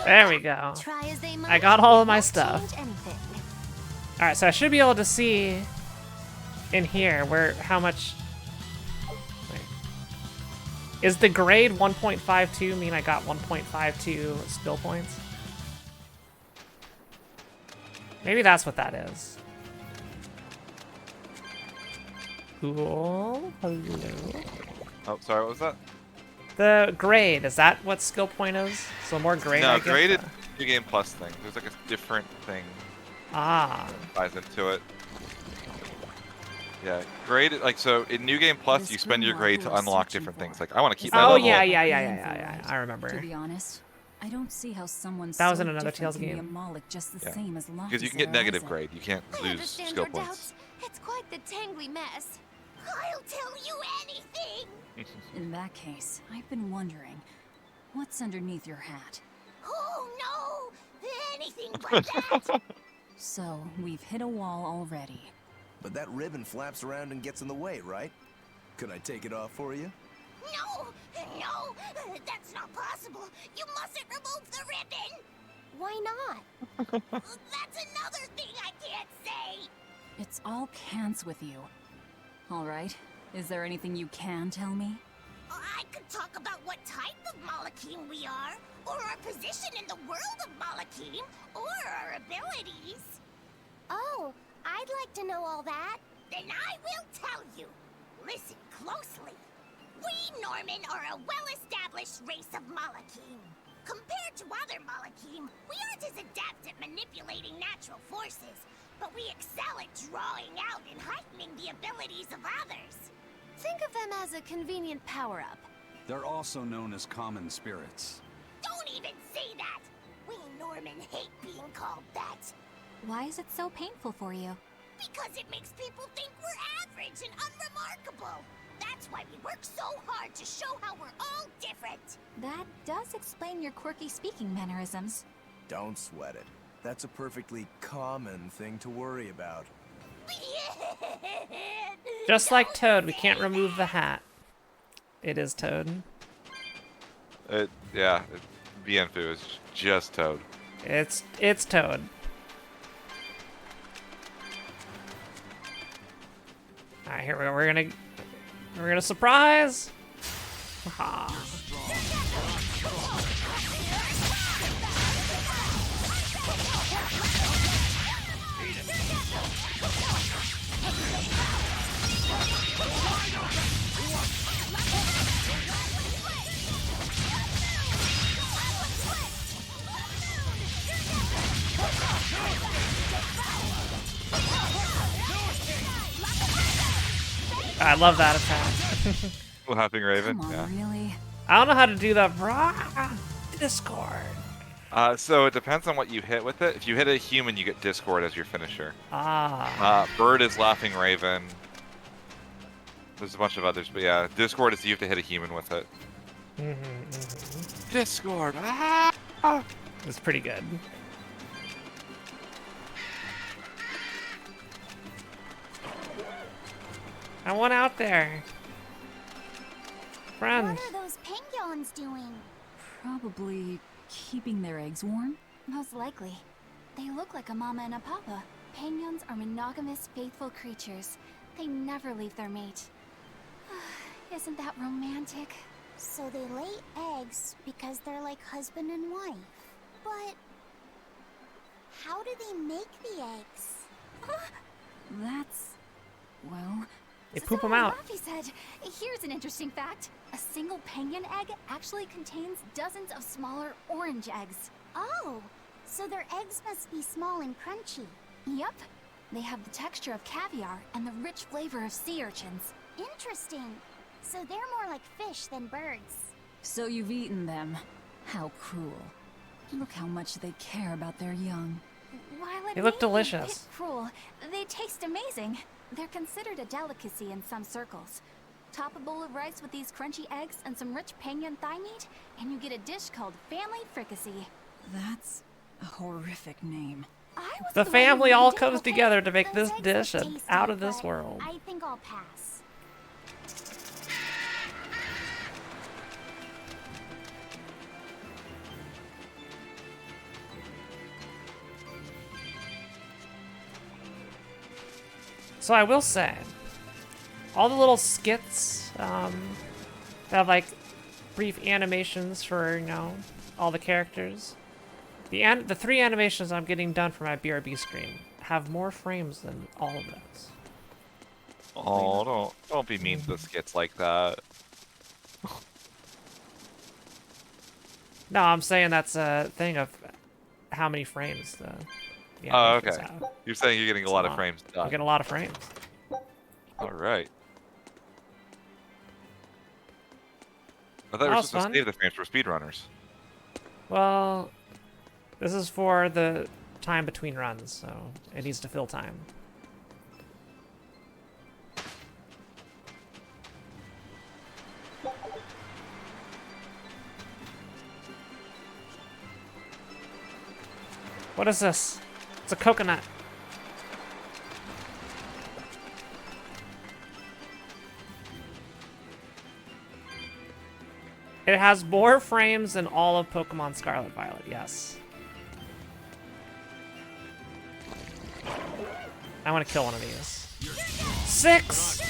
Speaker 1: There we go. I got all of my stuff. Alright, so I should be able to see in here how much... Wait. Is the grade 1.52 mean I got 1.52 skill points? Maybe that's what that is. Cool. Hello.
Speaker 2: Oh, sorry, what was that?
Speaker 1: The grade, is that what skill point is? So more grade,
Speaker 2: No,
Speaker 1: I get?
Speaker 2: graded New Game Plus thing. There's like a different thing.
Speaker 1: Ah.
Speaker 2: Ties into it. Yeah, graded, like, so in New Game Plus, you spend your grade to unlock different things. Like, I want to keep my
Speaker 1: Oh,
Speaker 2: level.
Speaker 1: yeah. I remember.
Speaker 7: To be honest, I don't see how someone
Speaker 1: That was
Speaker 7: so
Speaker 1: in another
Speaker 7: different
Speaker 1: Tales
Speaker 7: can be a
Speaker 1: game.
Speaker 7: Moloch just the
Speaker 2: Yeah.
Speaker 7: same as long
Speaker 2: Because you
Speaker 7: as
Speaker 2: can get
Speaker 7: they're
Speaker 2: negative
Speaker 7: Isaac.
Speaker 2: grade. You can't
Speaker 6: I
Speaker 2: lose
Speaker 6: understand
Speaker 2: skill
Speaker 6: your
Speaker 2: points.
Speaker 6: doubts. It's quite the tangly mess.
Speaker 5: I'll tell you anything!
Speaker 7: In that case, I've been wondering, what's underneath your hat?
Speaker 5: Oh no! Anything but that!
Speaker 7: So, we've hit a wall already.
Speaker 12: But that ribbon flaps around and gets in the way, right? Could I take it off for you?
Speaker 5: No! No! That's not possible! You mustn't remove the ribbon! Why not? That's another thing I can't say!
Speaker 7: It's all cans with you. Alright, is there anything you can tell me?
Speaker 5: I could talk about what type of Malachim we are, or our position in the world of Malachim, or our abilities. Oh, I'd like to know all that. Then I will tell you. Listen closely. We Norman are a well-established race of Malachim. Compared to other Malachim, we aren't as adept at manipulating natural forces, but we excel at drawing out and heightening the abilities of others.
Speaker 6: Think of them as a convenient power-up.
Speaker 10: They're also known as common spirits.
Speaker 5: Don't even say that! We Norman hate being called that.
Speaker 8: Why is it so painful for you?
Speaker 5: Because it makes people think we're average and unremarkable. That's why we work so hard to show how we're all different.
Speaker 8: That does explain your quirky speaking mannerisms.
Speaker 12: Don't sweat it. That's a perfectly common thing to worry about.
Speaker 1: Just like Toad, we can't remove the hat. It is Toad.
Speaker 2: Yeah, Bienfu is just Toad.
Speaker 1: It's Toad. Alright, here we go. We're gonna surprise. I love that attack.
Speaker 2: Laughing Raven.
Speaker 7: Come on,
Speaker 2: Yeah.
Speaker 7: really?
Speaker 1: I don't know how to do that, bro. Discord.
Speaker 2: So it depends on what you hit with it. If you hit a human, you get Discord as your finisher.
Speaker 1: Ah.
Speaker 2: Bird is Laughing Raven. There's a bunch of others, but yeah, Discord is you have to hit a human with it. Discord. Ah!
Speaker 1: It's pretty good. I want out there. Friend.
Speaker 5: What are those penguins doing?
Speaker 7: Probably keeping their eggs warm?
Speaker 8: Most likely. They look like a mama and a papa. Penguins are monogamous, faithful creatures. They never leave their mate. Isn't that romantic?
Speaker 5: So they lay eggs because they're like husband and wife. But how do they make the eggs?
Speaker 7: That's... well...
Speaker 1: They poop them out.
Speaker 8: Rafi said, here's an interesting fact. A single penguin egg actually contains dozens of smaller orange eggs.
Speaker 5: Oh, so their eggs must be small and crunchy.
Speaker 8: Yep. They have the texture of caviar and the rich flavor of sea urchins.
Speaker 5: Interesting. So they're more like fish than birds.
Speaker 7: So you've eaten them. How cruel. Look how much they care about their young.
Speaker 8: While it
Speaker 1: They look
Speaker 8: may be a
Speaker 1: delicious.
Speaker 8: bit cruel, they taste amazing. They're considered a delicacy in some circles. Top a bowl of rice with these crunchy eggs and some rich penguin thigh meat, and you get a dish called family fricassee.
Speaker 7: That's a horrific name.
Speaker 1: The family all comes together to make this dish and out of this world.
Speaker 5: I think I'll pass.
Speaker 1: So I will say, all the little skits that have like brief animations for, you know, all the characters. The 3 animations I'm getting done for my BRB screen have more frames than all of those.
Speaker 2: Oh, don't be mean to the skits like that.
Speaker 1: No, I'm saying that's a thing of how many frames the
Speaker 2: Oh,
Speaker 1: animations
Speaker 2: okay.
Speaker 1: have.
Speaker 2: You're saying you're getting a
Speaker 1: It's
Speaker 2: lot
Speaker 1: a
Speaker 2: of
Speaker 1: lot.
Speaker 2: frames
Speaker 1: I'm
Speaker 2: done.
Speaker 1: getting a lot of frames.
Speaker 2: All right. I thought we
Speaker 1: That
Speaker 2: were
Speaker 1: was
Speaker 2: supposed
Speaker 1: fun.
Speaker 2: to save the frames for speedrunners.
Speaker 1: Well, this is for the time between runs, so it needs to fill time. What is this? It's a coconut. It has more frames than all of Pokemon Scarlet Violet, yes. I want to kill one of these. 6!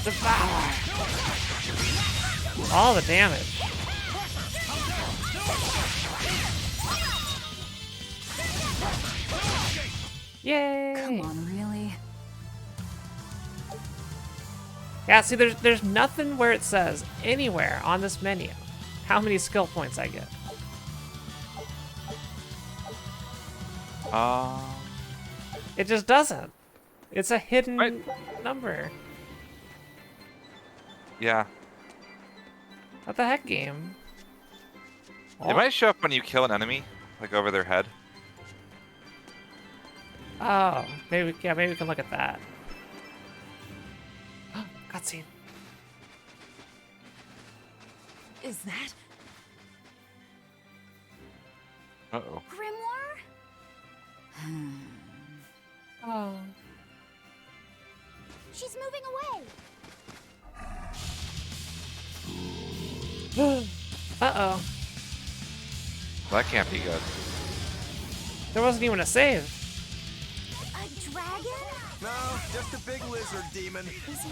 Speaker 1: Devour! All the damage. Yay!
Speaker 7: Come on, really?
Speaker 1: Yeah, see, there's nothing where it says anywhere on this menu how many skill points I get. It just doesn't. It's a hidden number.
Speaker 2: Yeah.
Speaker 1: What the heck, game?
Speaker 2: It might show up when you kill an enemy, like over their head.
Speaker 1: Oh, maybe maybe we can look at that. Cutscene.
Speaker 7: Is that...
Speaker 2: Uh-oh.
Speaker 9: Grimoire?
Speaker 1: Oh.
Speaker 5: She's moving away.
Speaker 1: Uh-oh.
Speaker 2: That can't be good.
Speaker 1: There wasn't even a save.
Speaker 5: A dragon?
Speaker 12: No, just a big lizard demon.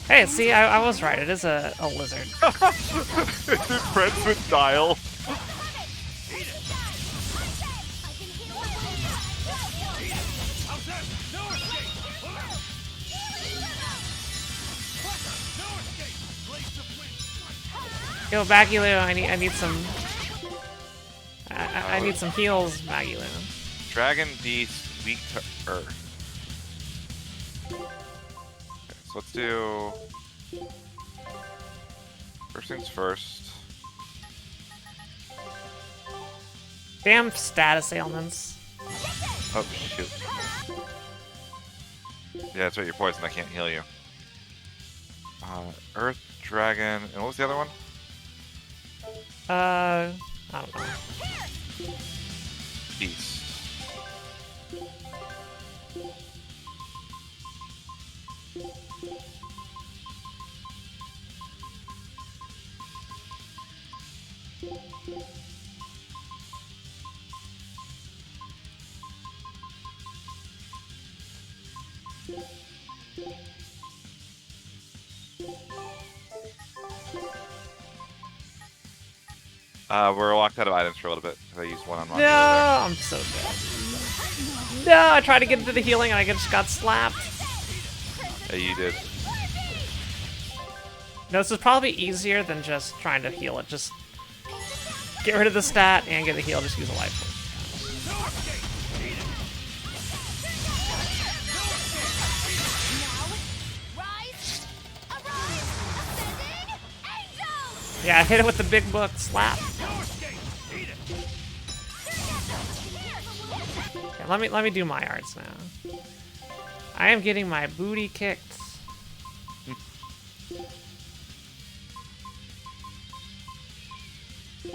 Speaker 1: Hey, see, I was right. It is a lizard.
Speaker 2: Is it friends with Dial?
Speaker 1: Yo, Magulu, I need some. I need some heals, Magulu.
Speaker 2: Dragon beast weak to earth. Okay, so let's do first things first.
Speaker 1: Damn status ailments.
Speaker 2: Oh shoot. Yeah, that's right. You're poisoned. I can't heal you. Earth, dragon, and what was the other one?
Speaker 1: I don't know.
Speaker 2: Beast. We're locked out of items for a little bit. I used one on Rocky.
Speaker 1: No, I'm so dead. No, I tried to get into the healing and I just got slapped.
Speaker 2: Yeah, you did.
Speaker 1: No, this is probably easier than just trying to heal it. Just get rid of the stat and get a heal. Just use a life point. Yeah, I hit it with the big book slap. Okay, let me do my arts now. I am getting my booty kicked.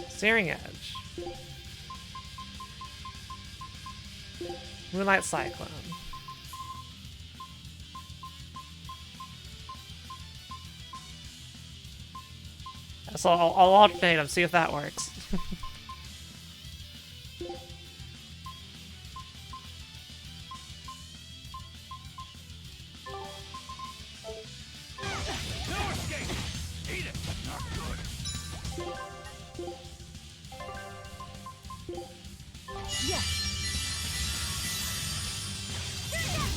Speaker 1: Searing Edge. Moonlight Cyclone. So I'll alternate them, see if that works.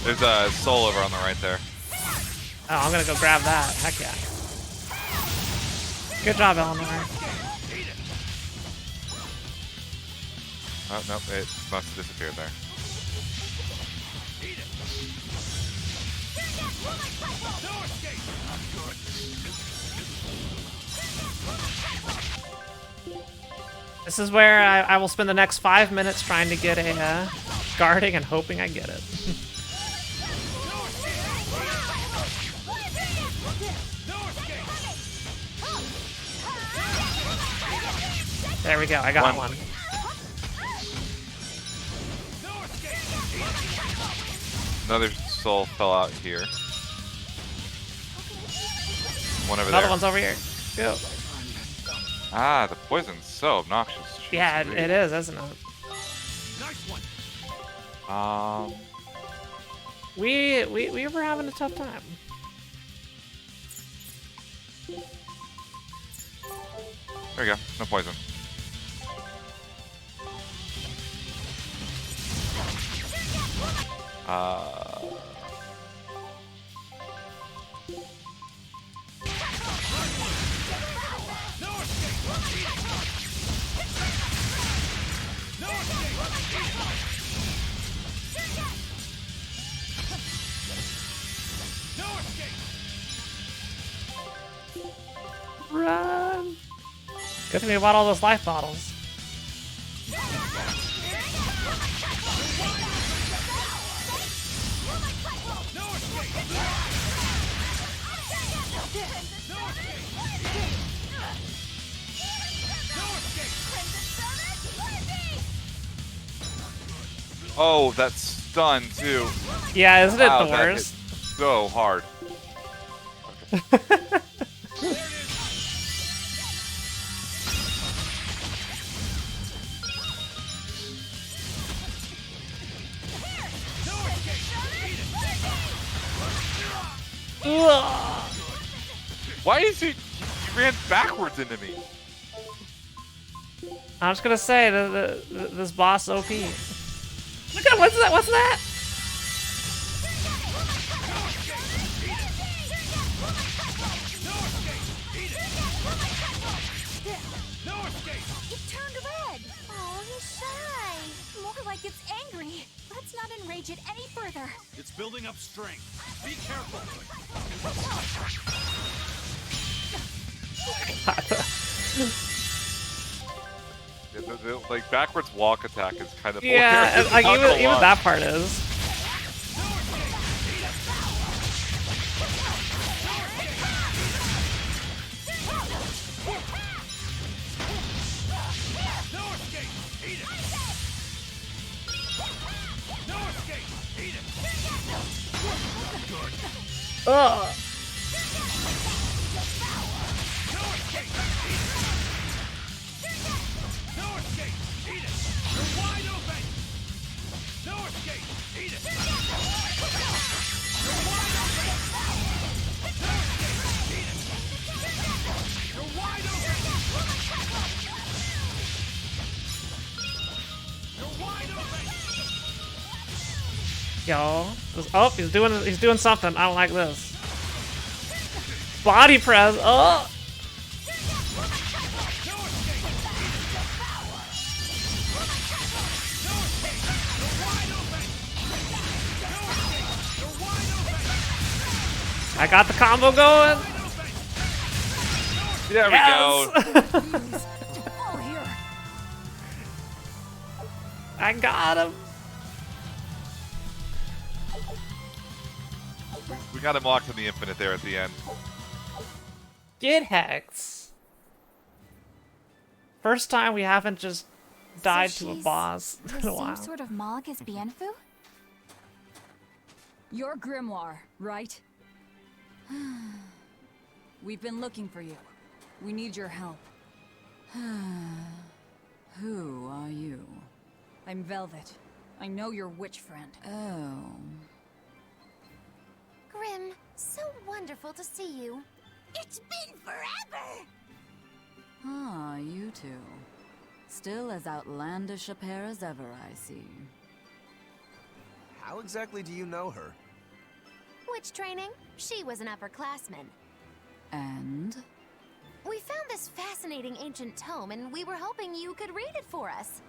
Speaker 2: There's a soul over on the right there.
Speaker 1: Oh, I'm gonna go grab that. Heck yeah. Good job, Eleanor.
Speaker 2: Oh, nope, it must have disappeared there.
Speaker 1: This is where I will spend the next 5 minutes trying to get a guarding and hoping I get it. There we go, I got one.
Speaker 2: Another soul fell out here. One over
Speaker 1: Another
Speaker 2: there.
Speaker 1: one's over here. Go.
Speaker 2: Ah, the poison's so obnoxious.
Speaker 1: Yeah, it is, isn't it? We were having a tough time.
Speaker 2: There we go. No poison.
Speaker 1: Run! Good thing we bought all those life bottles.
Speaker 2: Oh, that stun too.
Speaker 1: Yeah, isn't
Speaker 2: Wow,
Speaker 1: it the
Speaker 2: that hit
Speaker 1: worst?
Speaker 2: so hard. Why is he ran backwards into me?
Speaker 1: I'm just gonna say this boss OP. Look at what's that? What's that?
Speaker 8: It turned red. Oh, he's shy. More like it's angry. Let's not enrage it any further.
Speaker 10: It's building up strength. Be careful.
Speaker 2: Yeah, the like backwards walk attack is kind of
Speaker 1: Yeah,
Speaker 2: hilarious.
Speaker 1: like
Speaker 2: Not gonna
Speaker 1: even
Speaker 2: lie.
Speaker 1: that part is. Ugh. Yo, oh, he's doing something. I don't like this. Body press. Oh. I got the combo going.
Speaker 2: There we go.
Speaker 1: I got him.
Speaker 2: We got him locked in the infinite there at the end.
Speaker 1: Get Hex. First time we haven't just died to a boss in a
Speaker 8: Some
Speaker 1: while.
Speaker 8: sort of Malgus Bienfu?
Speaker 7: You're Grimoire, right? We've been looking for you. We need your help. Who are you? I'm Velvet. I know your witch friend. Oh.
Speaker 6: Grim, so wonderful to see you.
Speaker 5: It's been forever!
Speaker 7: Ah, you two. Still as outlandish a pair as ever, I see.
Speaker 12: How exactly do you know her?
Speaker 6: Witch training? She was an upperclassman.
Speaker 7: And?
Speaker 6: We found this fascinating ancient tome, and we were hoping you could read it for us.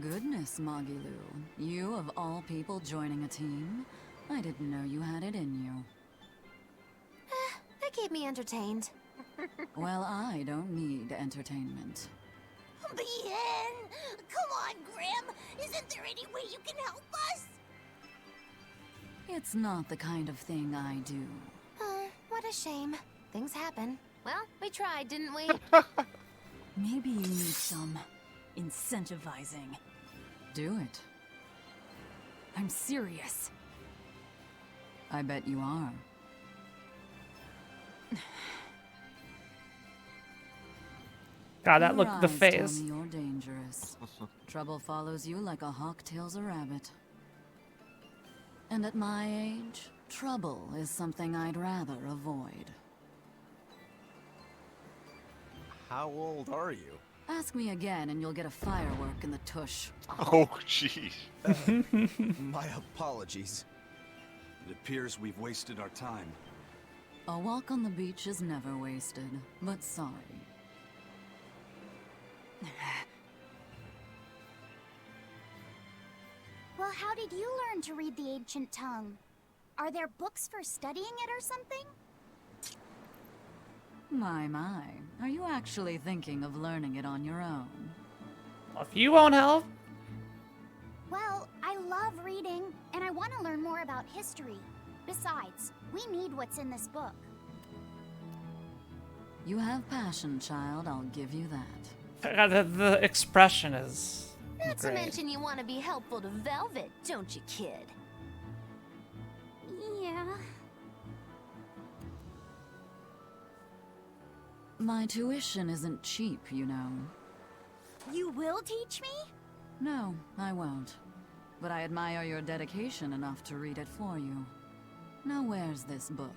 Speaker 7: Goodness, Magilu. You, of all people, joining a team? I didn't know you had it in you.
Speaker 6: That keep me entertained.
Speaker 7: Well, I don't need entertainment.
Speaker 5: Bien! Come on, Grim! Isn't there any way you can help us?
Speaker 7: It's not the kind of thing I do.
Speaker 6: Oh, what a shame. Things happen. Well, we tried, didn't we?
Speaker 7: Maybe you need some incentivizing. Do it. I'm serious. I bet you are.
Speaker 1: God, that
Speaker 7: Your
Speaker 1: look the
Speaker 7: eyes
Speaker 1: face.
Speaker 7: Tell me you're dangerous. Trouble follows you like a hawk tails a rabbit. And at my age, trouble is something I'd rather avoid.
Speaker 12: How old are you?
Speaker 7: Ask me again and you'll get a firework in the tush.
Speaker 2: Oh, jeez.
Speaker 12: My apologies.
Speaker 10: It appears we've wasted our time.
Speaker 7: A walk on the beach is never wasted, but sorry.
Speaker 5: Well, how did you learn to read the ancient tongue? Are there books for studying it or something?
Speaker 7: My. Are you actually thinking of learning it on your own?
Speaker 1: If you won't help.
Speaker 5: Well, I love reading, and I want to learn more about history. Besides, we need what's in this book.
Speaker 7: You have passion, child, I'll give you that.
Speaker 1: The expression is
Speaker 6: Not to
Speaker 1: Great.
Speaker 6: mention you want to be helpful to Velvet, don't you, kid?
Speaker 16: Yeah.
Speaker 7: My tuition isn't cheap, you know.
Speaker 5: You will teach me?
Speaker 7: No, I won't. But I admire your dedication enough to read it for you. Now where's this book?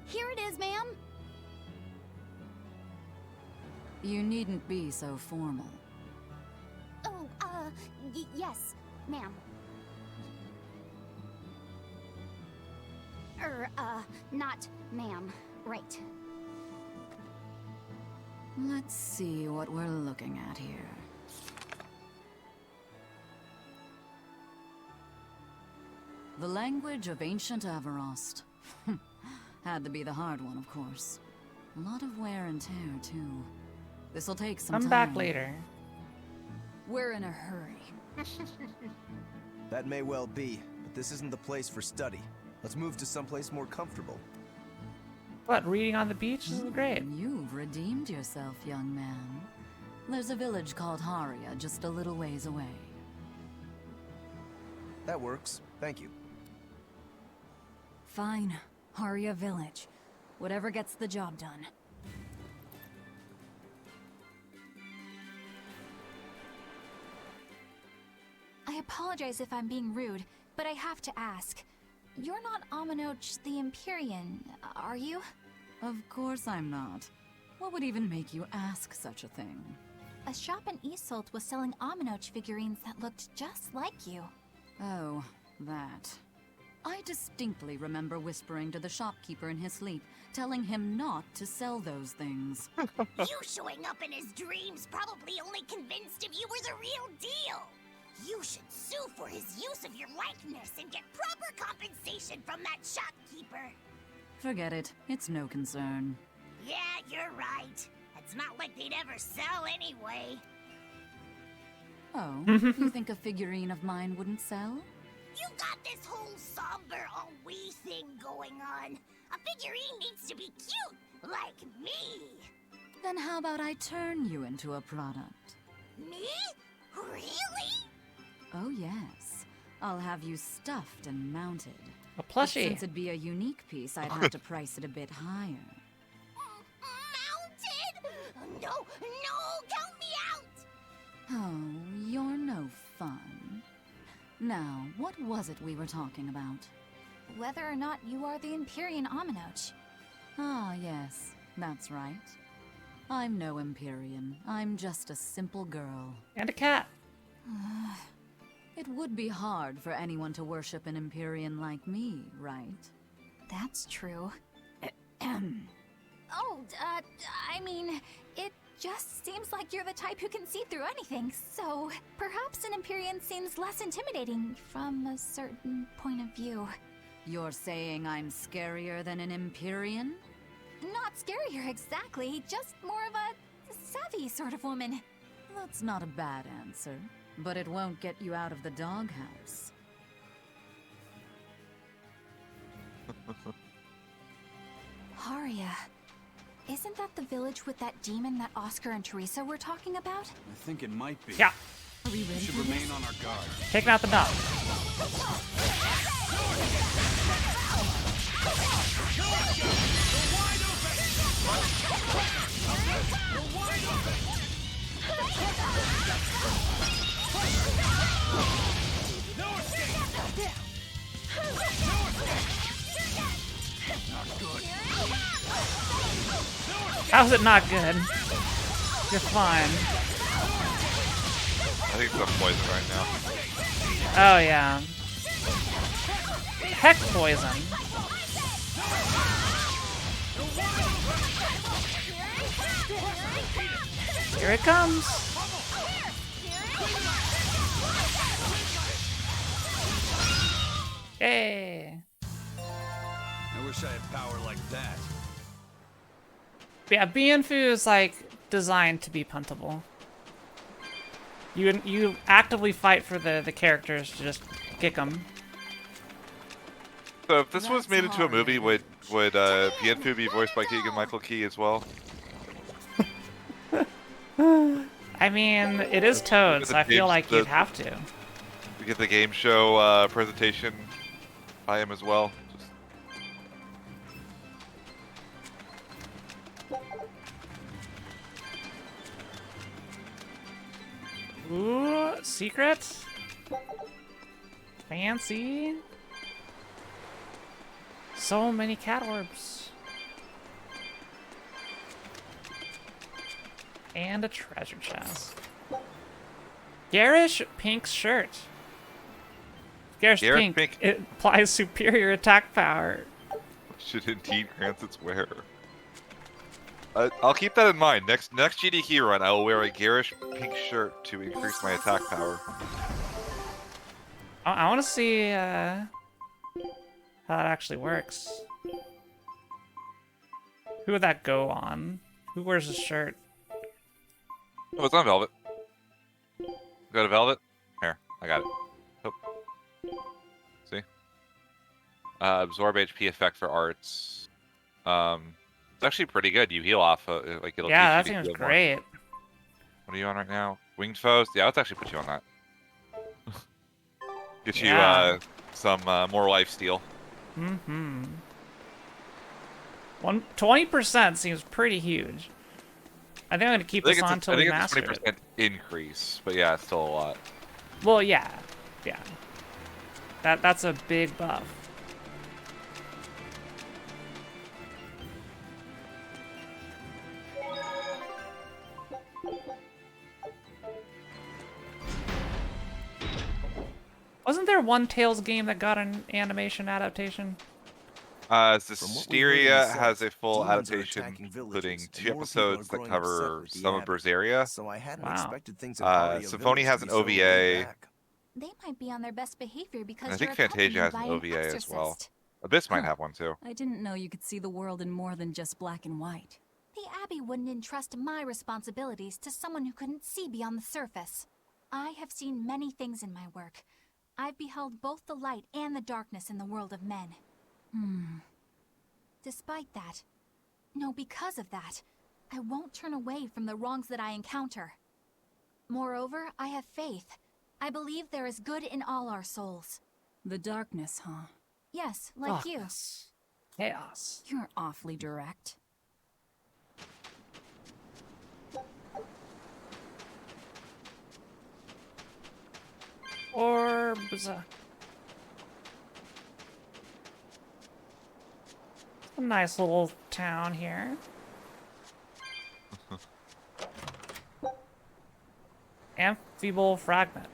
Speaker 5: Here it is, ma'am.
Speaker 7: You needn't be so formal.
Speaker 5: Oh, yes, ma'am. Not ma'am. Right.
Speaker 7: Let's see what we're looking at here. The language of ancient Avarost. Had to be the hard one, of course. A lot of wear and tear, too. This'll take some time.
Speaker 1: Come back later.
Speaker 7: We're in a hurry.
Speaker 12: That may well be, but this isn't the place for study. Let's move to someplace more comfortable.
Speaker 1: What, reading on the beach? This is great.
Speaker 7: You've redeemed yourself, young man. There's a village called Haria just a little ways away.
Speaker 12: That works. Thank you.
Speaker 7: Fine. Haria Village. Whatever gets the job done.
Speaker 8: I apologize if I'm being rude, but I have to ask. You're not Aminoch the Empyrean, are you?
Speaker 7: Of course I'm not. What would even make you ask such a thing?
Speaker 8: A shop in Isolt was selling Aminoch figurines that looked just like you.
Speaker 7: Oh, that. I distinctly remember whispering to the shopkeeper in his sleep, telling him not to sell those things.
Speaker 5: You showing up in his dreams probably only convinced him you were the real deal. You should sue for his use of your likeness and get proper compensation from that shopkeeper.
Speaker 7: Forget it. It's no concern.
Speaker 5: Yeah, you're right. It's not like they'd ever sell anyway.
Speaker 7: Oh, you think a figurine of mine wouldn't sell?
Speaker 5: You got this whole somber, oh-we thing going on. A figurine needs to be cute, like me.
Speaker 7: Then how about I turn you into a product?
Speaker 5: Me? Really?
Speaker 7: Oh yes. I'll have you stuffed and mounted.
Speaker 1: A
Speaker 7: But
Speaker 1: plushie.
Speaker 7: since it'd be a unique piece, I'd have to price it a bit higher.
Speaker 5: Mounted? No, count me out.
Speaker 7: Oh, you're no fun. Now, what was it we were talking about?
Speaker 8: Whether or not you are the Empyrean Aminoch.
Speaker 7: Ah, yes, that's right. I'm no Empyrean. I'm just a simple girl.
Speaker 1: And a cat.
Speaker 7: It would be hard for anyone to worship an Empyrean like me, right?
Speaker 8: That's true. Oh, I mean, it just seems like you're the type who can see through anything, so perhaps an Empyrean seems less intimidating from a certain point of view.
Speaker 7: You're saying I'm scarier than an Empyrean?
Speaker 8: Not scarier exactly, just more of a savvy sort of woman.
Speaker 7: That's not a bad answer, but it won't get you out of the doghouse.
Speaker 8: Haria. Isn't that the village with that demon that Oscar and Teresa were talking about?
Speaker 10: I think it might be.
Speaker 1: Yeah.
Speaker 8: Are we ready
Speaker 10: We should
Speaker 8: for
Speaker 10: remain
Speaker 8: this?
Speaker 10: on our guard.
Speaker 1: Taking out the dog. How's it not good? You're fine.
Speaker 2: I think it's a poison right now.
Speaker 1: Oh yeah. Heck poison. Here it comes. Yay.
Speaker 10: I wish I had power like that.
Speaker 1: Yeah, Bienfu is like designed to be puntable. You actively fight for the characters to just kick them.
Speaker 2: So if this was made into a movie, would Bienfu be voiced by Keegan-Michael Key as well?
Speaker 1: I mean, it is Toad, so I feel like you'd have to.
Speaker 2: We get the game show presentation by him as well.
Speaker 1: Ooh, secret? Fancy? So many cat orbs. And a treasure chest. Garish pink shirt. Garish pink. It applies superior attack power.
Speaker 2: Should indeed grant its wearer. I'll keep that in mind. Next GDQ run, I will wear a garish pink shirt to increase my attack power.
Speaker 1: I want to see how that actually works. Who would that go on? Who wears a shirt?
Speaker 2: Oh, it's on Velvet. Go to Velvet. Here, I got it. Oh. See? Absorb HP effect for arts. It's actually pretty good. You heal off. Like it'll.
Speaker 1: Yeah,
Speaker 2: teach
Speaker 1: that
Speaker 2: you to
Speaker 1: seems
Speaker 2: heal
Speaker 1: great.
Speaker 2: More. What are you on right now? Winged foes. Yeah, let's actually put you on that. Get you some more life steal.
Speaker 1: 20% seems pretty huge. I think I'm gonna keep this on until we master it.
Speaker 2: I think it's a 20% increase, but yeah, it's still a lot.
Speaker 1: Well, yeah. That's a big buff. Wasn't there one Tales game that got an animation adaptation?
Speaker 2: Systeria has a full adaptation, including 2 episodes that cover some of Berseria.
Speaker 12: So I hadn't expected things
Speaker 2: Symphony has an OVA.
Speaker 8: They might be on their best behavior because
Speaker 2: And I think
Speaker 8: you're
Speaker 2: Fantasia has an
Speaker 8: accompanied by
Speaker 2: OVA
Speaker 8: an
Speaker 2: as well.
Speaker 8: exorcist.
Speaker 2: Abyss might have one too.
Speaker 7: I didn't know you could see the world in more than just black and white.
Speaker 8: The Abbey wouldn't entrust my responsibilities to someone who couldn't see beyond the surface. I have seen many things in my work. I've beheld both the light and the darkness in the world of men. Despite that, no, because of that, I won't turn away from the wrongs that I encounter. Moreover, I have faith. I believe there is good in all our souls.
Speaker 7: The darkness, huh?
Speaker 8: Yes, like
Speaker 1: Darkness. Chaos.
Speaker 7: You're awfully direct.
Speaker 1: Orbs. A nice little town here. Amphibial fragment.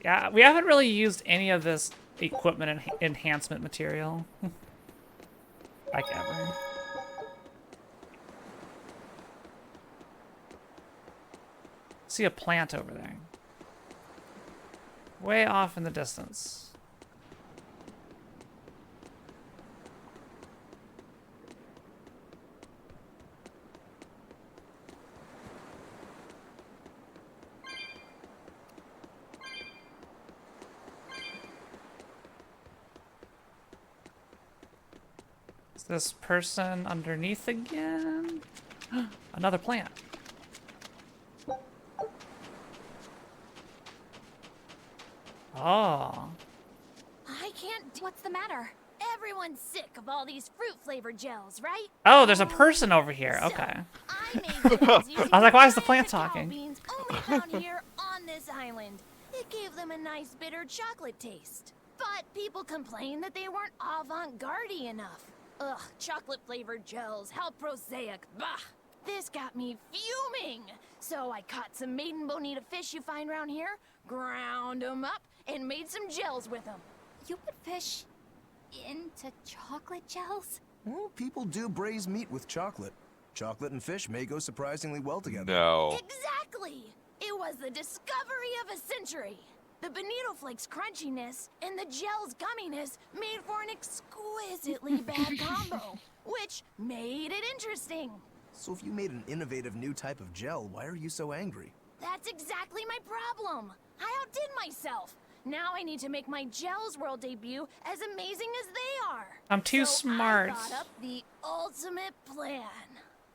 Speaker 1: Yeah, we haven't really used any of this equipment enhancement material. Like ever. See a plant over there. Way off in the distance. Is this person underneath again? Another plant. Oh.
Speaker 9: I can't. What's the matter? Everyone's sick of all these fruit-flavored gels, right?
Speaker 1: Oh, there's a person over here. Okay. I was like, why is the plant talking?
Speaker 9: Beans only found here on this island. It gave them a nice bitter chocolate taste. But people complained that they weren't avant-garde enough. Ugh, chocolate-flavored gels, how prosaic. Bah! This got me fuming. So I caught some maiden bonita fish you find around here, ground them up, and made some gels with them.
Speaker 8: You put fish into chocolate gels?
Speaker 12: Well, people do braise meat with chocolate. Chocolate and fish may go surprisingly well together.
Speaker 2: No.
Speaker 9: Exactly! It was the discovery of a century. The bonito flakes crunchiness and the gel's gumminess made for an exquisitely bad combo, which made it interesting.
Speaker 12: So if you made an innovative new type of gel, why are you so angry?
Speaker 9: That's exactly my problem. I outdid myself. Now I need to make my Gels World debut as amazing as they are.
Speaker 1: I'm too smart.
Speaker 9: I thought up the ultimate plan.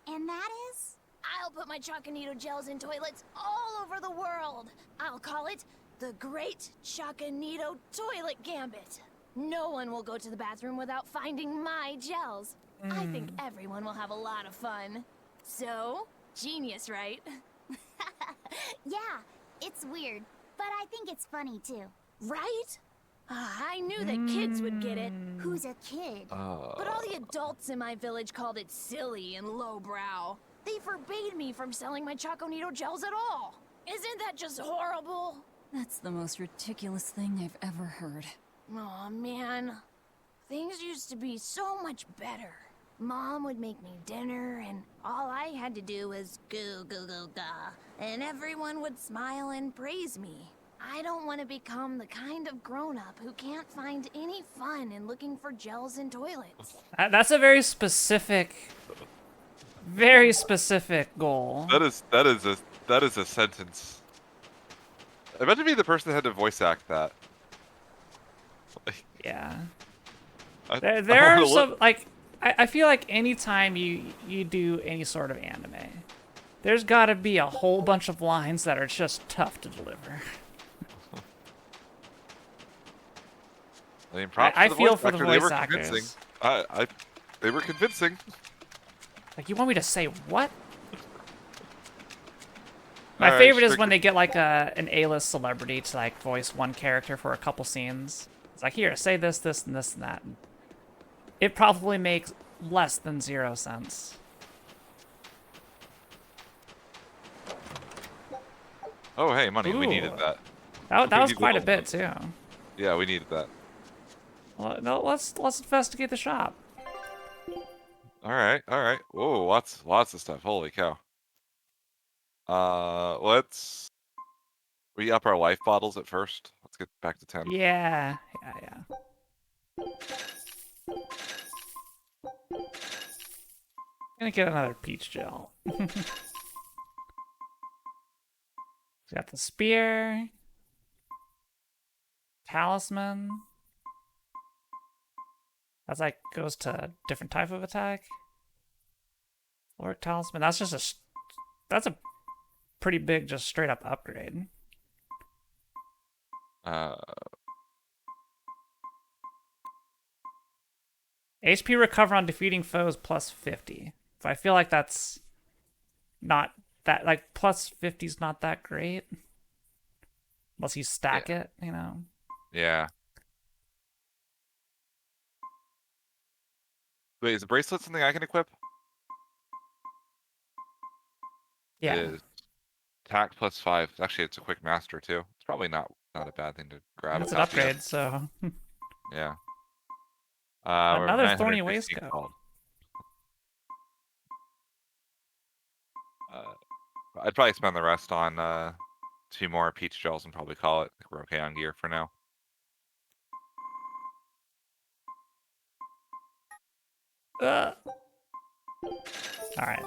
Speaker 5: And that is?
Speaker 9: I'll put my Chacanito gels in toilets all over the world. I'll call it the Great Chacanito Toilet Gambit. No one will go to the bathroom without finding my gels. I think everyone will have a lot of fun. So, genius, right?
Speaker 5: Yeah, it's weird, but I think it's funny too.
Speaker 9: Right? I knew that kids would get it.
Speaker 5: Who's a kid?
Speaker 9: But all the adults in my village called it silly and lowbrow. They forbade me from selling my Chaconito gels at all. Isn't that just horrible?
Speaker 7: That's the most ridiculous thing I've ever heard.
Speaker 9: Aw, man. Things used to be so much better. Mom would make me dinner, and all I had to do was goo goo goo ga, and everyone would smile and praise me. I don't want to become the kind of grown-up who can't find any fun in looking for gels in toilets.
Speaker 1: That's a very specific goal.
Speaker 2: That is a sentence. Imagine being the person that had to voice act that.
Speaker 1: Yeah. There are some, like, I feel like anytime you do any sort of anime, there's got to be a whole bunch of lines that are just tough to deliver.
Speaker 2: I mean, props
Speaker 1: I
Speaker 2: to the
Speaker 1: feel
Speaker 2: voice
Speaker 1: for the
Speaker 2: actor.
Speaker 1: voice
Speaker 2: They were
Speaker 1: actors.
Speaker 2: convincing. They were convincing.
Speaker 1: Like, you want me to say what? My
Speaker 2: Alright,
Speaker 1: favorite is when they get like an A-list celebrity to like voice one character for a couple scenes. It's like, here, say this, this, and this, and that. It probably makes less than 0 cents.
Speaker 2: Oh, hey, money. We needed
Speaker 1: Ooh.
Speaker 2: that.
Speaker 1: That was quite a bit too.
Speaker 2: Yeah, we needed that.
Speaker 1: Well, no, let's investigate the shop.
Speaker 2: All right. Whoa, lots of stuff. Holy cow. Let's we up our life bottles at first. Let's get back to 10.
Speaker 1: Yeah. Gonna get another peach gel. Got the spear, talisman. That's like goes to a different type of attack. Or talisman. That's a pretty big, just straight up upgrade. HP recover on defeating foes plus 50. So I feel like that's not that, like, plus 50's not that great. Unless you stack it, you know?
Speaker 2: Yeah. Wait, is the bracelet something I can equip?
Speaker 1: Yeah.
Speaker 2: It is. Attack plus 5. Actually, it's a quick master too. It's probably not a bad thing to grab.
Speaker 1: It's an upgrade, so.
Speaker 2: Yeah.
Speaker 1: Another thorny waistcoat.
Speaker 2: I'd probably spend the rest on 2 more peach gels and probably call it. I think we're okay on gear for now.
Speaker 1: All right.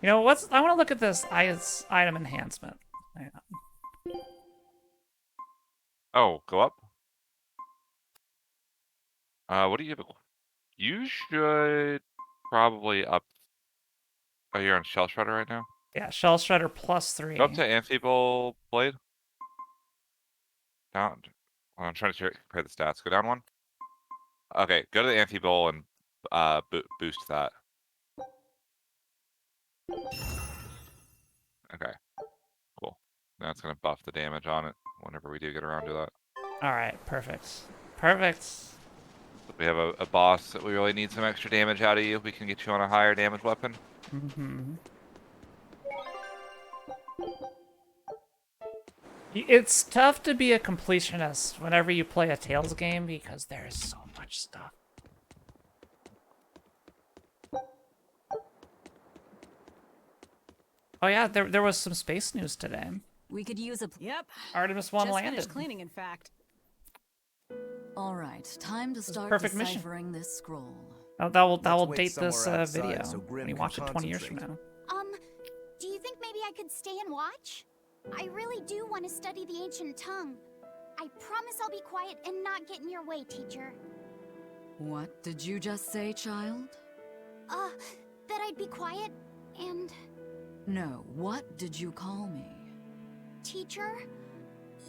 Speaker 1: You know what's? I want to look at this item enhancement. Hang on.
Speaker 2: Oh, go up. What do you have? You should probably up. Oh, you're on Shell Shredder right now?
Speaker 1: Yeah, Shell Shredder plus 3.
Speaker 2: Go up to Amphibole Blade. Down. I'm trying to compare the stats. Go down 1. Okay, go to the Amphibole and boost that. Okay, cool. Now it's going to buff the damage on it whenever we do get around to that.
Speaker 1: Alright, perfect.
Speaker 2: If we have a boss that we really need some extra damage out of you, we can get you on a higher damage weapon.
Speaker 1: Mm-hmm. It's tough to be a completionist whenever you play a Tales game because there is so much stuff. Oh yeah, there was some space news today.
Speaker 7: We could use a...
Speaker 8: Yep.
Speaker 1: Artemis 1
Speaker 8: Just
Speaker 1: landed.
Speaker 8: finished cleaning, in fact.
Speaker 7: All right, time to start
Speaker 1: perfect mission.
Speaker 7: deciphering this scroll.
Speaker 1: Oh, that will
Speaker 12: Let's
Speaker 1: date
Speaker 12: wait
Speaker 1: this
Speaker 12: somewhere outside
Speaker 1: video
Speaker 12: so Grim
Speaker 1: when you
Speaker 12: can
Speaker 1: watch it 20 years from
Speaker 12: concentrate.
Speaker 1: now.
Speaker 5: Do you think maybe I could stay and watch? I really do want to study the ancient tongue. I promise I'll be quiet and not get in your way, teacher.
Speaker 7: What did you just say, child?
Speaker 5: That I'd be quiet And...
Speaker 7: No, what did you call me?
Speaker 5: Teacher?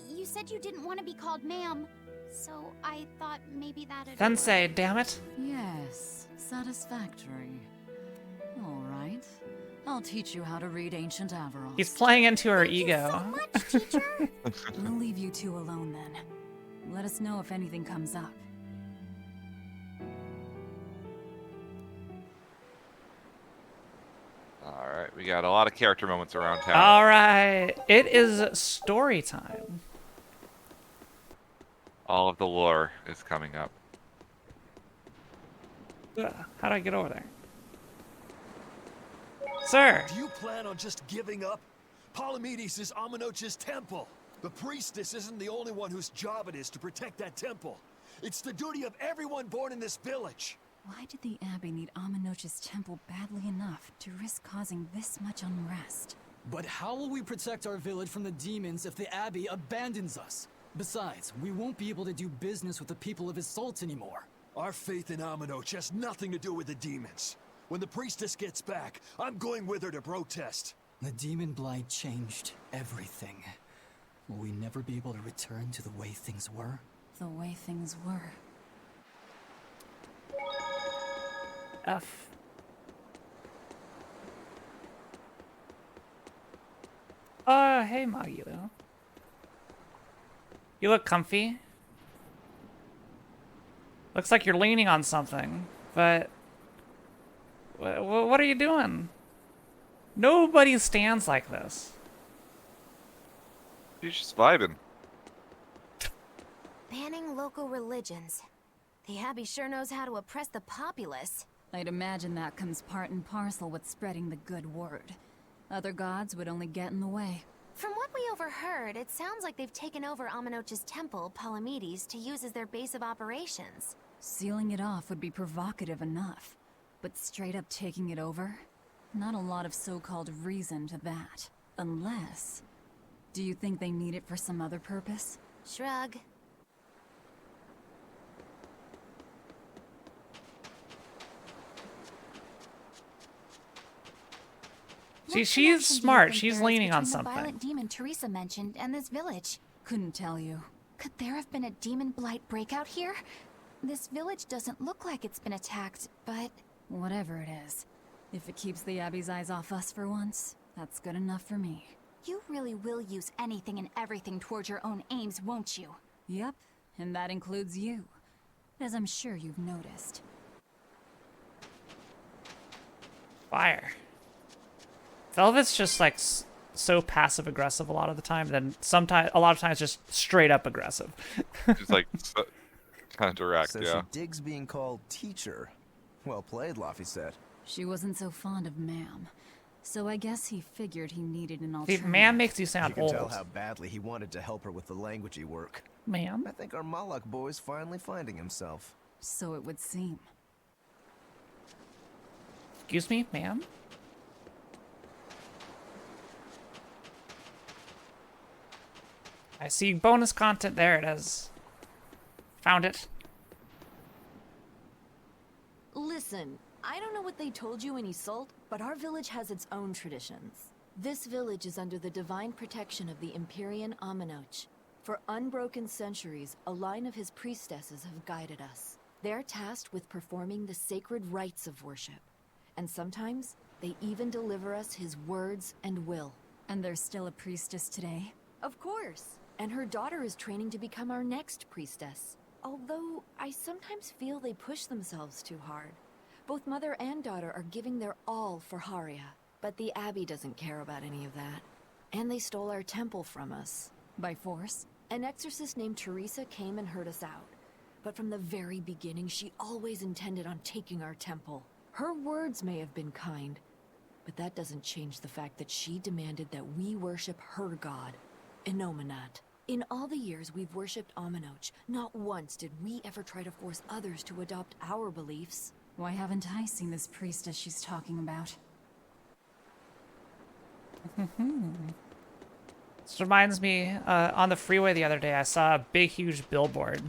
Speaker 5: You said you didn't want to be called ma'am, so I thought maybe that'd...
Speaker 1: Sensei, damn it.
Speaker 7: Yes, satisfactory. All right. I'll teach you how to read ancient Averroes.
Speaker 1: He's playing into her ego.
Speaker 5: So much, teacher.
Speaker 7: We'll leave you two alone then. Let us know if anything comes up.
Speaker 2: Alright, we got a lot of character moments around town.
Speaker 1: Alright, it is story time.
Speaker 2: All of the lore is coming up.
Speaker 1: How do I get over there? Sir!
Speaker 3: Do you plan on just giving up? Palamedes is Amenoch's temple. The priestess isn't the only one whose job it is to protect that temple. It's the duty of everyone born in this village.
Speaker 7: Why did the Abbey need Amenoch's temple badly enough to risk causing this much unrest?
Speaker 20: But how will we protect our village from the demons if the Abbey abandons us? Besides, we won't be able to do business with the people of Isolt anymore.
Speaker 3: Our faith in Amenoch has nothing to do with the demons. When the priestess gets back, I'm going with her to protest.
Speaker 20: The demon blight changed everything. Will we never be able to return to the way things were?
Speaker 7: The way things were.
Speaker 1: F. Oh, hey, Magilo. You look comfy. Looks like you're leaning on something, but... What are you doing? Nobody stands like this.
Speaker 2: He's just vibing.
Speaker 6: Banning local religions. The Abbey sure knows how to oppress the populace.
Speaker 7: I'd imagine that comes part and parcel with spreading the good word. Other gods would only get in the way.
Speaker 6: From what we overheard, it sounds like they've taken over Amenoch's temple, Palamedes, to use as their base of operations.
Speaker 7: Sealing it off would be provocative enough. But straight up taking it over? Not a lot of so-called reason to that. Unless... Do you think they need it for some other purpose?
Speaker 6: Shrug.
Speaker 1: See, she's smart. She's leaning on something.
Speaker 8: The violent demon Teresa mentioned and this village.
Speaker 7: Couldn't tell you.
Speaker 8: Could there have been a demon blight breakout here? This village doesn't look like it's been attacked, but...
Speaker 7: Whatever it is. If it keeps the Abbey's eyes off us for once, that's good enough for me.
Speaker 8: You really will use anything and everything towards your own aims, won't you?
Speaker 7: Yep, and that includes you. As I'm sure you've noticed.
Speaker 1: Fire. Velvet's just like so passive aggressive a lot of the time, then a lot of times just straight up aggressive.
Speaker 2: Just like so, kind of direct,
Speaker 12: so
Speaker 2: yeah.
Speaker 12: She digs being called teacher. Well played, Laffy said.
Speaker 7: She wasn't so fond of ma'am, so I guess he figured he needed an alternative.
Speaker 1: See, ma'am makes you sound
Speaker 12: you
Speaker 1: old.
Speaker 12: can tell how badly he wanted to help her with the languagey work.
Speaker 1: Ma'am?
Speaker 12: I think our Malak boy's finally finding himself.
Speaker 7: So it would seem.
Speaker 1: Excuse me, ma'am? I see bonus content. There it is. Found it.
Speaker 22: Listen, I don't know what they told you in Isolt, but our village has its own traditions. This village is under the divine protection of the Empyrean Amenoch. For unbroken centuries, a line of his priestesses have guided us. They're tasked with performing the sacred rites of worship. And sometimes, they even deliver us his words and will.
Speaker 7: And there's still a priestess today?
Speaker 22: Of course. And her daughter is training to become our next priestess. Although, I sometimes feel they push themselves too hard. Both mother and daughter are giving their all for Haria. But the Abbey doesn't care about any of that. And they stole our temple from us.
Speaker 7: By force?
Speaker 22: An exorcist named Teresa came and heard us out. But from the very beginning, she always intended on taking our temple. Her words may have been kind, but that doesn't change the fact that she demanded that we worship her god, Inominat. In all the years we've worshipped Amenoch, not once did we ever try to force others to adopt our beliefs.
Speaker 7: Why haven't I seen this priestess she's talking about?
Speaker 1: This reminds me, on the freeway the other day, I saw a big, huge billboard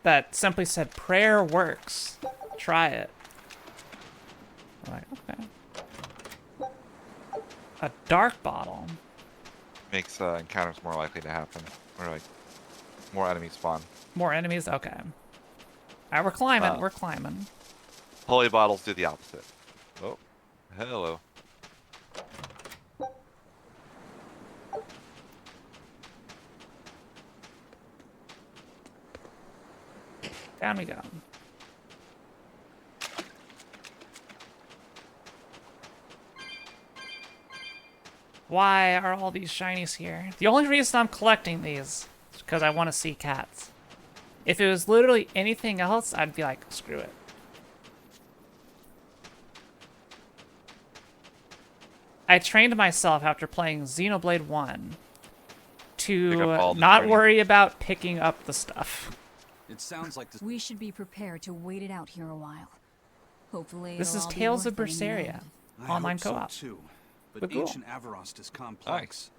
Speaker 1: that simply said, "Prayer works. Try it." I'm like, okay. A dark bottle.
Speaker 2: Makes encounters more likely to happen, or like more enemies spawn.
Speaker 1: More enemies? Okay. Alright, we're climbing. We're climbing.
Speaker 2: Holy bottles do the opposite. Oh, hello.
Speaker 1: Down we go. Why are all these shinies here? The only reason I'm collecting these is because I want to see cats. If it was literally anything else, I'd be like, screw it. I trained myself after playing Xenoblade 1 to not worry about picking up the stuff.
Speaker 10: It sounds like
Speaker 7: We should be prepared to wait it out here a while. Hopefully,
Speaker 1: This
Speaker 7: it'll
Speaker 1: is
Speaker 7: all be
Speaker 1: Tales of
Speaker 7: worth it in the
Speaker 1: Berseria.
Speaker 7: end.
Speaker 1: Online
Speaker 10: so
Speaker 1: co-op.
Speaker 10: too, but
Speaker 1: But cool.
Speaker 10: ancient Avarost is complex.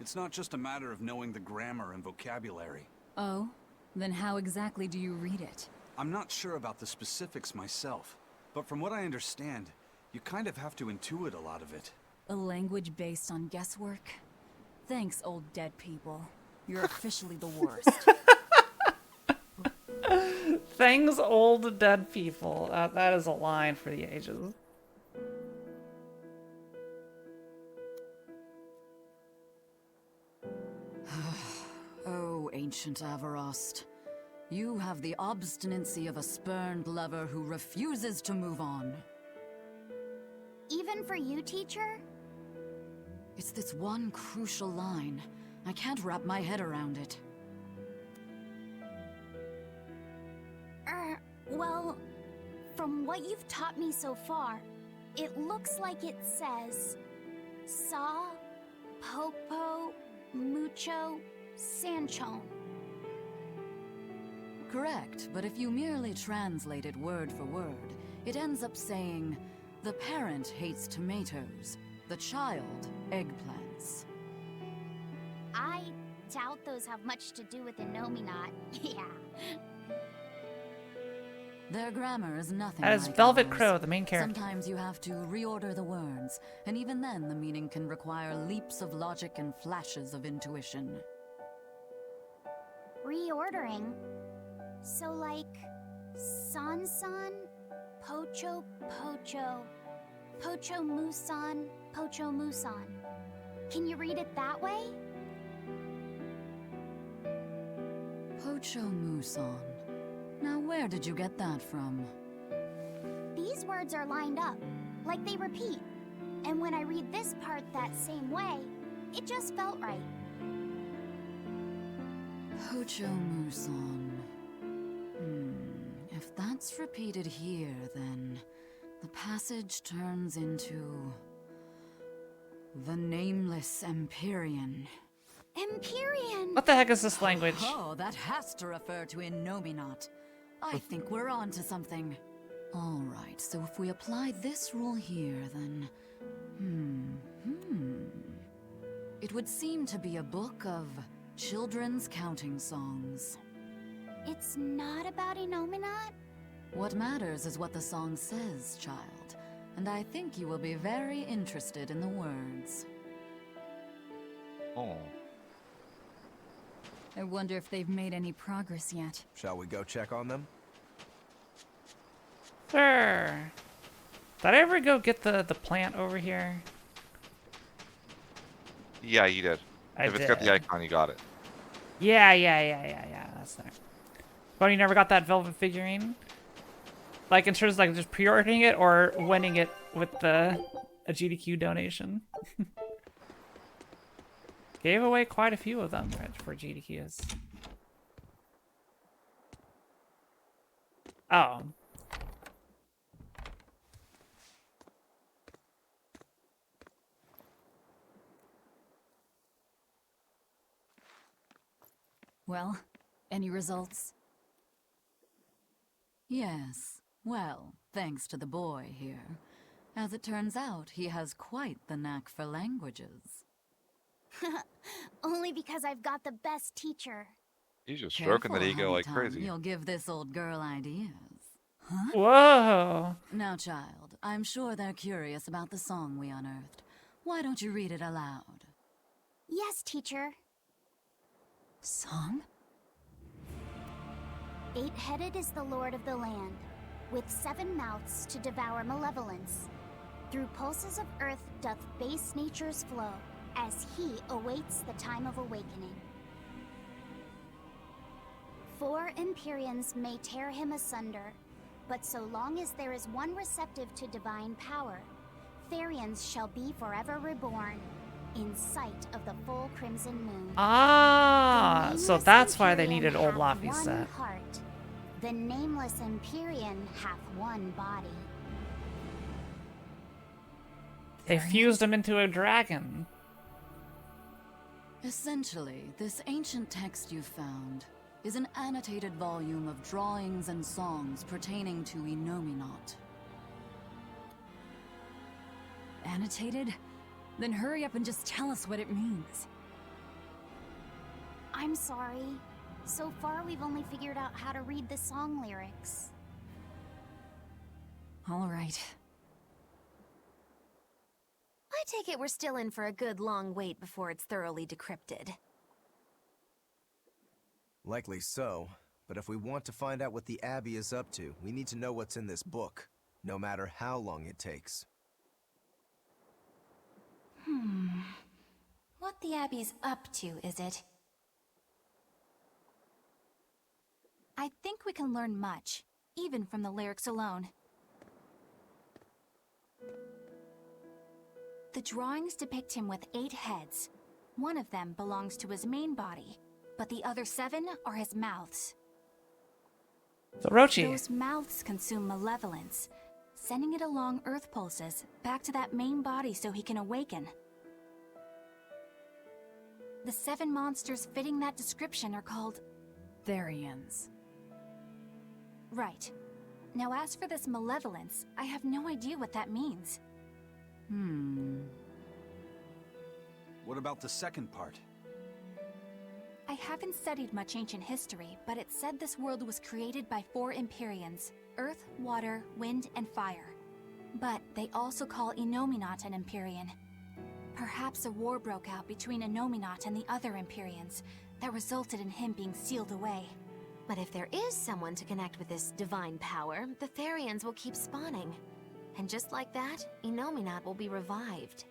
Speaker 10: It's not just a matter of knowing the grammar and vocabulary.
Speaker 7: Oh? Then how exactly do you read it?
Speaker 10: I'm not sure about the specifics myself, but from what I understand, you kind of have to intuit a lot of it.
Speaker 7: A language based on guesswork? Thanks, old dead people. You're officially the worst.
Speaker 1: Thanks, old dead people. That is a line for the ages.
Speaker 20: Oh, ancient Avarost. You have the obstinacy of a spurned lover who refuses to move on.
Speaker 5: Even for you, teacher?
Speaker 20: It's this one crucial line. I can't wrap my head around it.
Speaker 5: Well, from what you've taught me so far, it looks like it says Sa, Popo, Mucho, Sanchon.
Speaker 20: Correct, but if you merely translate it word for word, it ends up saying, the parent hates tomatoes, the child eggplants.
Speaker 5: I doubt those have much to do with Innominat. Yeah.
Speaker 20: Their grammar is nothing
Speaker 1: That is
Speaker 20: like
Speaker 1: Velvet
Speaker 20: ours.
Speaker 1: Crow, the main character.
Speaker 20: Sometimes you have to reorder the words, and even then the meaning can require leaps of logic and flashes of intuition.
Speaker 5: Reordering? So like, San-san, Pocho Pocho, Pocho Musan, Pocho Musan. Can you read it that way?
Speaker 20: Pocho Muson. Now where did you get that from?
Speaker 5: These words are lined up, like they repeat. And when I read this part that same way, it just felt right.
Speaker 20: Pocho Muson. If that's repeated here, then the passage turns into the Nameless Empyrean.
Speaker 5: Empyrean!
Speaker 1: What the heck is this language?
Speaker 20: Oh, that has to refer to Innominat. I think we're on to something. Alright, so if we apply this rule here, then... It would seem to be a book of children's counting songs.
Speaker 5: It's not about Innominat?
Speaker 20: What matters is what the song says, child. And I think you will be very interested in the words.
Speaker 2: Oh.
Speaker 7: I wonder if they've made any progress yet.
Speaker 12: Shall we go check on them?
Speaker 1: Sure. Did I ever go get the plant over here?
Speaker 2: Yeah, you did. If it's got the icon, you got it.
Speaker 1: Yeah. That's there. But you never got that velvet figurine? Like in terms of like just pre-ordering it or winning it with a GDQ donation? Gave away quite a few of them for GDQs. Oh.
Speaker 7: Well, any results?
Speaker 20: Yes. Well, thanks to the boy here. As it turns out, he has quite the knack for languages.
Speaker 5: Only because I've got the best teacher.
Speaker 2: He's just stroking that ego like
Speaker 20: Tom,
Speaker 2: crazy.
Speaker 20: You'll give this old girl ideas. Huh?
Speaker 1: Whoa!
Speaker 20: Now, child, I'm sure they're curious about the song we unearthed.
Speaker 7: Why don't you read it aloud?
Speaker 5: Yes, teacher.
Speaker 7: Song?
Speaker 5: 8-headed is the lord of the land, with 7 mouths to devour malevolence. Through pulses of earth doth base nature's flow, as he awaits the time of awakening. 4 Empyreans may tear him asunder, but so long as there is one receptive to divine power, Therians shall be forever reborn, in sight of the full crimson moon.
Speaker 1: Ah, so that's why they
Speaker 5: Empyrean
Speaker 1: needed old
Speaker 5: hath
Speaker 1: Laffy
Speaker 5: one
Speaker 1: set.
Speaker 5: heart. The nameless Empyrean hath one body.
Speaker 1: They fused him into a dragon.
Speaker 7: Essentially, this ancient text you found is an annotated volume of drawings and songs pertaining to Enominat. Annotated? Then hurry up and just tell us what it means.
Speaker 5: I'm sorry. So far, we've only figured out how to read the song lyrics.
Speaker 7: All right.
Speaker 6: I take it we're still in for a good long wait before it's thoroughly decrypted.
Speaker 12: Likely so, but if we want to find out what the Abbey is up to, we need to know what's in this book, no matter how long it takes.
Speaker 8: What the Abbey's up to, is it? I think we can learn much, even from the lyrics alone. The drawings depict him with 8 heads. One of them belongs to his main body, but the other 7 are his mouths.
Speaker 1: So Rochi.
Speaker 8: Those mouths consume malevolence, sending it along earth pulses back to that main body so he can awaken. The 7 monsters fitting that description are called
Speaker 7: Therians.
Speaker 8: Right. Now as for this malevolence, I have no idea what that means.
Speaker 10: What about the second part?
Speaker 8: I haven't studied much ancient history, but it said this world was created by 4 Empyreans: Earth, Water, Wind, and Fire. But they also call Enominat an Empyrean. Perhaps a war broke out between Enominat and the other Empyreans that resulted in him being sealed away.
Speaker 6: But if there is someone to connect with this divine power, the Therians will keep spawning. And just like that, Enominat will be revived.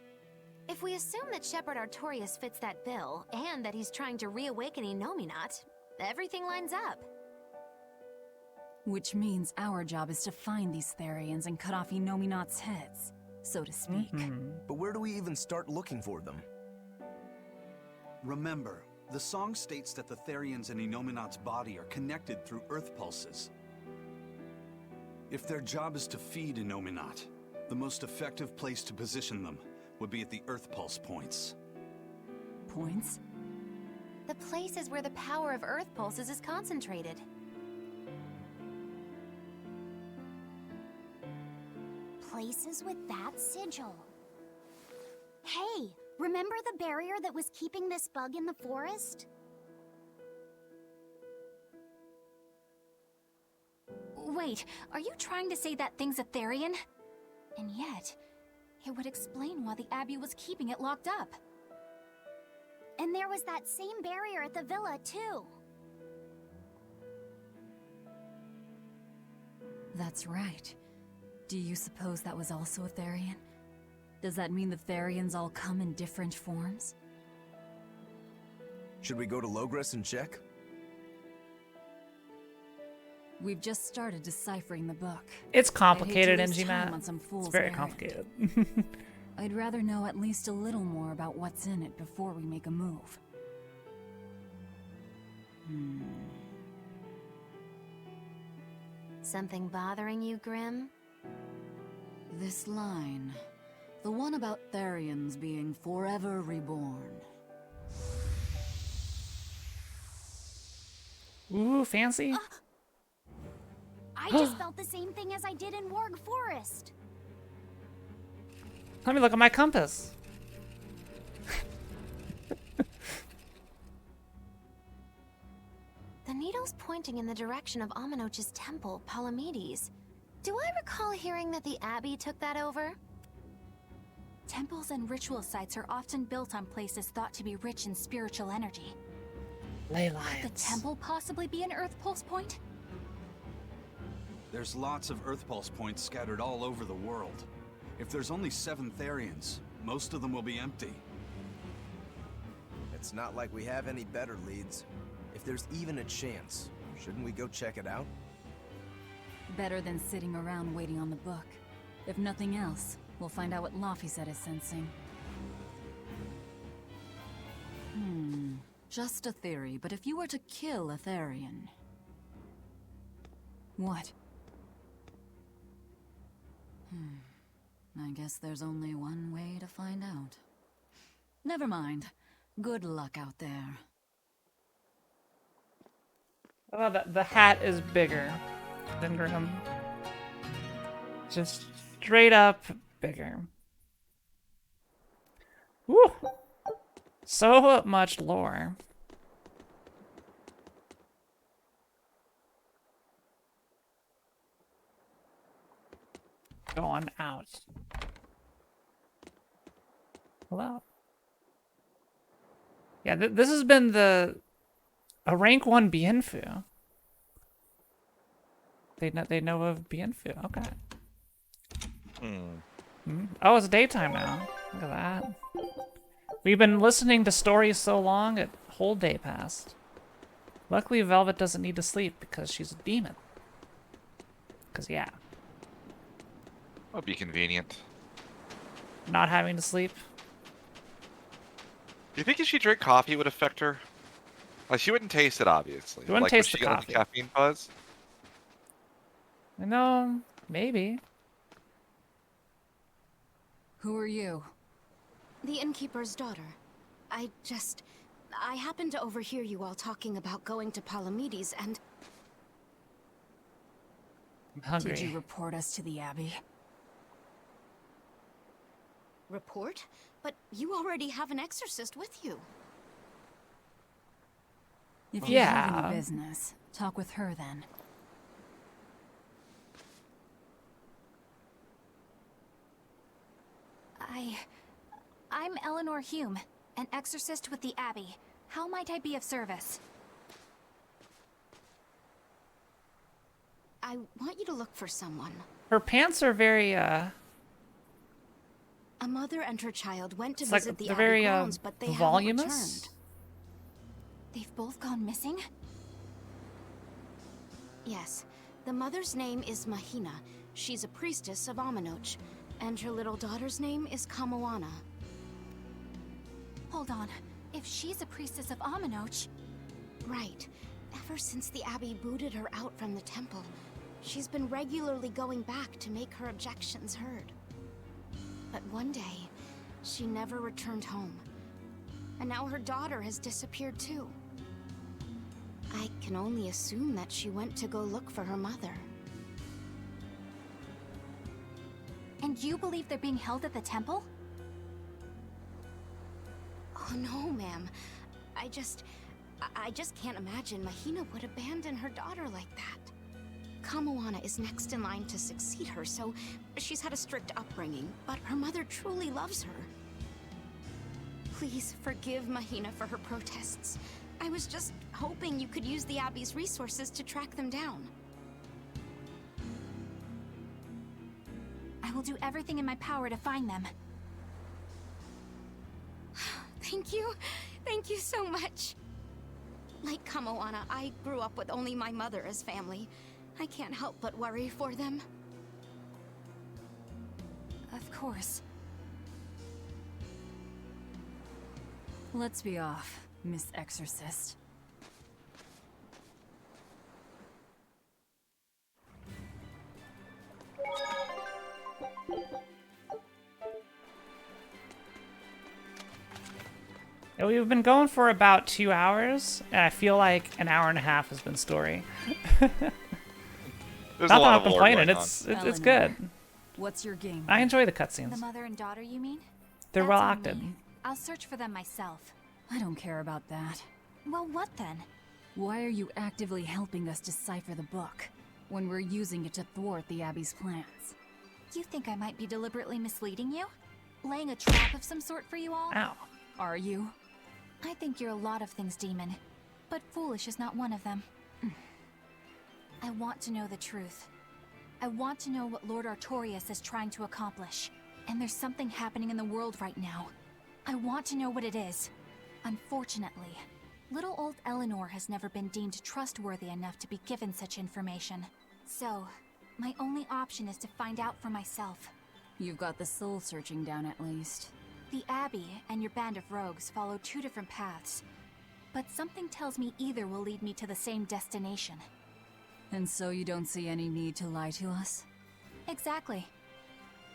Speaker 6: If we assume that Shepherd Artorius fits that bill, and that he's trying to reawaken Enominat, everything lines up.
Speaker 7: Which means our job is to find these Therians and cut off Enominat's heads, so to speak.
Speaker 12: But where do we even start looking for them?
Speaker 10: Remember, the song states that the Therians in Enominat's body are connected through earth pulses. If their job is to feed Enominat, the most effective place to position them would be at the earth pulse points.
Speaker 7: Points?
Speaker 6: The places where the power of earth pulses is concentrated.
Speaker 5: Places with that sigil. Hey, remember the barrier that was keeping this bug in the forest?
Speaker 8: Wait, are you trying to say that thing's a Therian? And yet, it would explain why the Abbey was keeping it locked up.
Speaker 5: And there was that same barrier at the villa, too.
Speaker 7: That's right. Do you suppose that was also a Therian? Does that mean the Therians all come in different forms?
Speaker 12: Should we go to Logres and check?
Speaker 7: We've just started deciphering the book.
Speaker 1: It's complicated,
Speaker 7: I'd hate to waste
Speaker 1: NG
Speaker 7: time
Speaker 1: Matt.
Speaker 7: on some fool's
Speaker 1: It's very
Speaker 7: errand.
Speaker 1: complicated.
Speaker 7: I'd rather know at least a little more about what's in it before we make a move.
Speaker 6: Something bothering you, Grim?
Speaker 7: This line. The one about Therians being forever reborn.
Speaker 1: Ooh, fancy.
Speaker 5: I just felt the same thing as I did in Warg Forest.
Speaker 1: Let me look at my compass.
Speaker 6: The needle's pointing in the direction of Amenoch's temple, Palamedes. Do I recall hearing that the Abbey took that over?
Speaker 8: Temples and ritual sites are often built on places thought to be rich in spiritual energy.
Speaker 1: Ley
Speaker 8: Could the
Speaker 1: lines.
Speaker 8: temple possibly be an Earth Pulse point?
Speaker 10: There's lots of Earth Pulse points scattered all over the world. If there's only 7 Therians, most of them will be empty.
Speaker 12: It's not like we have any better leads. If there's even a chance, shouldn't we go check it out?
Speaker 7: Better than sitting around waiting on the book. If nothing else, we'll find out what Laphicet is sensing. Just a theory, but if you were to kill a Therian... What? I guess there's only one way to find out. Never mind. Good luck out there.
Speaker 1: Oh, the hat is bigger than Grim. Just straight up bigger. Woo! So much lore. Going out. Hello. Yeah, this has been a rank 1 Bienfu. They know of Bienfu. Okay. Oh, it's daytime now. Look at that. We've been listening to stories so long, a whole day passed. Luckily, Velvet doesn't need to sleep because she's a demon. Because, yeah.
Speaker 2: That'd be convenient.
Speaker 1: Not having to sleep.
Speaker 2: Do you think if she drank coffee it would affect her? Like, she wouldn't taste it, obviously.
Speaker 1: She wouldn't
Speaker 2: like,
Speaker 1: taste
Speaker 2: would
Speaker 1: the
Speaker 2: she get
Speaker 1: coffee.
Speaker 2: The caffeine buzz?
Speaker 1: No, maybe.
Speaker 7: Who are you?
Speaker 13: The innkeeper's daughter. I happened to overhear you all talking about going to Palamedes and...
Speaker 1: I'm hungry.
Speaker 7: Did you report us to the Abbey?
Speaker 13: Report? But you already have an exorcist with you.
Speaker 7: If you have any business, talk with her then.
Speaker 8: I'm Eleanor Hume, an exorcist with the Abbey. How might I be of service?
Speaker 13: I want you to look for someone.
Speaker 1: Her pants are very,
Speaker 13: A mother and her child went to
Speaker 1: it's
Speaker 13: visit
Speaker 1: like
Speaker 13: the
Speaker 1: they're
Speaker 13: Abbey
Speaker 1: very,
Speaker 13: grounds, but they haven't
Speaker 1: voluminous.
Speaker 13: returned.
Speaker 8: They've both gone missing?
Speaker 13: Yes. The mother's name is Mahina. She's a priestess of Aminoch. And her little daughter's name is Kamoana.
Speaker 8: Hold on. If she's a priestess of Aminoch...
Speaker 13: Right. Ever since the Abbey booted her out from the temple, she's been regularly going back to make her objections heard. But one day, she never returned home. And now her daughter has disappeared too. I can only assume that she went to go look for her mother.
Speaker 8: And you believe they're being held at the temple?
Speaker 13: Oh no, ma'am. I just can't imagine Mahina would abandon her daughter like that. Kamoana is next in line to succeed her, so she's had a strict upbringing, but her mother truly loves her. Please forgive Mahina for her protests. I was just hoping you could use the Abbey's resources to track them down.
Speaker 8: I will do everything in my power to find them.
Speaker 13: Thank you. Thank you so much. Like Kamoana, I grew up with only my mother as family. I can't help but worry for them.
Speaker 8: Of course.
Speaker 7: Let's be off, Miss Exorcist.
Speaker 1: Yeah, we've been going for about 2 hours, and I feel like an hour and a half has been story.
Speaker 2: There's
Speaker 1: Not
Speaker 2: a lot
Speaker 1: that I'm
Speaker 2: of lore
Speaker 1: complaining,
Speaker 2: going
Speaker 1: it's
Speaker 2: on.
Speaker 1: it's good.
Speaker 7: What's your game?
Speaker 1: I enjoy the
Speaker 8: The
Speaker 1: cutscenes.
Speaker 8: mother and daughter, you mean?
Speaker 1: They're
Speaker 8: That's
Speaker 1: well
Speaker 8: on
Speaker 1: acted.
Speaker 8: me. I'll search for them myself.
Speaker 7: I don't care about that.
Speaker 8: Well, what then?
Speaker 7: Why are you actively helping us decipher the book, when we're using it to thwart the Abbey's plans?
Speaker 8: You think I might be deliberately misleading you? laying a trap of some sort for you all?
Speaker 1: Ow.
Speaker 8: Are you? I think you're a lot of things, Demon. But foolish is not one of them. I want to know the truth. I want to know what Lord Artorias is trying to accomplish. And there's something happening in the world right now. I want to know what it is. Unfortunately, little old Eleanor has never been deemed trustworthy enough to be given such information. So, my only option is to find out for myself.
Speaker 7: You've got the soul searching down at least.
Speaker 8: The Abbey and your band of rogues follow two different paths. But something tells me either will lead me to the same destination.
Speaker 7: And so you don't see any need to lie to us?
Speaker 8: Exactly.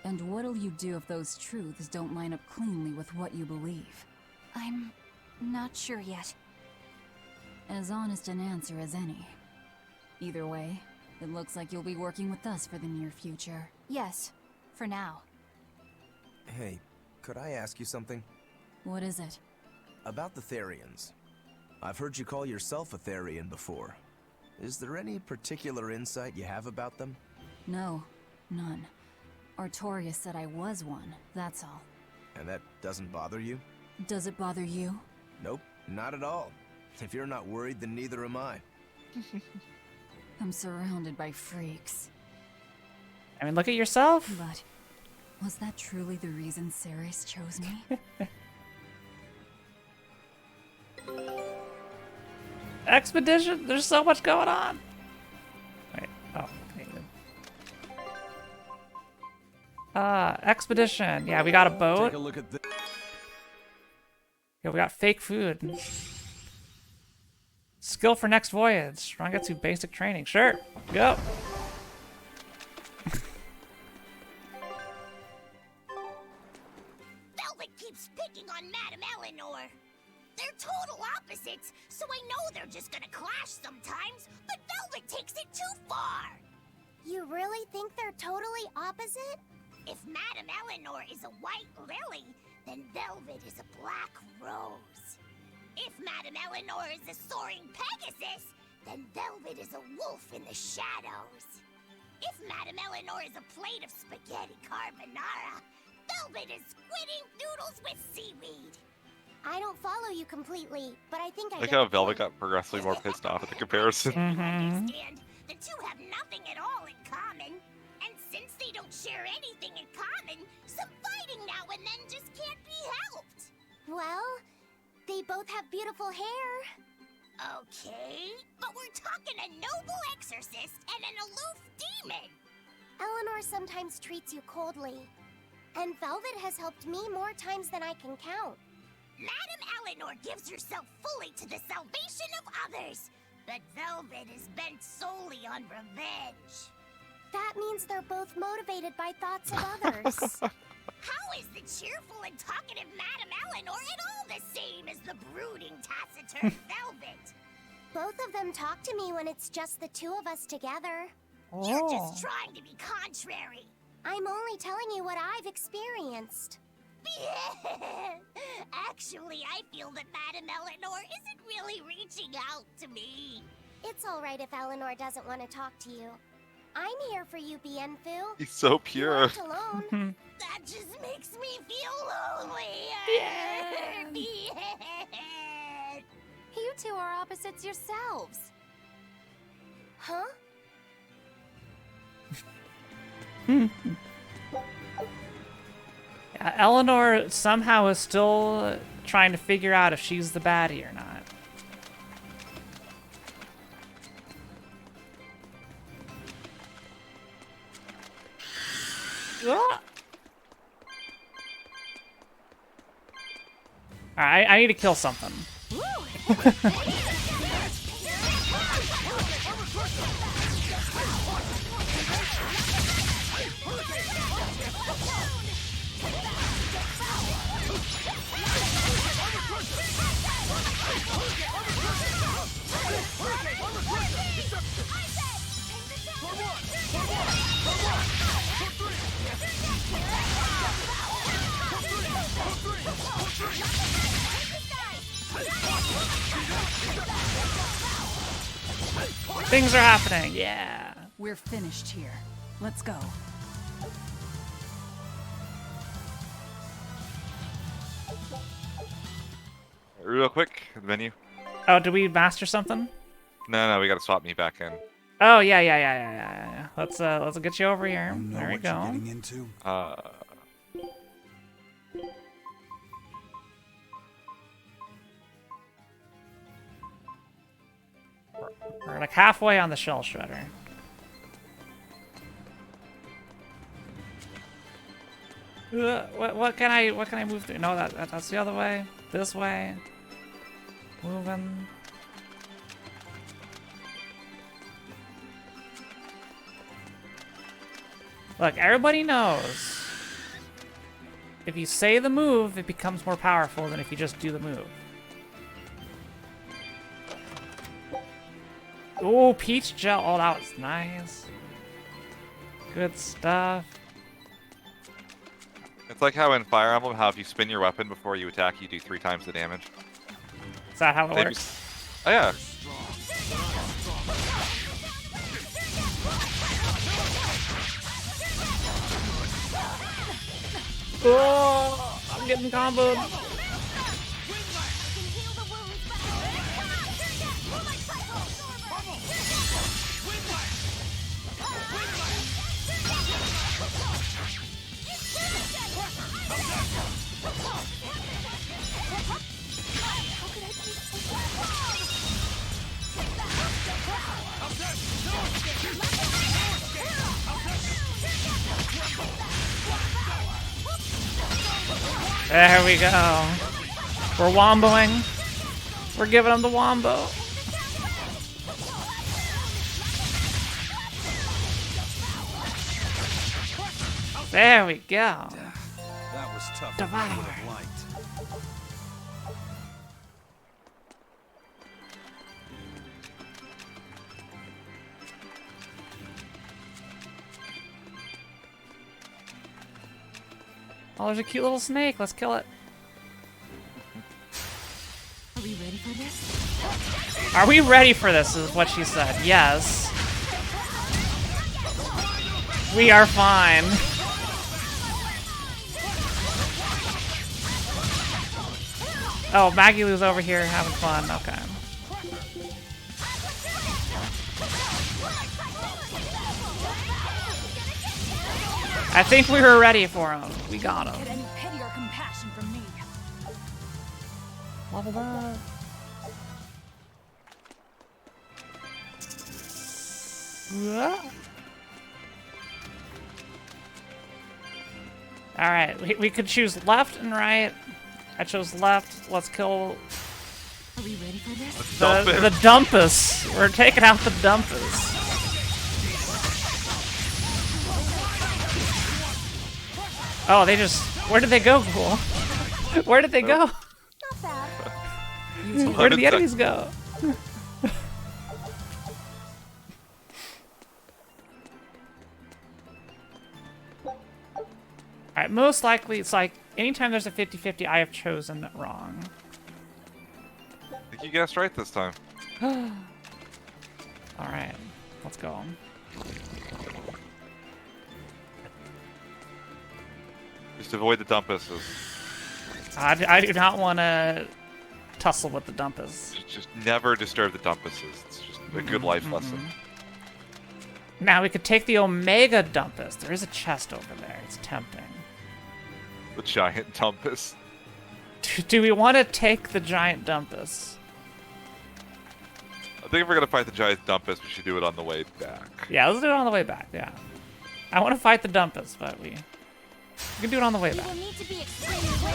Speaker 7: And what'll you do if those truths don't line up cleanly with what you believe?
Speaker 8: I'm not sure yet.
Speaker 7: As honest an answer as any. Either way, it looks like you'll be working with us for the near future.
Speaker 8: Yes, for now.
Speaker 12: Hey, could I ask you something?
Speaker 7: What is it?
Speaker 12: About the Therians. I've heard you call yourself a Therian before. Is there any particular insight you have about them?
Speaker 7: No, none. Artorias said I was one, that's all.
Speaker 12: And that doesn't bother you?
Speaker 7: Does it bother you?
Speaker 12: Nope, not at all. If you're not worried, then neither am I.
Speaker 7: I'm surrounded by freaks.
Speaker 1: I mean, look at yourself.
Speaker 7: But was that truly the reason Ceres chose me?
Speaker 1: Expedition? There's so much going on. Wait, oh, okay, good. Expedition. Yeah, we got a boat.
Speaker 11: Take a look at this.
Speaker 1: Yeah, we got fake food. Skill for next voyage. Rangetsu basic training. Sure, go.
Speaker 14: Velvet keeps picking on Madame Eleanor. They're total opposites, so I know they're just gonna clash sometimes, but Velvet takes it too far.
Speaker 5: You really think they're totally opposite?
Speaker 14: If Madame Eleanor is a white lily, then Velvet is a black rose. If Madame Eleanor is a soaring Pegasus, then Velvet is a wolf in the shadows. If Madame Eleanor is a plate of spaghetti carbonara, Velvet is squidding noodles with seaweed.
Speaker 5: I don't follow you completely, but I think I
Speaker 2: Like
Speaker 5: get
Speaker 2: how
Speaker 5: the
Speaker 2: Velvet
Speaker 5: point.
Speaker 2: got progressively more pissed off at the comparison.
Speaker 14: Understand, the two have nothing at all in common. And since they don't share anything in common, some fighting now and then just can't be helped.
Speaker 5: Well, they both have beautiful hair.
Speaker 14: Okay, but we're talking a noble exorcist and an aloof demon.
Speaker 5: Eleanor sometimes treats you coldly, and Velvet has helped me more times than I can count.
Speaker 14: Madame Eleanor gives herself fully to the salvation of others, but Velvet is bent solely on revenge.
Speaker 5: That means they're both motivated by thoughts of others.
Speaker 14: How is the cheerful and talkative Madame Eleanor at all the same as the brooding, taciturn Velvet?
Speaker 5: Both of them talk to me when it's just the two of us together.
Speaker 14: You're just trying to be contrary.
Speaker 5: I'm only telling you what I've experienced.
Speaker 14: Actually, I feel that Madame Eleanor isn't really reaching out to me.
Speaker 5: It's all right if Eleanor doesn't want to talk to you. I'm here for you, Bienfu.
Speaker 2: He's so
Speaker 5: You
Speaker 2: pure.
Speaker 5: aren't alone.
Speaker 14: That just makes me feel lonely.
Speaker 6: You two are opposites yourselves.
Speaker 5: Huh?
Speaker 1: Yeah, Eleanor somehow is still trying to figure out if she's the baddie or not. Alright, I need to kill something. Things are happening, yeah.
Speaker 7: We're finished here. Let's go.
Speaker 2: real quick, the menu.
Speaker 1: Oh, did we master something?
Speaker 2: No, we gotta swap me back in.
Speaker 1: Oh yeah. Let's get you over here. There we go. We're like halfway on the shell shredder. What can I move through? No, that's the other way. This way. Moving. Look, everybody knows. If you say the move, it becomes more powerful than if you just do the move. Oh, peach gel. Oh, that was nice. Good stuff.
Speaker 2: It's like how in Fire Emblem, how if you spin your weapon before you attack, you do 3 times the damage.
Speaker 1: Is that how it works?
Speaker 2: Oh yeah.
Speaker 1: Oh, I'm getting comboed. There we go. We're womboing. We're giving them the wombo. There we go.
Speaker 10: That was tough.
Speaker 1: Devour.
Speaker 10: I would have liked.
Speaker 1: Oh, there's a cute little snake. Let's kill it.
Speaker 7: Are we ready for this?
Speaker 1: Are we ready for this? Is what she said. Yes. We are fine. Oh, Maggie Lou's over here having fun. Okay. I think we were ready for him. We got him.
Speaker 8: Get any pity or compassion from me.
Speaker 1: Leveled up. Alright, we could choose left and right. I chose left. Let's kill
Speaker 7: Are we ready for this?
Speaker 1: the Dumpus. We're taking out the Dumpus. Oh, they just... Where did they go, Ghoul? Where did they go?
Speaker 8: Not bad.
Speaker 1: Where did the enemies go? Alright, most likely it's like, anytime there's a 50-50, I have chosen wrong.
Speaker 2: I think you guessed right this time.
Speaker 1: Alright, let's go.
Speaker 2: Just avoid the dumpuses.
Speaker 1: I do not want to tussle with the Dumpus.
Speaker 2: Just never disturb the dumpuses. It's just a good life lesson.
Speaker 1: Now we could take the Omega Dumpus. There is a chest over there. It's tempting.
Speaker 2: The giant dumpus.
Speaker 1: Do we want to take the giant Dumpus?
Speaker 2: I think if we're gonna fight the giant dumpus, we should do it on the way back.
Speaker 1: Yeah, let's do it on the way back. Yeah, I want to fight the Dumpus, but we can do it on the way back.
Speaker 5: You will need to be extremely wary.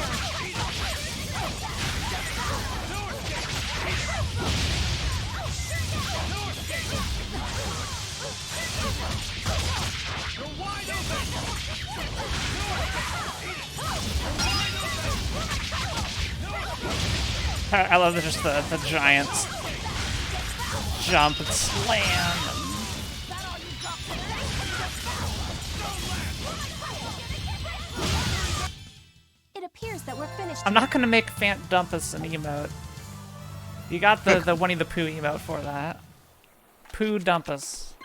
Speaker 1: I love just the giants jump and slam.
Speaker 5: It appears that we're finished.
Speaker 1: I'm not gonna make Phant Dumpus an emote. You got the Winnie the Pooh emote for that. Pooh Dumpus.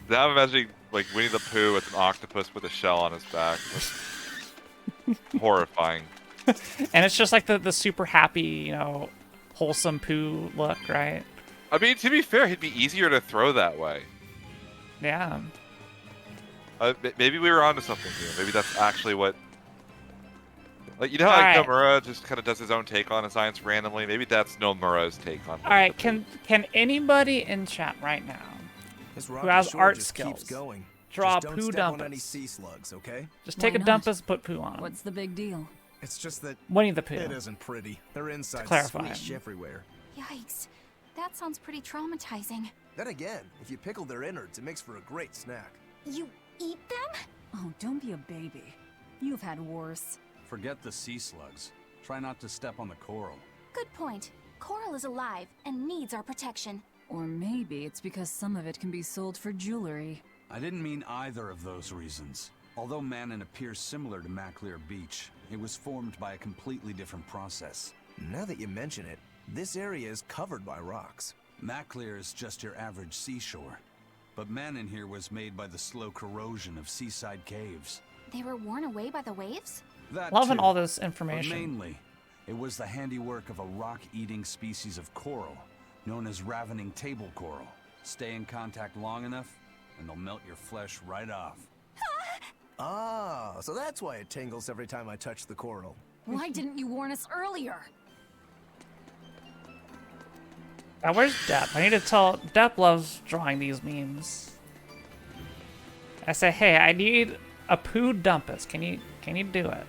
Speaker 2: Now I'm imagining like Winnie the Pooh with an octopus with a shell on his back. Horrifying.
Speaker 1: And it's just like the super happy, you know, wholesome poo look, right?
Speaker 2: I mean, to be fair, he'd be easier to throw that way.
Speaker 1: Yeah.
Speaker 2: Maybe we were onto something here. Maybe that's actually what... Like, you know how like, Nomura just kind of does his own take on science randomly? Maybe that's Nomura's take on it.
Speaker 1: Alright, can anybody in chat right now who has art skills draw
Speaker 12: just
Speaker 1: poo
Speaker 12: don't step on any
Speaker 1: dumpus?
Speaker 12: sea slugs, okay?
Speaker 1: Just take a dumpus and put poo on 'em.
Speaker 7: What's the big deal?
Speaker 12: It's just that
Speaker 1: Winnie the Pooh.
Speaker 12: it isn't pretty. Their insides
Speaker 1: clarify.
Speaker 12: swish everywhere.
Speaker 8: Yikes. That sounds pretty traumatizing.
Speaker 12: Then again, if you pickle their innards, it makes for a great snack.
Speaker 8: You eat them?
Speaker 7: Oh, don't be a baby. You've had worse.
Speaker 10: Forget the sea slugs. Try not to step on the coral.
Speaker 8: Good point. Coral is alive and needs our protection.
Speaker 7: Or maybe it's because some of it can be sold for jewelry.
Speaker 10: I didn't mean either of those reasons. Although Manon appears similar to Maclear Beach, it was formed by a completely different process.
Speaker 12: Now that you mention it, this area is covered by rocks.
Speaker 10: Maclear is just your average seashore. But Manon here was made by the slow corrosion of seaside caves.
Speaker 8: They were worn away by the waves?
Speaker 10: That
Speaker 1: Loving
Speaker 10: too,
Speaker 1: all this
Speaker 10: but
Speaker 1: information.
Speaker 10: mainly, it was the handiwork of a rock-eating species of coral, known as ravening table coral. Stay in contact long enough, and they'll melt your flesh right off.
Speaker 12: Ah, so that's why it tingles every time I touch the coral.
Speaker 8: Why didn't you warn us earlier?
Speaker 1: Now, where's Depp? I need to tell... Depp loves drawing these memes. I say, hey, I need a poo dumpus. Can you do it?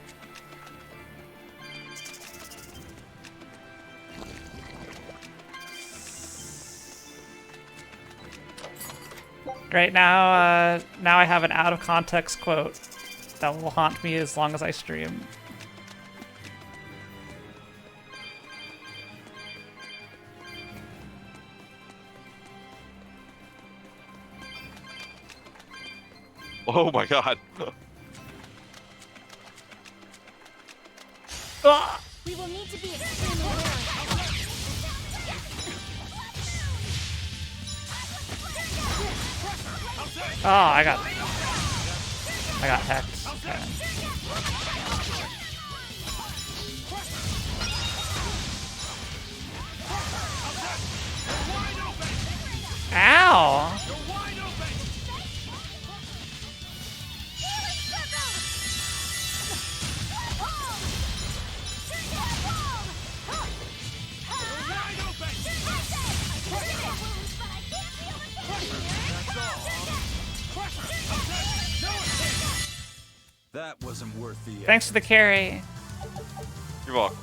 Speaker 1: Great, now I have an out-of-context quote that will haunt me as long as I stream.
Speaker 2: Oh my god.
Speaker 5: We will need to be extremely wary.
Speaker 1: Oh, I got hacked. Okay. Ow!
Speaker 10: That wasn't worth the...
Speaker 1: Thanks for the carry.
Speaker 2: You're welcome.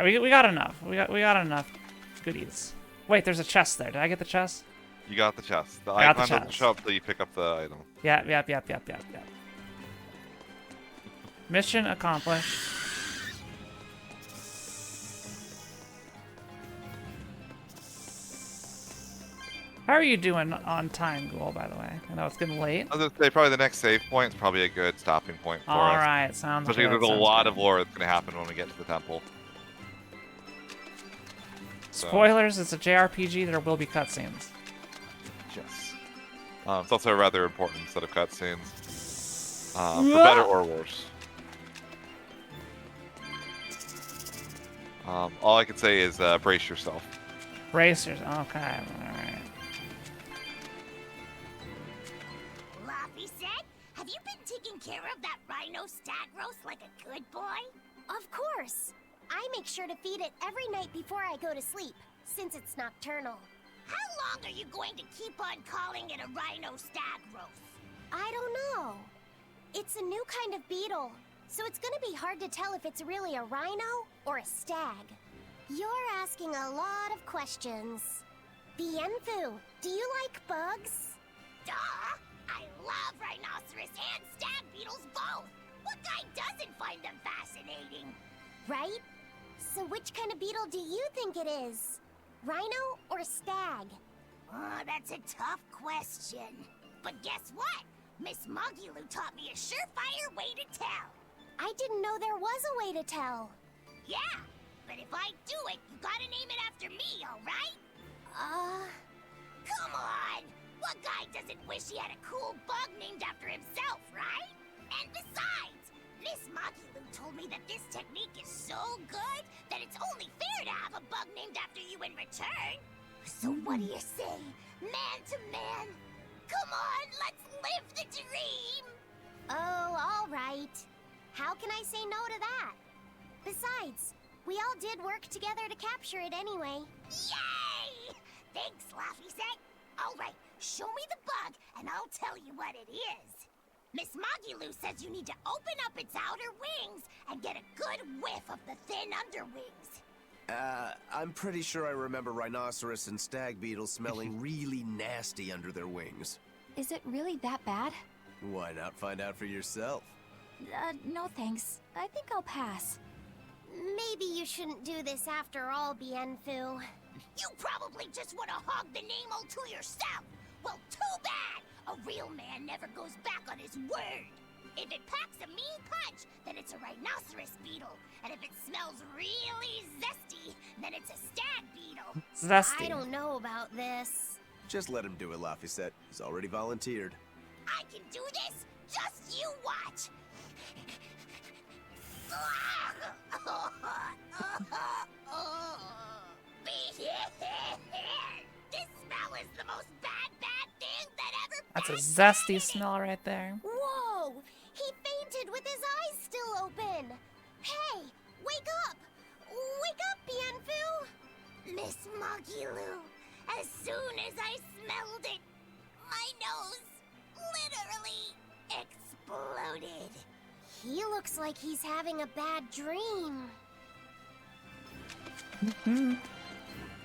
Speaker 1: We got enough. We got enough goodies. Wait, there's a chest there. Did I get the chest?
Speaker 2: You got the chest. The
Speaker 1: I got the
Speaker 2: icon doesn't
Speaker 1: chest.
Speaker 2: show up till you pick up the item.
Speaker 1: Yep. Mission accomplished. How are you doing on time, Ghoul, by the way? I know it's getting late.
Speaker 2: I was gonna say probably the next save point is probably a good stopping point for us.
Speaker 1: Alright, sounds
Speaker 2: Especially
Speaker 1: good.
Speaker 2: there's a
Speaker 1: sounds
Speaker 2: lot
Speaker 1: good.
Speaker 2: of lore that's gonna happen when we get to the temple. So,
Speaker 1: Spoilers, it's a JRPG, there will be cutscenes.
Speaker 2: yes. It's also a rather important set of cutscenes. For better or worse. All I can say is brace yourself.
Speaker 1: Bracers, okay, alright.
Speaker 14: Laffy said, have you been taking care of that rhino stag roast like a good boy?
Speaker 5: Of course. I make sure to feed it every night before I go to sleep, since it's nocturnal.
Speaker 14: How long are you going to keep on calling it a rhino stag roast?
Speaker 5: I don't know. It's a new kind of beetle, so it's gonna be hard to tell if it's really a rhino or a stag. You're asking a lot of questions. Bienfu, do you like bugs?
Speaker 14: Duh! I love rhinoceros and stag beetles both! What guy doesn't find them fascinating?
Speaker 5: Right? So which kind of beetle do you think it is? Rhino or stag?
Speaker 14: Oh, that's a tough question. But guess what? Miss Mogulu taught me a surefire way to tell.
Speaker 5: I didn't know there was a way to tell.
Speaker 14: Yeah, but if I do it, you gotta name it after me, alright? Come on! What guy doesn't wish he had a cool bug named after himself, right? And besides, Miss Magilou told me that this technique is so good that it's only fair to have a bug named after you in return. So what do you say, man to man? Come on, let's live the dream!
Speaker 5: Oh, all right. How can I say no to that? Besides, we all did work together to capture it anyway.
Speaker 14: Yay! Thanks, Laffy Set. All right, show me the bug and I'll tell you what it is. Miss Magilou says you need to open up its outer wings and get a good whiff of the thin underwings.
Speaker 12: I'm pretty sure I remember rhinoceros and stag beetles smelling really nasty under their wings.
Speaker 8: Is it really that bad?
Speaker 12: Why not find out for yourself?
Speaker 8: No thanks. I think I'll pass.
Speaker 5: Maybe you shouldn't do this after all, Bienfu.
Speaker 14: You probably just want to hog the name all to yourself. Well, too bad! A real man never goes back on his word. If it packs a mean punch, then it's a rhinoceros beetle. And if it smells really zesty, then it's a stag beetle.
Speaker 5: I don't know about this.
Speaker 12: Just let him do it, Laffy. He's already volunteered.
Speaker 14: I can do this. Just you watch. This smell is the most bad thing that ever.
Speaker 1: That's a zesty smell right there.
Speaker 5: Whoa! He fainted with his eyes still open. Hey, wake up! Wake up, Bienfu!
Speaker 14: Miss Magilou, as soon as I smelled it, my nose literally exploded.
Speaker 5: He looks like he's having a bad dream.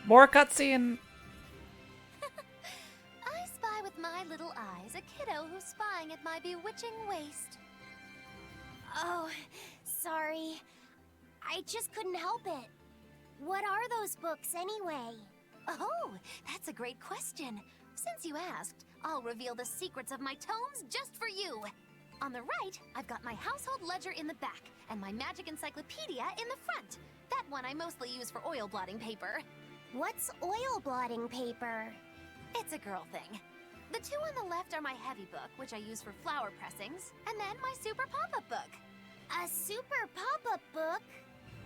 Speaker 1: More cutscene.
Speaker 6: I spy with my little eyes a kiddo who's spying at my bewitching waist.
Speaker 5: Oh, sorry. I just couldn't help it. What are those books anyway?
Speaker 6: Oh, that's a great question. Since you asked, I'll reveal the secrets of my tomes just for you. On the right, I've got my household ledger in the back, and my magic encyclopedia in the front. That one I mostly use for oil blotting paper.
Speaker 5: What's oil blotting paper?
Speaker 6: It's a girl thing. The two on the left are my heavy book, which I use for flower pressings, and then my super pop-up book.
Speaker 5: A super pop-up book?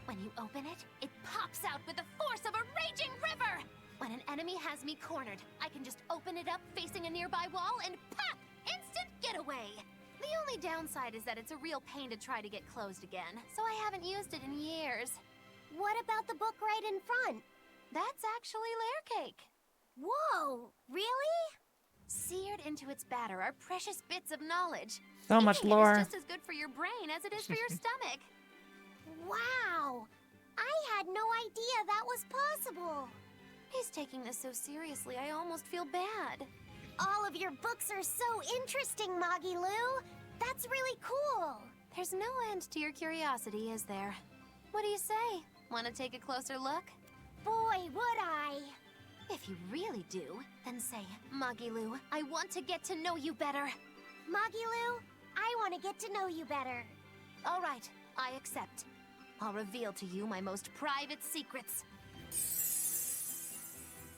Speaker 6: When you open it, it pops out with the force of a raging river! When an enemy has me cornered, I can just open it up facing a nearby wall and pop! Instant getaway! The only downside is that it's a real pain to try to get closed again, so I haven't used it in years.
Speaker 5: What about the book right in front?
Speaker 6: That's actually layer cake.
Speaker 5: Whoa, really?
Speaker 6: Seared into its batter are precious bits of knowledge.
Speaker 1: So much
Speaker 6: Eating
Speaker 1: lore.
Speaker 6: It is just as good for your brain as it is for your stomach.
Speaker 5: Wow! I had no idea that was possible.
Speaker 6: He's taking this so seriously, I almost feel bad.
Speaker 5: All of your books are so interesting, Magilou. That's really cool.
Speaker 6: There's no end to your curiosity, is there? What do you say? Want to take a closer look?
Speaker 5: Boy, would I.
Speaker 6: If you really do, then say, Magilou, I want to get to know you better.
Speaker 5: Magilou, I want to get to know you better.
Speaker 6: All right, I accept. I'll reveal to you my most private secrets.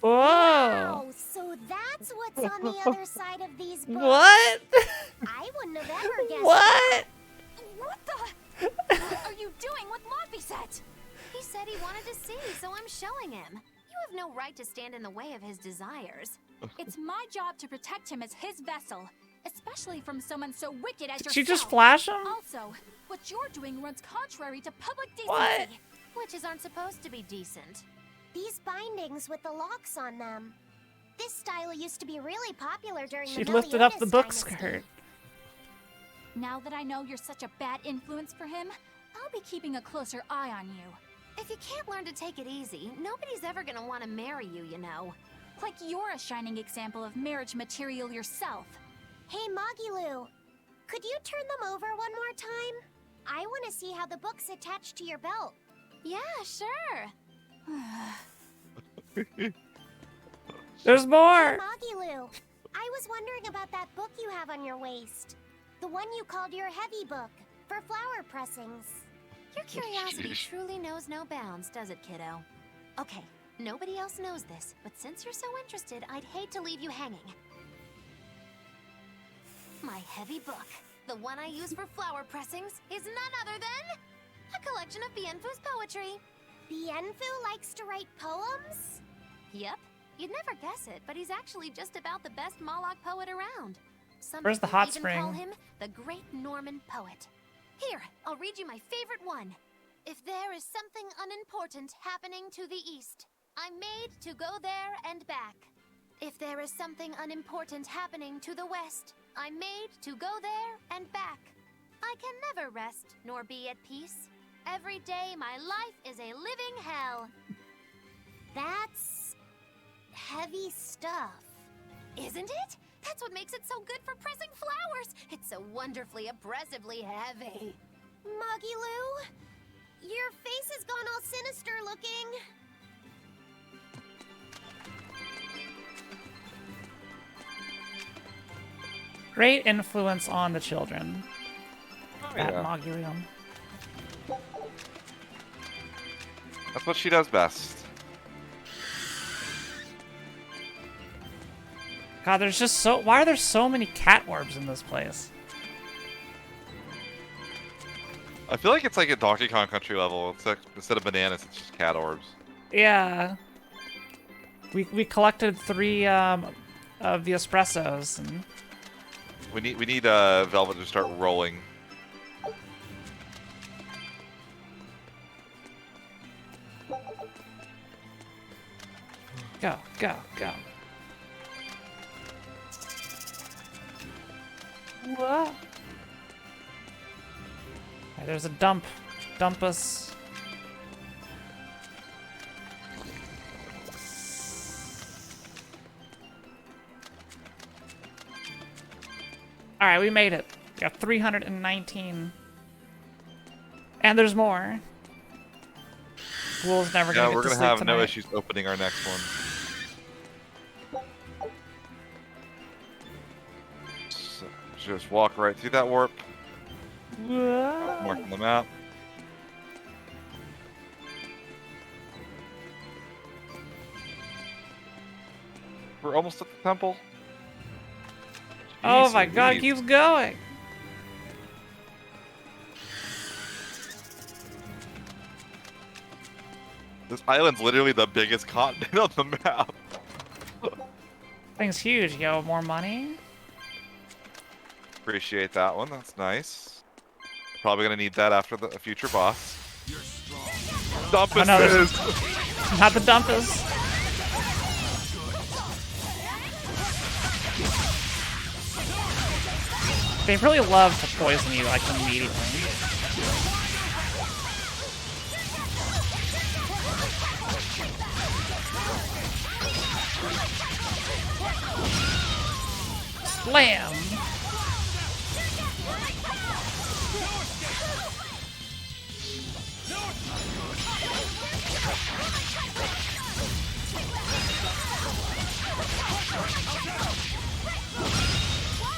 Speaker 1: Whoa!
Speaker 5: Wow, so that's what's on the other side of these books.
Speaker 1: What?
Speaker 5: I wouldn't have ever guessed.
Speaker 1: What?
Speaker 8: What the? What are you doing with Laffy?
Speaker 6: He said he wanted to see, so I'm showing him. You have no right to stand in the way of his desires.
Speaker 8: It's my job to protect him as his vessel, especially from someone so wicked as
Speaker 1: Did
Speaker 8: yourself.
Speaker 1: she just flash him?
Speaker 8: Also, what you're doing runs contrary to public decency.
Speaker 1: What?
Speaker 6: Witches aren't supposed to be decent.
Speaker 5: These bindings with the locks on them. This style used to be really popular during
Speaker 1: She
Speaker 5: the
Speaker 1: lifted up the
Speaker 5: Meliodas
Speaker 1: book
Speaker 5: dynasty.
Speaker 1: skirt.
Speaker 8: Now that I know you're such a bad influence for him, I'll be keeping a closer eye on you.
Speaker 6: If you can't learn to take it easy, nobody's ever gonna want to marry you, you know.
Speaker 8: Like you're a shining example of marriage material yourself.
Speaker 5: Hey, Magilou, could you turn them over one more time? I want to see how the book's attached to your belt.
Speaker 6: Yeah, sure.
Speaker 1: There's more!
Speaker 5: Hey, Magilou, I was wondering about that book you have on your waist. The one you called your heavy book, for flower pressings.
Speaker 6: Your curiosity truly knows no bounds, does it, kiddo? Okay, nobody else knows this, but since you're so interested, I'd hate to leave you hanging. My heavy book, the one I use for flower pressings, is none other than a collection of Bienfu's poetry.
Speaker 5: Bienfu likes to write poems?
Speaker 6: Yep. You'd never guess it, but he's actually just about the best Moloch poet around. Some
Speaker 1: Where's the
Speaker 6: people
Speaker 1: hot
Speaker 6: even
Speaker 1: spring?
Speaker 6: call him the Great Norman Poet. Here, I'll read you my favorite one. If there is something unimportant happening to the east, I'm made to go there and back. If there is something unimportant happening to the west, I'm made to go there and back. I can never rest nor be at peace. Every day my life is a living hell.
Speaker 5: That's heavy stuff.
Speaker 6: Isn't it? That's what makes it so good for pressing flowers. It's so wonderfully oppressively heavy.
Speaker 5: Moggy Lou, your face has gone all sinister looking.
Speaker 1: Great influence on the children. That
Speaker 2: yeah.
Speaker 1: Mogulum.
Speaker 2: That's what she does best.
Speaker 1: God, there's just so... Why are there so many cat orbs in this place?
Speaker 2: I feel like it's like a Donkey Kong Country level. It's like, instead of bananas, it's just cat orbs.
Speaker 1: Yeah. We collected 3 of the espressos. And...
Speaker 2: We need Velvet to start rolling.
Speaker 1: Go, go, go. What? Hey, there's a dump. Dump us. Alright, we made it. We got 319. And there's more. Ghoul's never gonna
Speaker 2: Yeah,
Speaker 1: get
Speaker 2: we're
Speaker 1: to
Speaker 2: gonna
Speaker 1: sleep
Speaker 2: have
Speaker 1: tonight.
Speaker 2: no issues opening our next one. So, just walk right through that warp. Mark on the map. We're almost at the temple.
Speaker 1: Oh
Speaker 2: Jeez
Speaker 1: my god, it
Speaker 2: Louise.
Speaker 1: keeps going.
Speaker 2: This island's literally the biggest continent on the map.
Speaker 1: Thing's huge, yo. More money?
Speaker 2: Appreciate that one. That's nice. Probably gonna need that after the future boss. Dumpus
Speaker 1: Oh, no,
Speaker 2: is.
Speaker 1: Not the dumpus. They really love to poison you like immediately. Slam!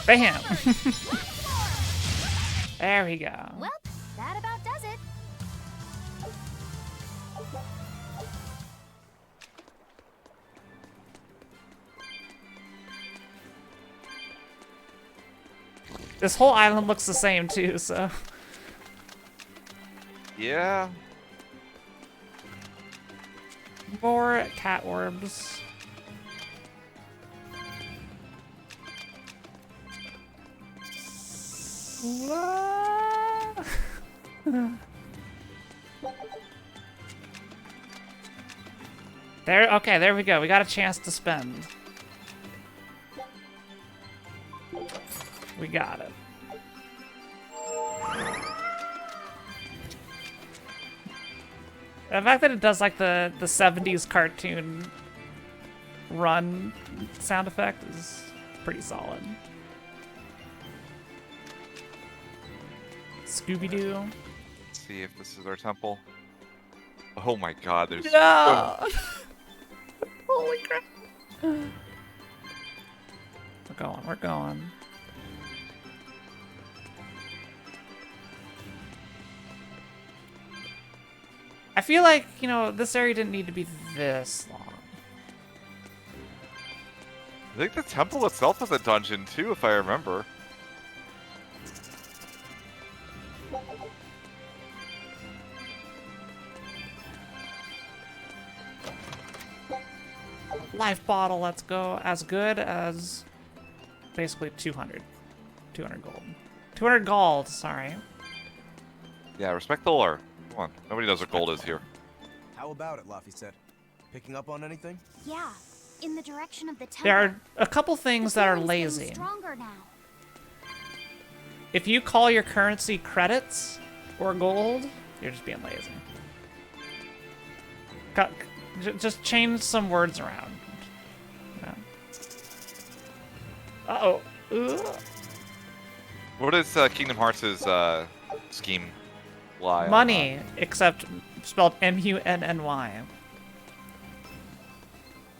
Speaker 1: Bam! There we go.
Speaker 6: Well, that about does it.
Speaker 1: This whole island looks the same too, so...
Speaker 2: Yeah.
Speaker 1: More cat orbs. There, okay, there we go. We got a chance to spend. We got it. The fact that it does like the 70s cartoon run sound effect is pretty solid. Scooby-Doo.
Speaker 2: Let's see if this is our temple. Oh my god, there's...
Speaker 1: No! Holy crap. We're going, we're going. I feel like, you know, this area didn't need to be this long.
Speaker 2: I think the temple itself was a dungeon too, if I remember.
Speaker 1: Life bottle, let's go. As good as basically 200. 200 gold. 200 gold, sorry.
Speaker 2: Yeah, respect the lore. Come on. Nobody knows what gold is here.
Speaker 12: How about it, Laffy said? Picking up on anything?
Speaker 5: Yeah, in the direction of the temple.
Speaker 1: There are a couple things that are
Speaker 5: feeling's getting
Speaker 1: lazy.
Speaker 5: Stronger now.
Speaker 1: If you call your currency credits or gold, you're just being lazy. Just change some words around. Yeah. Uh-oh. Ugh.
Speaker 2: What is Kingdom Hearts' scheme lie
Speaker 1: Money, except spelled M-U-N-N-Y.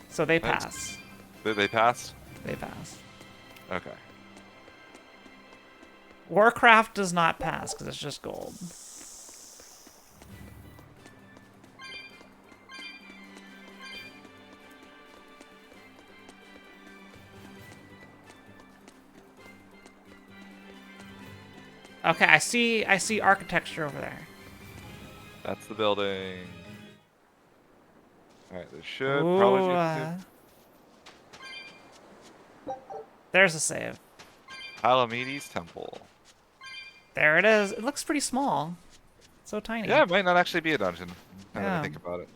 Speaker 1: So they pass.
Speaker 2: They passed?
Speaker 1: They pass.
Speaker 2: Okay.
Speaker 1: Warcraft does not pass because it's just gold. Okay, I see architecture over there.
Speaker 2: That's the building. Alright, there should probably be
Speaker 1: there's a save.
Speaker 2: Palamedes Temple.
Speaker 1: There it is. It looks pretty small. So tiny.
Speaker 2: Yeah, it might not actually be a dungeon. Now that I
Speaker 1: Yeah.
Speaker 2: think about it.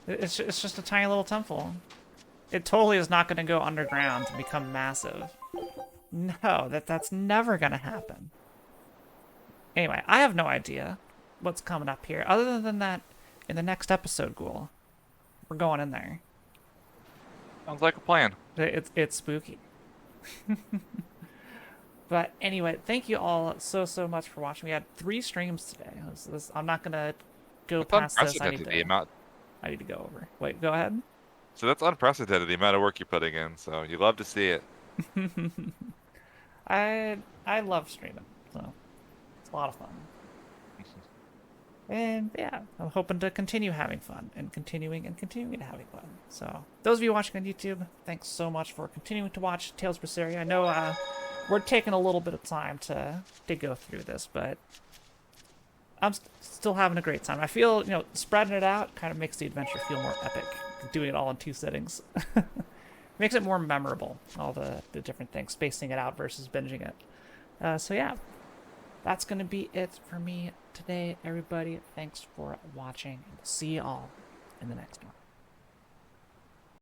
Speaker 1: It's just a tiny little temple. It totally is not going to go underground and become massive. No, that's never going to happen. Anyway, I have no idea what's coming up here, other than that in the next episode, Ghoul, we're going in there.
Speaker 2: Sounds like a plan.
Speaker 1: It's spooky. But anyway, thank you all so much for watching. We had 3 streams today. I'm not gonna go
Speaker 2: That's
Speaker 1: past this.
Speaker 2: unprecedented, the amount.
Speaker 1: I need to go over. Wait, go ahead.
Speaker 2: So that's unprecedented, the amount of work you're putting in. So you love to see it.
Speaker 1: I love streaming, so it's a lot of fun. And yeah, I'm hoping to continue having fun and continuing to having fun. So those of you watching on YouTube, thanks so much for continuing to watch Tales of Berseria. I know we're taking a little bit of time to go through this, but I'm still having a great time. I feel, spreading it out kind of makes the adventure feel more epic. Doing it all in 2 sittings. Makes it more memorable, all the different things, spacing it out versus binging it. So yeah, that's going to be it for me today, everybody. Thanks for watching, and see you all in the next one.